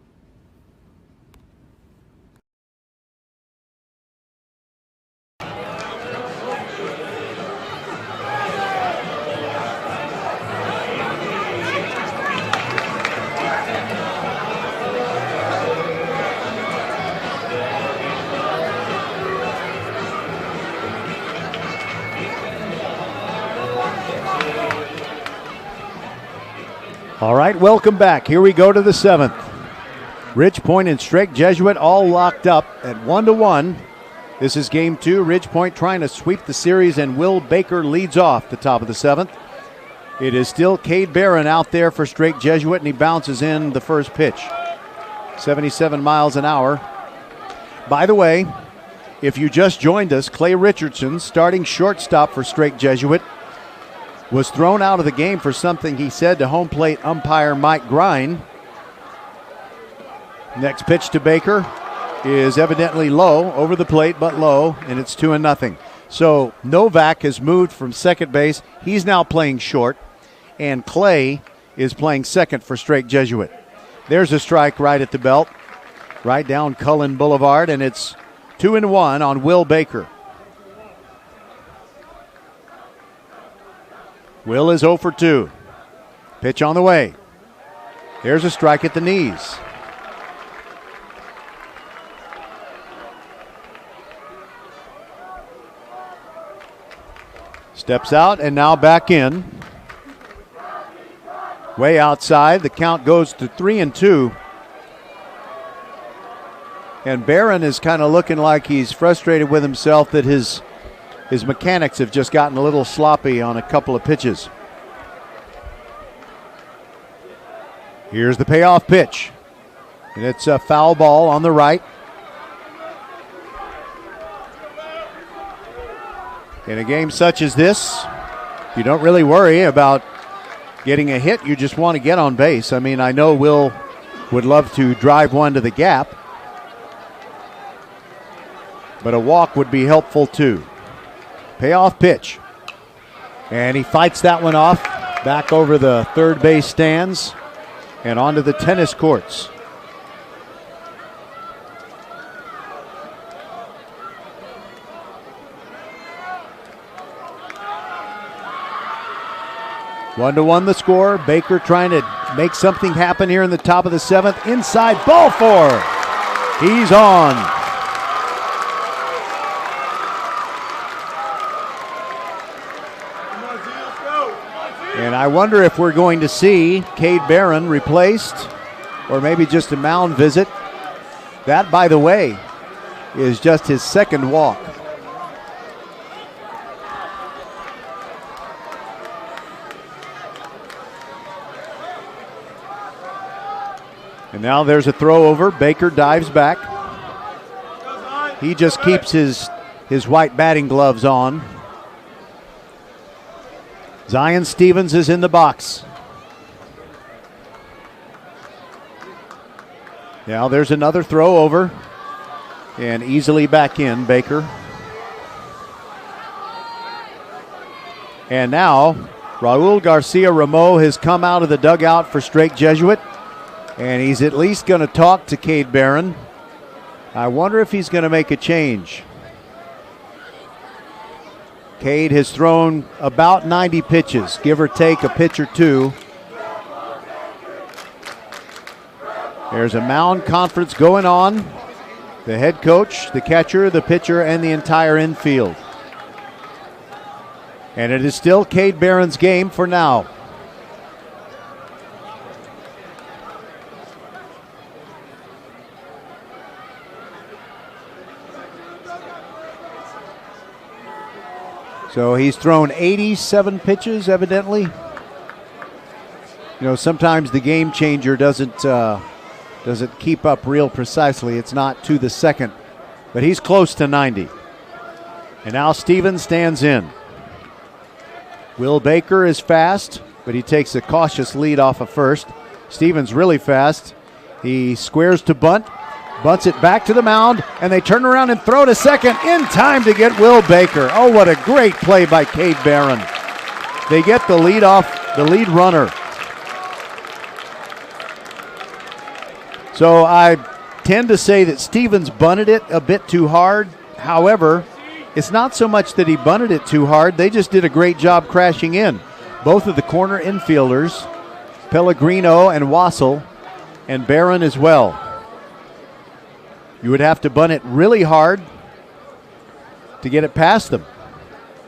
All right, welcome back. Here we go to the 7th. Ridgepoint and Strake Jesuit all locked up at 1-1. This is game 2. Ridgepoint trying to sweep the series, and Will Baker leads off the top of the 7th. It is still Cade Barron out there for Strake Jesuit, and he bounces in the first pitch. 77 miles an hour. By the way, if you just joined us, Clay Richardson, starting shortstop for Strake Jesuit, was thrown out of the game for something he said to home plate umpire Mike Grine. Next pitch to Baker is evidently low, over the plate but low, and it's 2-0. So Novak has moved from second base. He's now playing short, and Clay is playing second for Strake Jesuit. There's a strike right at the belt, right down Cullen Boulevard, and it's 2-1 on Will Baker. Will is 0 for 2. Pitch on the way. There's a strike at the knees. Steps out and now back in. Way outside. The count goes to 3-2. And Barron is kind of looking like he's frustrated with himself that his mechanics have just gotten a little sloppy on a couple of pitches. Here's the payoff pitch. And it's a foul ball on the right. In a game such as this, you don't really worry about getting a hit. You just want to get on base. I mean, I know Will would love to drive one to the gap, but a walk would be helpful too. Payoff pitch. And he fights that one off back over the third base stands and onto the tennis courts. One-to-one the score. Baker trying to make something happen here in the top of the seventh. Inside, ball four. He's on. And I wonder if we're going to see Cade Barron replaced or maybe just a mound visit. That, by the way, is just his second walk. And now there's a throw over. Baker dives back. He just keeps his white batting gloves on. Zion Stevens is in the box. Now there's another throw over. And easily back in, Baker. And now Raul Garcia Ramo has come out of the dugout for Strake Jesuit. And he's at least going to talk to Cade Barron. I wonder if he's going to make a change. Cade has thrown about 90 pitches, give or take a pitch or two. There's a mound conference going on. The head coach, the catcher, the pitcher, and the entire infield. And it is still Cade Barron's game for now. So he's thrown 87 pitches, evidently. You know, sometimes the game changer doesn't keep up real precisely. It's not to the second, but he's close to 90. And now Stevens stands in. Will Baker is fast, but he takes a cautious lead off of first. Stevens really fast. He squares to bunt. Bunts it back to the mound, and they turn around and throw to second in time to get Will Baker. Oh, what a great play by Cade Barron. They get the lead runner. So I tend to say that Stevens bunted it a bit too hard. However, it's not so much that he bunted it too hard. They just did a great job crashing in. Both of the corner infielders, Pellegrino and Wassel, and Barron as well. You would have to bunt it really hard to get it past them.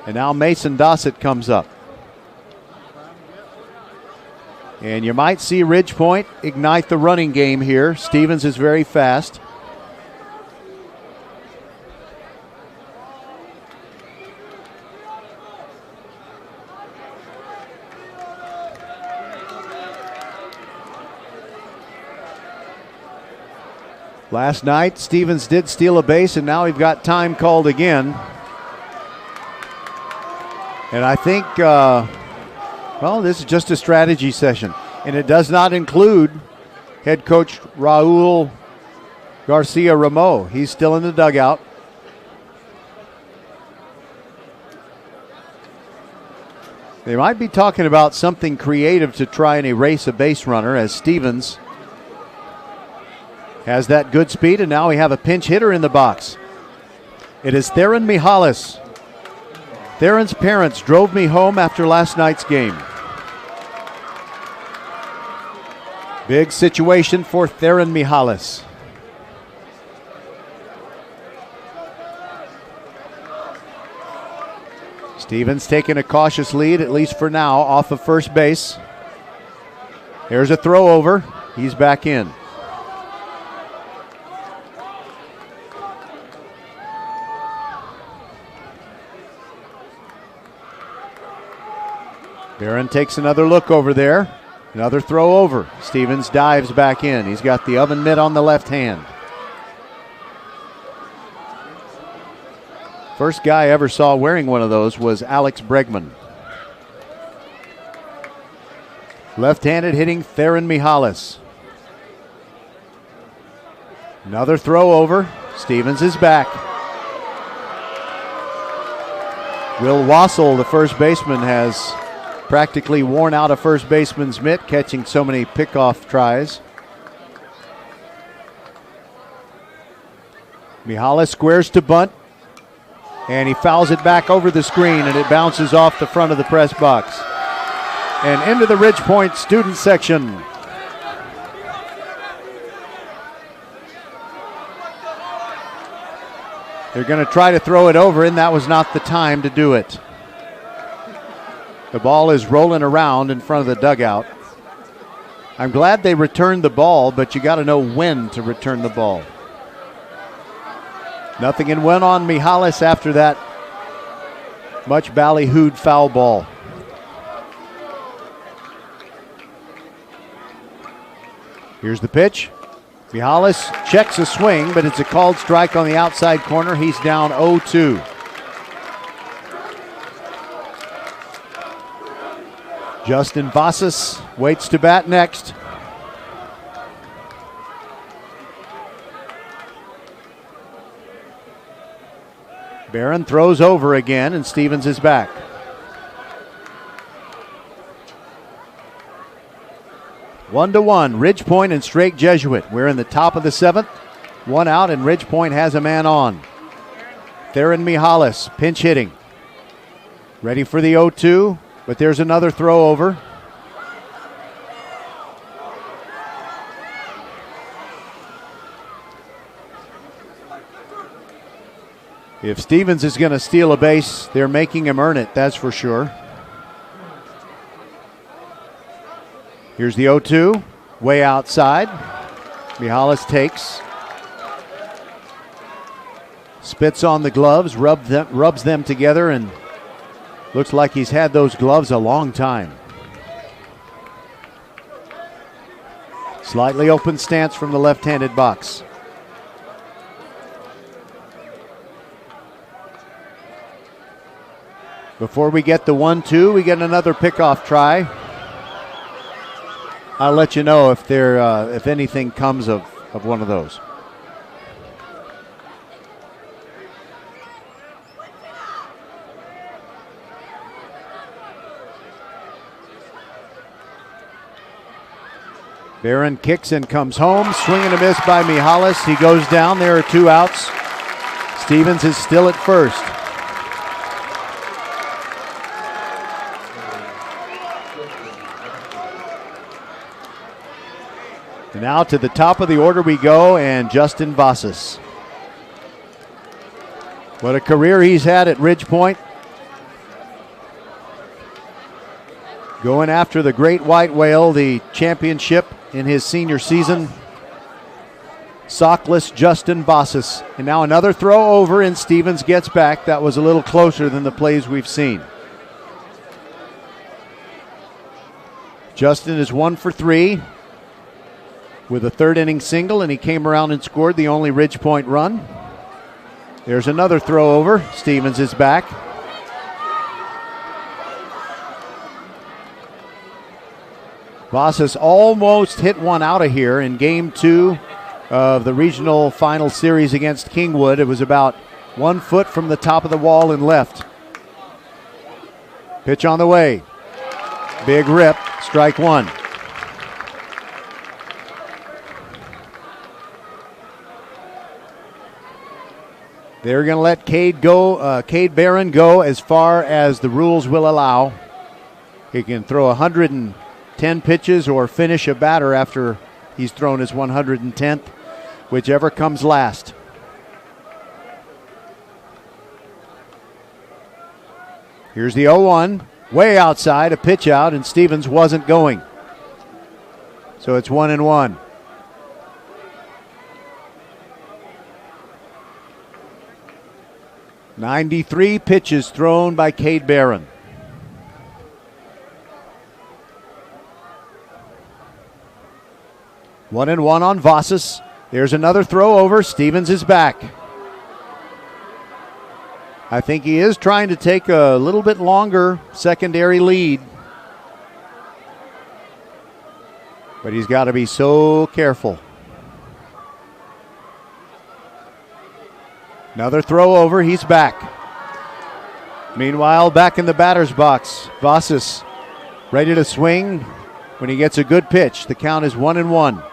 And now Mason Dossett comes up. And you might see Ridgepoint ignite the running game here. Stevens is very fast. Last night, Stevens did steal a base, and now we've got time called again. And I think, well, this is just a strategy session. And it does not include head coach Raul Garcia Ramo. He's still in the dugout. They might be talking about something creative to try and erase a base runner, as Stevens has that good speed, and now we have a pinch hitter in the box. It is Theron Mihalis. Theron's parents drove me home after last night's game. Big situation for Theron Mihalis. Stevens taking a cautious lead, at least for now, off of first base. Here's a throw over. He's back in. Barron takes another look over there. Another throw over. Stevens dives back in. He's got the oven mitt on the left hand. First guy I ever saw wearing one of those was Alex Bregman. Left-handed hitting Theron Mihalis. Another throw over. Stevens is back. Will Wassel, the first baseman, has practically worn out a first baseman's mitt, catching so many pickoff tries. Mihalis squares to bunt, and he fouls it back over the screen, and it bounces off the front of the press box and into the Ridge Point student section. They're going to try to throw it over, and that was not the time to do it. The ball is rolling around in front of the dugout. I'm glad they returned the ball, but you got to know when to return the ball. Nothing in went on Mihalis after that much ballyhooed foul ball. Here's the pitch. Mihalis checks a swing, but it's a called strike on the outside corner. He's down 0-2. Justin Vasas waits to bat next. Barron throws over again, and Stevens is back. One to one, Ridge Point and Strake Jesuit. We're in the top of the seventh. One out, and Ridge Point has a man on. Theron Mihalis, pinch hitting. Ready for the 0-2, but there's another throw over. If Stevens is going to steal a base, they're making him earn it, that's for sure. Here's the 0-2, way outside. Mihalis takes. Spits on the gloves, rubs them together, and looks like he's had those gloves a long time. Slightly open stance from the left-handed box. Before we get the 1-2, we get another pickoff try. I'll let you know if anything comes of one of those. Barron kicks and comes home. Swing and a miss by Mihalis. He goes down. There are two outs. Stevens is still at first. Now to the top of the order we go, and Justin Vasas. What a career he's had at Ridge Point. Going after the Great White Whale, the championship in his senior season. Sockless Justin Vasas. And now another throw over, and Stevens gets back. That was a little closer than the plays we've seen. Justin is 1 for 3. With a third inning single, and he came around and scored the only Ridge Point run. There's another throw over. Stevens is back. Vasas almost hit one out of here in game 2 of the regional final series against Kingwood. It was about 1 foot from the top of the wall and left. Pitch on the way. Big rip. Strike one. They're going to let Cade Barron go as far as the rules will allow. He can throw 110 pitches or finish a batter after he's thrown his 110th, whichever comes last. Here's the 0-1. Way outside, a pitch out, and Stevens wasn't going. So it's 1-1. "93 pitches thrown by Cade Barron. One and one on Vossas. There's another throw over. Stevens is back. I think he is trying to take a little bit longer secondary lead. But he's got to be so careful. Another throw over. He's back. Meanwhile, back in the batter's box, Vossas ready to swing when he gets a good pitch. The count is 1-1.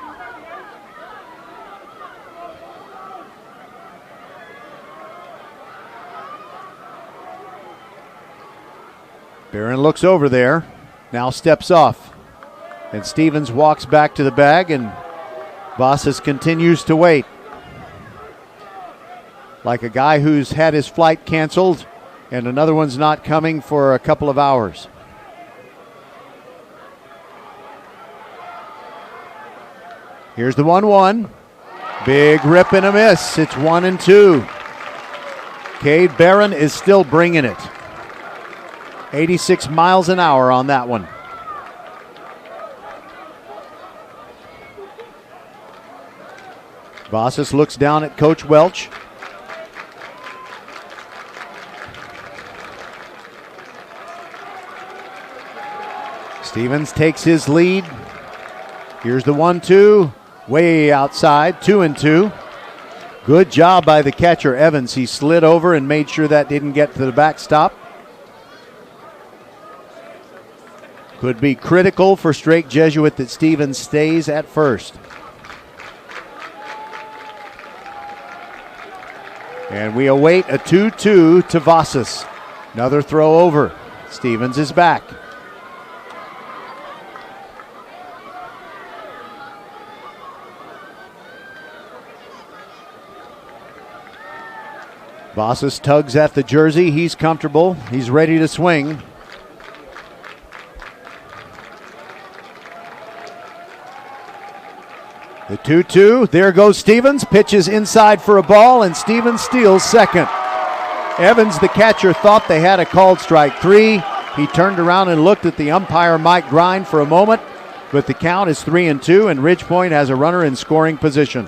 Barron looks over there, now steps off. And Stevens walks back to the bag, and Vossas continues to wait. Like a guy who's had his flight canceled and another one's not coming for a couple of hours. Here's the 1-1. Big rip and a miss. It's 1-2. Cade Barron is still bringing it. 86 miles an hour on that one. Vossas looks down at Coach Welch. Stevens takes his lead. Here's the 1-2. Way outside, 2-2. Good job by the catcher, Evans. He slid over and made sure that didn't get to the backstop. Could be critical for Strake Jesuit that Stevens stays at first. And we await a 2-2 to Vossas. Another throw over. Stevens is back. Vossas tugs at the jersey. He's comfortable. He's ready to swing. The 2-2, there goes Stevens, pitches inside for a ball, and Stevens steals second. Evans, the catcher, thought they had a called strike 3. He turned around and looked at the umpire, Mike Grind, for a moment, but the count is 3-2, and Ridgepoint has a runner in scoring position.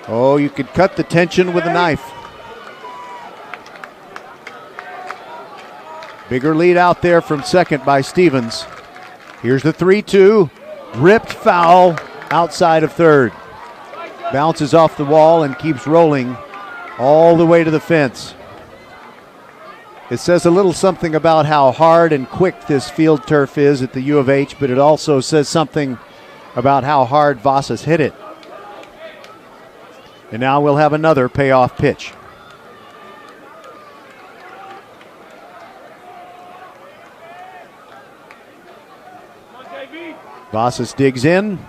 Oh, you could cut the tension with a knife. Bigger lead out there from second by Stevens. Here's the 3-2. Ripped foul outside of third. Bounces off the wall and keeps rolling all the way to the fence. It says a little something about how hard and quick this field turf is at the U of H, but it also says something about how hard Vossas hit it. And now we'll have another payoff pitch. Vossas digs in.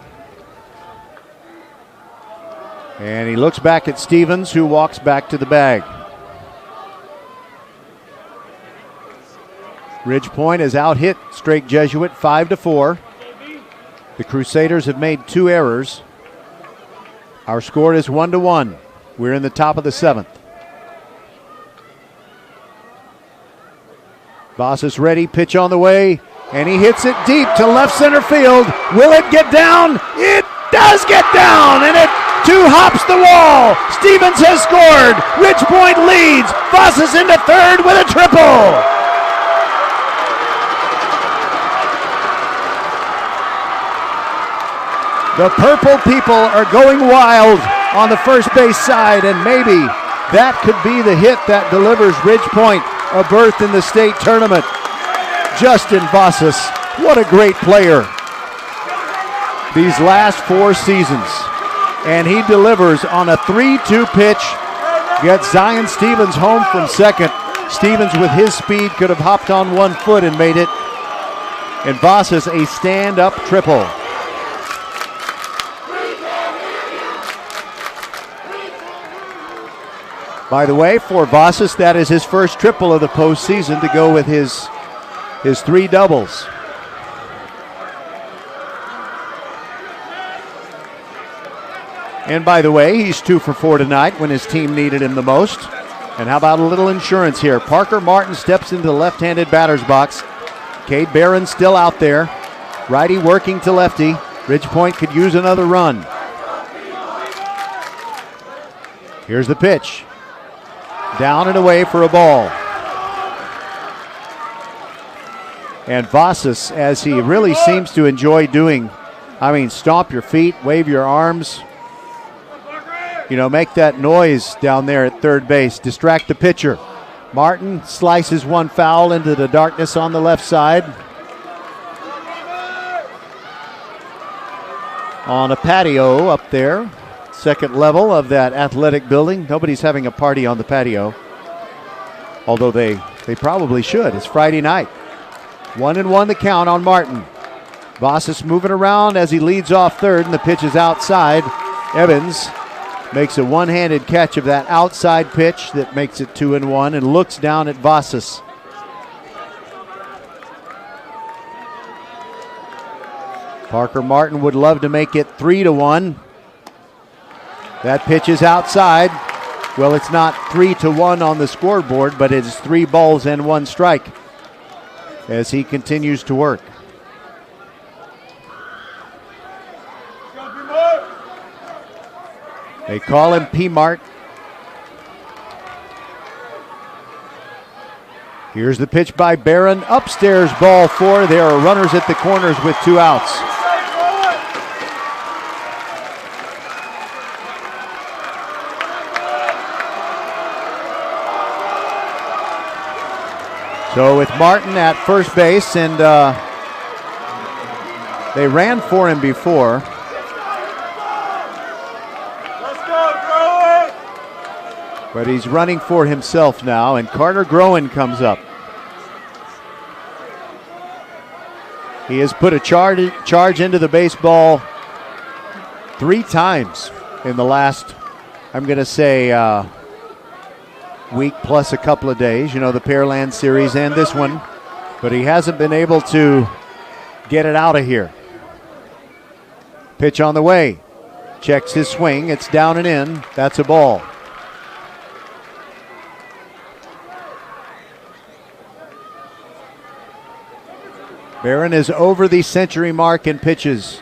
And he looks back at Stevens, who walks back to the bag. Ridgepoint has out-hit Strake Jesuit 5-4. The Crusaders have made 2 errors. Our score is 1-1. We're in the top of the 7th. Vossas ready, pitch on the way. And he hits it deep to left center field. Will it get down? It does get down, and it 2 hops the wall. Stevens has scored. Ridgepoint leads. Vossas into third with a triple. The purple people are going wild on the first base side, and maybe that could be the hit that delivers Ridgepoint a berth in the state tournament. Justin Vossas, what a great player these last 4 seasons. And he delivers on a 3-2 pitch, gets Zion Stevens home from second. Stevens with his speed could have hopped on 1 foot and made it. And Vossas a stand-up triple. By the way, for Vossas, that is his first triple of the postseason to go with his 3 doubles. And by the way, he's 2 for 4 tonight when his team needed him the most. And how about a little insurance here? Parker Martin steps into the left-handed batter's box. Cade Barron still out there. Righty working to lefty. Ridgepoint could use another run. Here's the pitch. Down and away for a ball. And Vossas, as he really seems to enjoy doing, stomp your feet, wave your arms, make that noise down there at third base, distract the pitcher. Martin slices one foul into the darkness on the left side. On a patio up there, second level of that athletic building. Nobody's having a party on the patio, although they probably should. It's Friday night. 1-1 the count on Martin. Vossas moving around as he leads off third, and the pitch is outside. Evans makes a one-handed catch of that outside pitch that makes it 2-1 and looks down at Vossas. Parker Martin would love to make it 3-1. That pitch is outside. Well, it's not 3-1 on the scoreboard, but it's 3 balls and 1 strike as he continues to work. They call him P-Mart. Here's the pitch by Barron. Upstairs, ball 4. There are runners at the corners with 2 outs. So with Martin at first base, and they ran for him before. But he's running for himself now, and Carter Groen comes up. He has put a charge into the baseball 3 times in the last, I'm going to say, week plus a couple of days. The Pearland series and this one. But he hasn't been able to get it out of here. Pitch on the way. Checks his swing. It's down and in. That's a ball. Barron is over the century mark in pitches.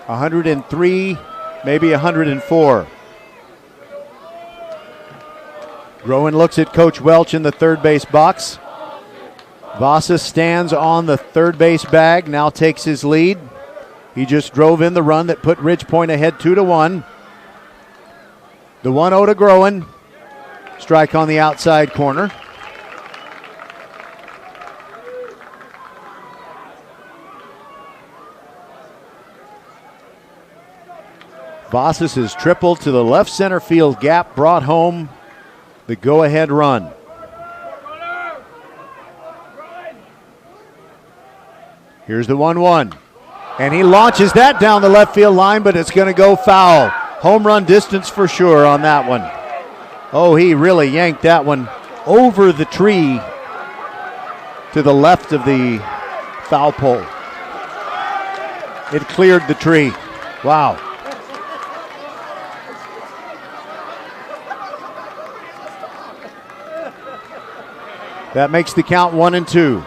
103, maybe 104. Groen looks at Coach Welch in the third base box. Vossas stands on the third base bag, now takes his lead. He just drove in the run that put Ridgepoint ahead 2-1. The 1-0 to Groen. Strike on the outside corner. Vossas has tripled to the left center field gap, brought home the go-ahead run. Here's the 1-1. And he launches that down the left field line, but it's going to go foul. Home run distance for sure on that one. Oh, he really yanked that one over the tree to the left of the foul pole. It cleared the tree. Wow. That makes the count 1-2.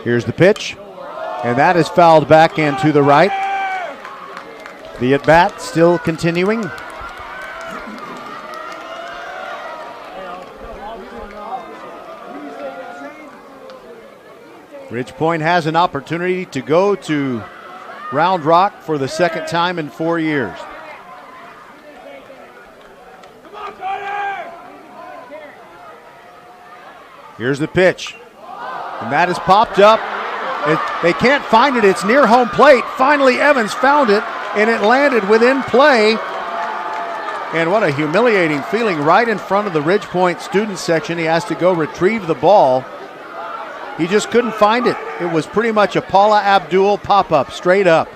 Here's the pitch, and that is fouled back and to the right. The at-bat still continuing. Ridgepoint has an opportunity to go to Round Rock for the second time in 4 years. Here's the pitch. And that is popped up. They can't find it. It's near home plate. Finally, Evans found it, and it landed within play. And what a humiliating feeling right in front of the Ridgepoint student section. He has to go retrieve the ball. He just couldn't find it. It was pretty much a Paula Abdul pop-up, straight up.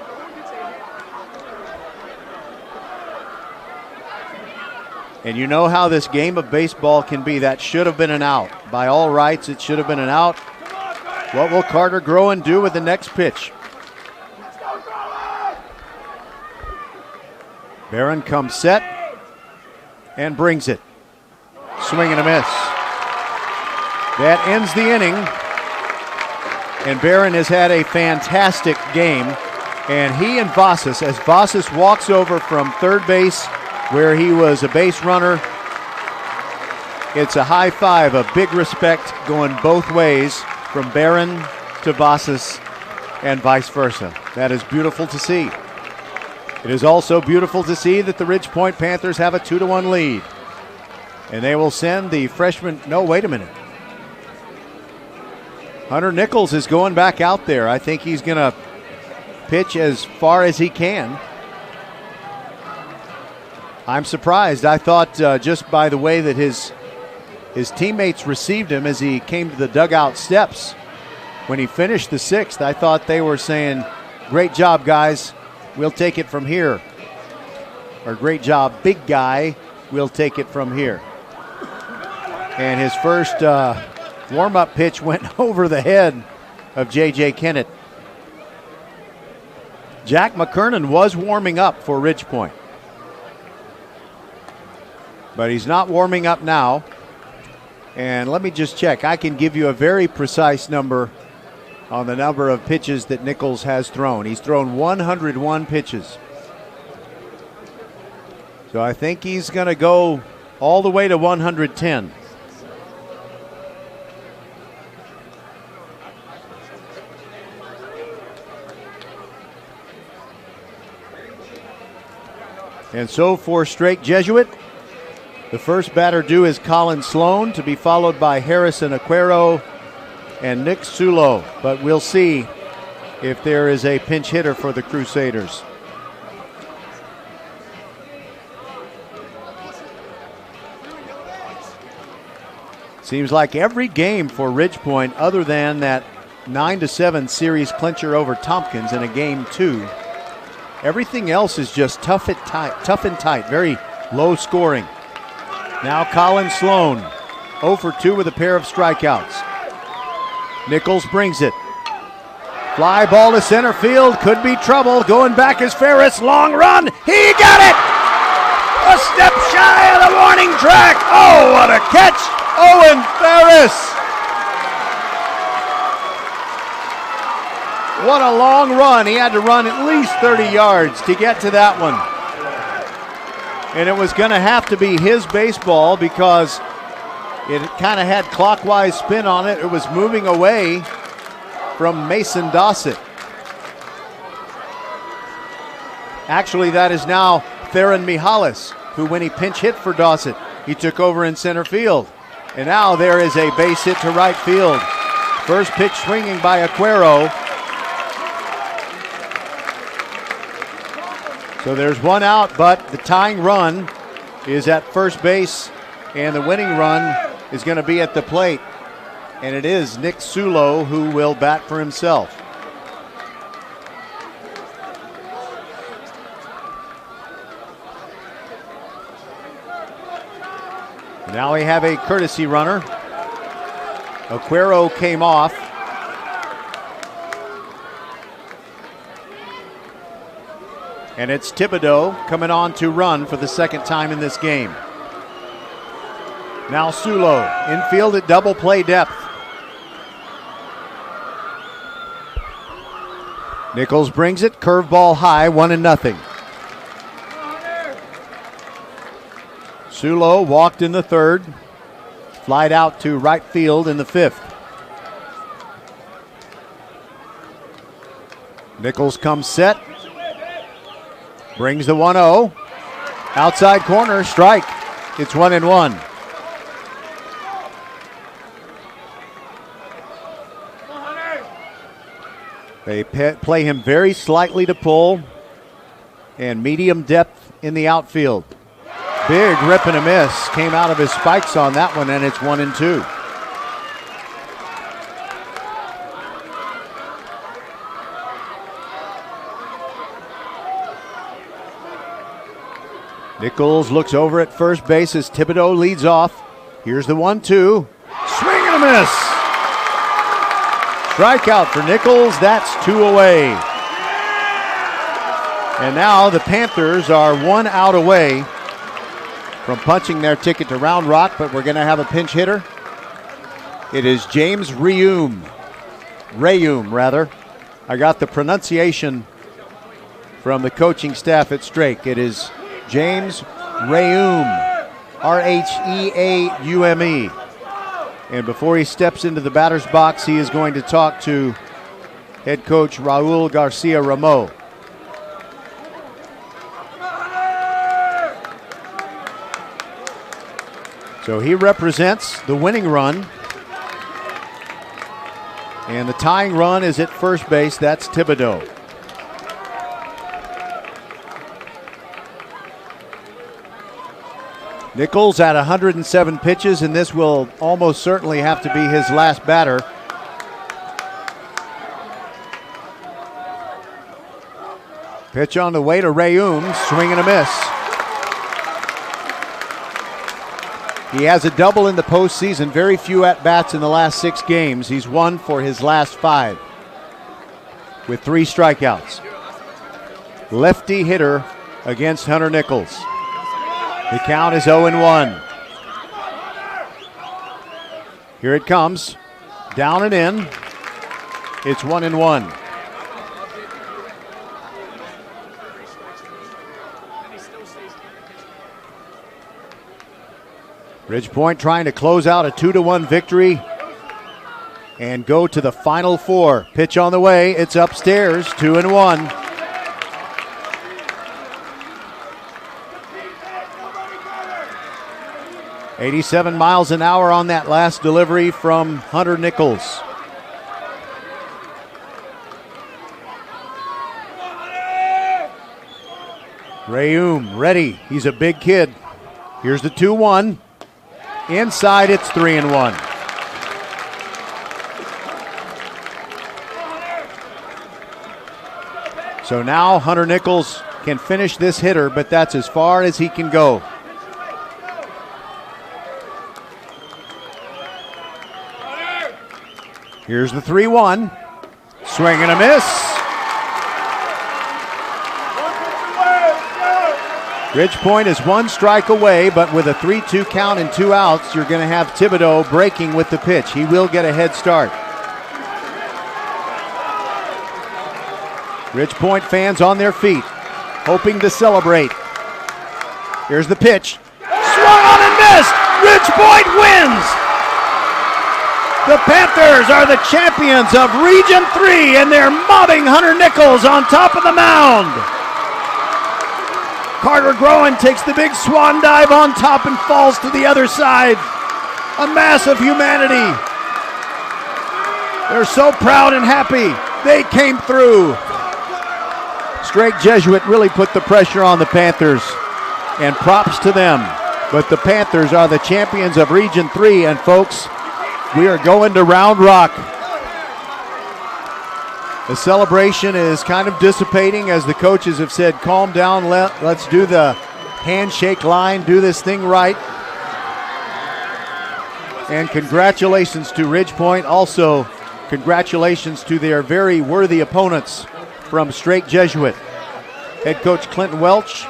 And you know how this game of baseball can be. That should have been an out. By all rights, it should have been an out. What will Carter Groen do with the next pitch? Barron comes set and brings it. Swing and a miss. That ends the inning. And Barron has had a fantastic game. And he and Vasas, as Vasas walks over from third base where he was a base runner, it's a high five, a big respect going both ways from Barron to Vasas and vice versa. That is beautiful to see. It is also beautiful to see that the Ridge Point Panthers have a 2-1 lead. And they will send the freshman, no, wait a minute. Hunter Nichols is going back out there. I think he's going to pitch as far as he can. I'm surprised. I thought just by the way that his teammates received him as he came to the dugout steps when he finished the sixth, I thought they were saying, great job, guys. We'll take it from here. Or great job, big guy. We'll take it from here. And his first warm-up pitch went over the head of J.J. Kennett. Jack McKernan was warming up for Ridge Point. But he's not warming up now. And let me just check. I can give you a very precise number on the number of pitches that Nichols has thrown. He's thrown 101 pitches. So I think he's going to go all the way to 110. And so for Strake Jesuit, the first batter due is Colin Sloan, to be followed by Harrison Aquero and Nick Sulo. But we'll see if there is a pinch hitter for the Crusaders. Seems like every game for Ridge Point, other than that 9-7 series clincher over Tompkins in a game 2, everything else is just tough and tight, very low scoring. Now Colin Sloan, 0 for 2 with a pair of strikeouts. Nichols brings it. Fly ball to center field, could be trouble. Going back is Ferris, long run, he got it! A step shy of the warning track. Oh, what a catch! Owen Ferris! What a long run. He had to run at least 30 yards to get to that one. And it was going to have to be his baseball because it kind of had clockwise spin on it. It was moving away from Mason Dossett. Actually, that is now Theron Mihalis, who when he pinch hit for Dossett, he took over in center field. And now there is a base hit to right field. First pitch swinging by Aquero. So there's one out, but the tying run is at first base, and the winning run is going to be at the plate. And it is Nick Sulo who will bat for himself. Now we have a courtesy runner. Aquero came off. And it's Thibodeau coming on to run for the second time in this game. Now Sulo, infield at double play depth. Nichols brings it, curveball high, 1-0. Sulo walked in the third, flied out to right field in the fifth. Nichols comes set, brings the 1-0, outside corner, strike. It's 1-1. They play him very slightly to pull and medium depth in the outfield. Big rip and a miss came out of his spikes on that one, and it's 1-2. Nichols looks over at first base as Thibodeau leads off. Here's the 1-2. Swing and a miss. Strikeout for Nichols. That's 2 away. And now the Panthers are 1 out away from punching their ticket to Round Rock, but we're going to have a pinch hitter. It is James Rayum. I got the pronunciation from the coaching staff at Strake. It is James Rayum, Rheaume. And before he steps into the batter's box, he is going to talk to head coach Raul Garcia Ramo. So he represents the winning run. And the tying run is at first base. That's Thibodeau. Nichols at 107 pitches, and this will almost certainly have to be his last batter. Pitch on the way to Rayum, swing and a miss. He has a double in the postseason, very few at-bats in the last 6 games. He's won for his last 5 with 3 strikeouts. Lefty hitter against Hunter Nichols. The count is 0-1. Here it comes. Down and in. It's 1-1. Ridgepoint trying to close out a 2-1 victory and go to the final 4. Pitch on the way. It's upstairs. 2-1. 87 miles an hour on that last delivery from Hunter Nichols. Rayum ready. He's a big kid. Here's the 2-1. Inside, it's 3-1. So now Hunter Nichols can finish this hitter, but that's as far as he can go. Here's the 3-1. Swing and a miss. Ridgepoint is 1 strike away, but with a 3-2 count and 2 outs, you're going to have Thibodeau breaking with the pitch. He will get a head start. Ridgepoint fans on their feet, hoping to celebrate. Here's the pitch. Swung on and missed. Ridgepoint wins. The Panthers are the champions of Region 3, and they're mobbing Hunter Nichols on top of the mound. Carter Groen takes the big swan dive on top and falls to the other side. A mass of humanity. They're so proud and happy. They came through. Strake Jesuit really put the pressure on the Panthers, and props to them. But the Panthers are the champions of Region 3, and folks, we are going to Round Rock. The celebration is kind of dissipating as the coaches have said, calm down, let's do the handshake line, do this thing right. And congratulations to Ridgepoint. Also, congratulations to their very worthy opponents from Strake Jesuit. Head coach Clinton Welch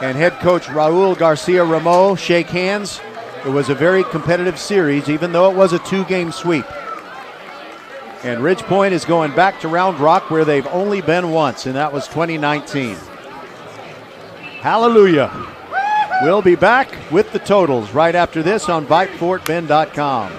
and head coach Raul Garcia Ramo shake hands. It was a very competitive series, even though it was a 2-game sweep. And Ridgepoint is going back to Round Rock, where they've only been once, and that was 2019. Hallelujah. We'll be back with the totals right after this on VypeFortBend.com.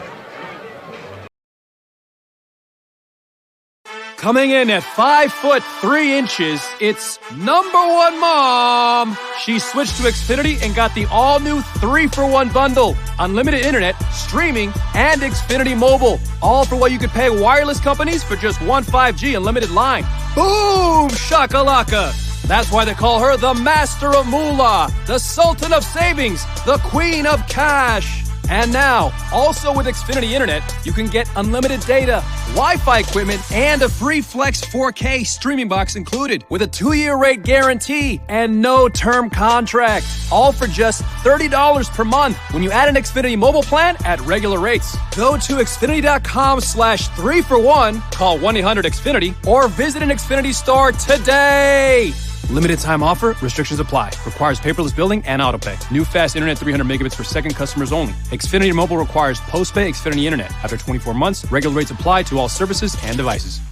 Coming in at 5'3", it's number 1 mom. She switched to Xfinity and got the all-new 3-for-1 bundle. Unlimited internet, streaming, and Xfinity Mobile. All for what you could pay wireless companies for just one 5G unlimited line. Boom! Shakalaka! That's why they call her the Master of Moolah, the Sultan of Savings, the Queen of Cash. And now, also with Xfinity Internet, you can get unlimited data, Wi-Fi equipment, and a free Flex 4K streaming box included with a 2-year rate guarantee and no term contract. All for just $30 per month when you add an Xfinity mobile plan at regular rates. Go to Xfinity.com/3for1, call 1-800-XFINITY, or visit an Xfinity store today. Limited time offer. Restrictions apply. Requires paperless billing and autopay. New fast internet 300 megabits per second customers only. Xfinity Mobile requires post-pay Xfinity Internet. After 24 months, regular rates apply to all services and devices.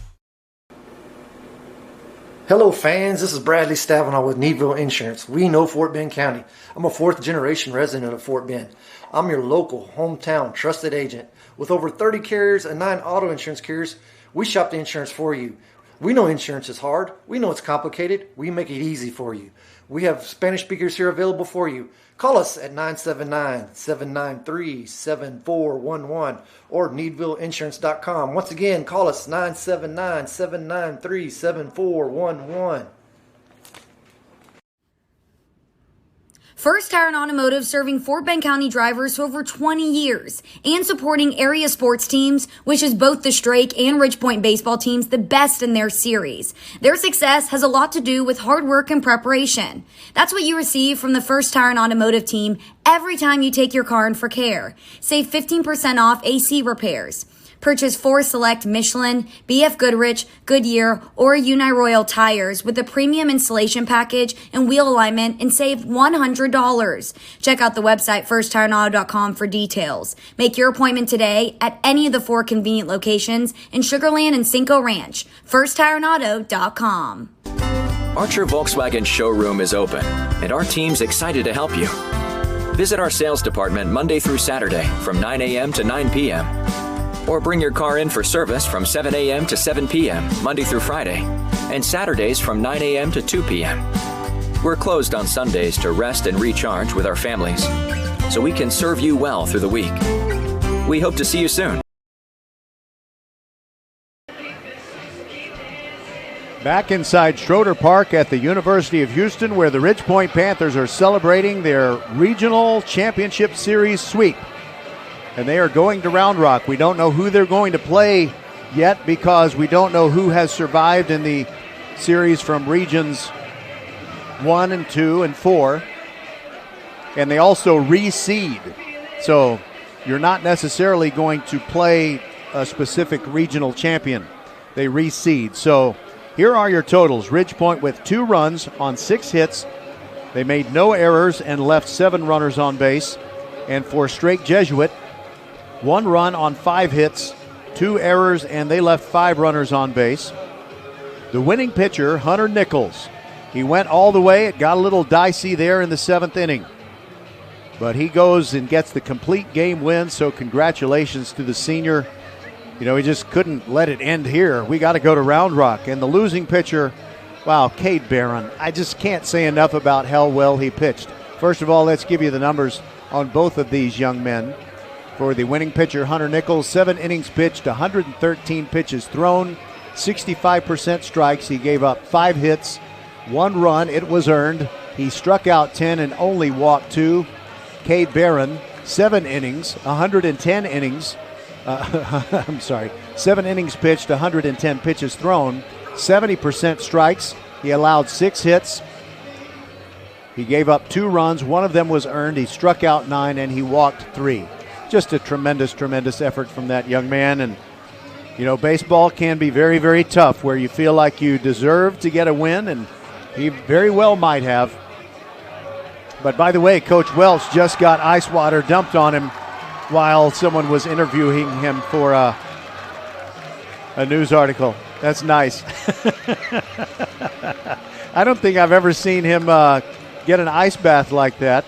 Hello fans, this is Bradley Stavanaugh with Needville Insurance. We know Fort Bend County. I'm a 4th generation resident of Fort Bend. I'm your local, hometown, trusted agent. With over 30 carriers and 9 auto insurance carriers, we shop the insurance for you. We know insurance is hard. We know it's complicated. We make it easy for you. We have Spanish speakers here available for you. Call us at 979-793-7411 or needvilleinsurance.com. Once again, call us 979-793-7411. First Tire Automotive serving Fort Bend County drivers for over 20 years and supporting area sports teams, which is both the Strake and Ridgepoint baseball teams the best in their series. Their success has a lot to do with hard work and preparation. That's what you receive from the First Tire Automotive team every time you take your car in for care. Save 15% off AC repairs. Purchase 4 select Michelin, BF Goodrich, Goodyear, or Uniroyal tires with a premium installation package and wheel alignment and save $100. Check out the website firsttireauto.com for details. Make your appointment today at any of the 4 convenient locations in Sugar Land and Cinco Ranch. firsttireauto.com. Archer Volkswagen showroom is open, and our team's excited to help you. Visit our sales department Monday through Saturday from 9 a.m. to 9 p.m. Or bring your car in for service from 7 a.m. to 7 p.m. Monday through Friday, and Saturdays from 9 a.m. to 2 p.m. We're closed on Sundays to rest and recharge with our families, so we can serve you well through the week. We hope to see you soon. Back inside Schroeder Park at the University of Houston, where the Ridgepoint Panthers are celebrating their Regional Championship Series sweep. And they are going to Round Rock. We don't know who they're going to play yet because we don't know who has survived in the series from Regions 1 and 2 and 4. And they also reseed. So you're not necessarily going to play a specific regional champion. They reseed. So here are your totals. Ridgepoint with 2 runs on 6 hits. They made no errors and left 7 runners on base. And for Strake Jesuit, 1 run on 5 hits, 2 errors, and they left 5 runners on base. The winning pitcher, Hunter Nichols, he went all the way. It got a little dicey there in the 7th inning. But he goes and gets the complete game win, so congratulations to the senior. You know, he just couldn't let it end here. We got to go to Round Rock. And the losing pitcher, wow, Cade Barron. I just can't say enough about how well he pitched. First of all, let's give you the numbers on both of these young men. For the winning pitcher, Hunter Nichols, 7 innings pitched, 113 pitches thrown, 65% strikes. He gave up 5 hits, 1 run. It was earned. He struck out 10 and only walked 2. Cade Barron, 7 innings, 110 innings. 7 innings pitched, 110 pitches thrown, 70% strikes. He allowed 6 hits. He gave up 2 runs. 1 of them was earned. He struck out 9 and he walked 3. Just a tremendous, tremendous effort from that young man. And, you know, baseball can be very, very tough where you feel like you deserve to get a win, and he very well might have. But, by the way, Coach Welch just got ice water dumped on him while someone was interviewing him for a news article. That's nice. I don't think I've ever seen him get an ice bath like that.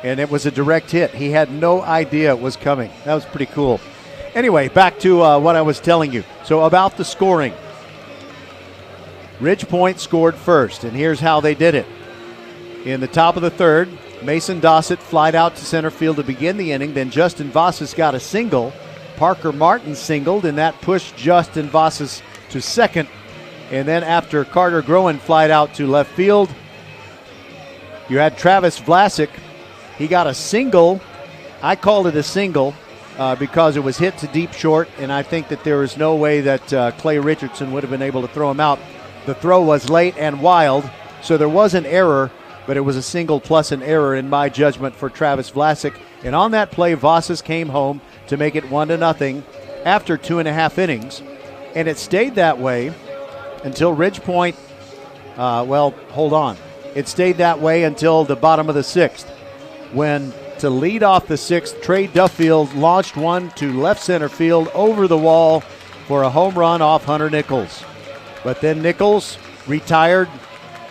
And it was a direct hit. He had no idea it was coming. That was pretty cool. Anyway, back to what I was telling you. So about the scoring. Ridgepoint scored first, and here's how they did it. In the top of the 3rd, Mason Dossett flied out to center field to begin the inning. Then Justin Vasas got a single. Parker Martin singled, and that pushed Justin Vasas to second. And then after Carter Groen flied out to left field, you had Travis Vlasic. He got a single I called it a single because it was hit to deep short, and I think that there is no way that Clay Richardson would have been able to throw him out. The throw was late and wild, so there was an error, but it was a single plus an error in my judgment for Travis Vlasic. And on that play, Vossas came home to make it 1-0 after 2.5 innings. And it stayed that way until Ridgepoint, hold on. It stayed that way until the bottom of the 6th, when to lead off the 6th, Trey Duffield launched one to left center field over the wall for a home run off Hunter Nichols. But then Nichols retired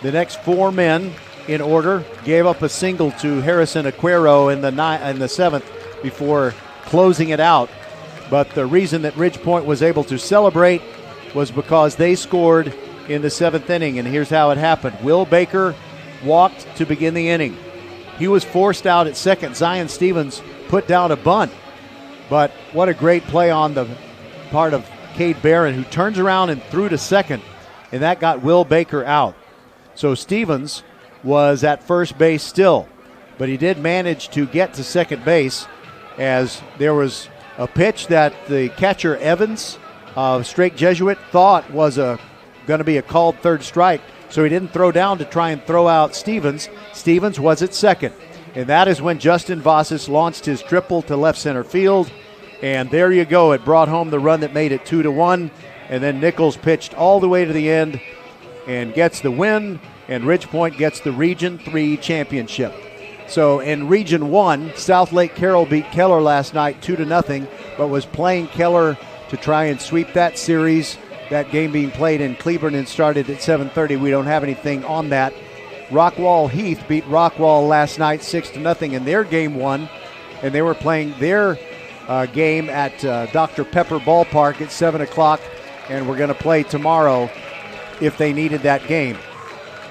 the next 4 men in order, gave up a single to Harrison Aquero in the 7th before closing it out. But the reason that Ridgepoint was able to celebrate was because they scored in the 7th inning, and here's how it happened. Will Baker walked to begin the inning. He was forced out at second. Zion Stevens put down a bunt. But what a great play on the part of Cade Barron, who turns around and threw to second, and that got Will Baker out. So Stevens was at first base still, but he did manage to get to second base, as there was a pitch that the catcher Evans of Strake Jesuit thought was going to be a called third strike. So he didn't throw down to try and throw out Stevens. Stevens was at second. And that is when Justin Vossas launched his triple to left center field. And there you go. It brought home the run that made it 2-1. And then Nichols pitched all the way to the end and gets the win. And Ridgepoint gets the Region 3 championship. So in Region 1, South Lake Carroll beat Keller last night 2-0, but was playing Keller to try and sweep that series. That game being played in Cleburne and started at 7:30. We don't have anything on that. Rockwall Heath beat Rockwall last night 6-0 in their game 1, and they were playing their game at Dr. Pepper Ballpark at 7 o'clock, and we're going to play tomorrow if they needed that game.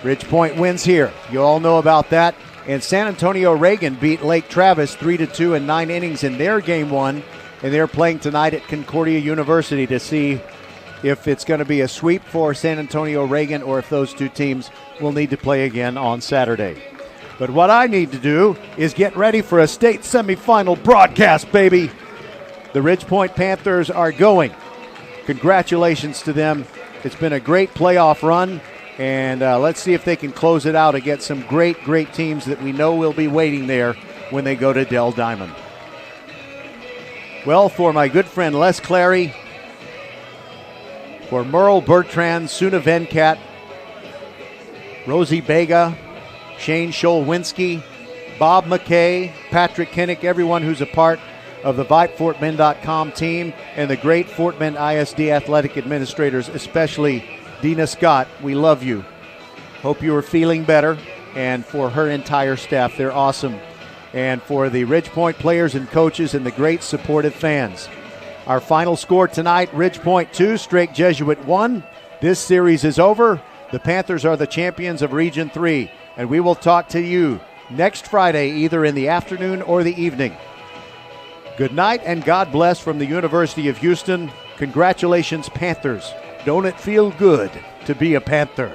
Ridgepoint wins here. You all know about that. And San Antonio Reagan beat Lake Travis 3-2 in 9 innings in their game 1, and they're playing tonight at Concordia University to see if it's going to be a sweep for San Antonio Reagan or if those two teams will need to play again on Saturday. But what I need to do is get ready for a state semifinal broadcast, baby. The Ridgepoint Panthers are going. Congratulations to them. It's been a great playoff run, and let's see if they can close it out against some great, great teams that we know will be waiting there when they go to Dell Diamond. Well, for my good friend Les Clary, for Merle Bertrand, Suna Venkat, Rosie Bega, Shane Scholwinski, Bob McKay, Patrick Kinnick, everyone who's a part of the VypeFortBend.com team, and the great Fort Bend ISD athletic administrators, especially Dina Scott. We love you. Hope you are feeling better. And for her entire staff, they're awesome. And for the Ridgepoint players and coaches and the great supportive fans. Our final score tonight, Ridgepoint 2, Strake Jesuit 1. This series is over. The Panthers are the champions of Region 3, and we will talk to you next Friday, either in the afternoon or the evening. Good night and God bless from the University of Houston. Congratulations, Panthers. Don't it feel good to be a Panther?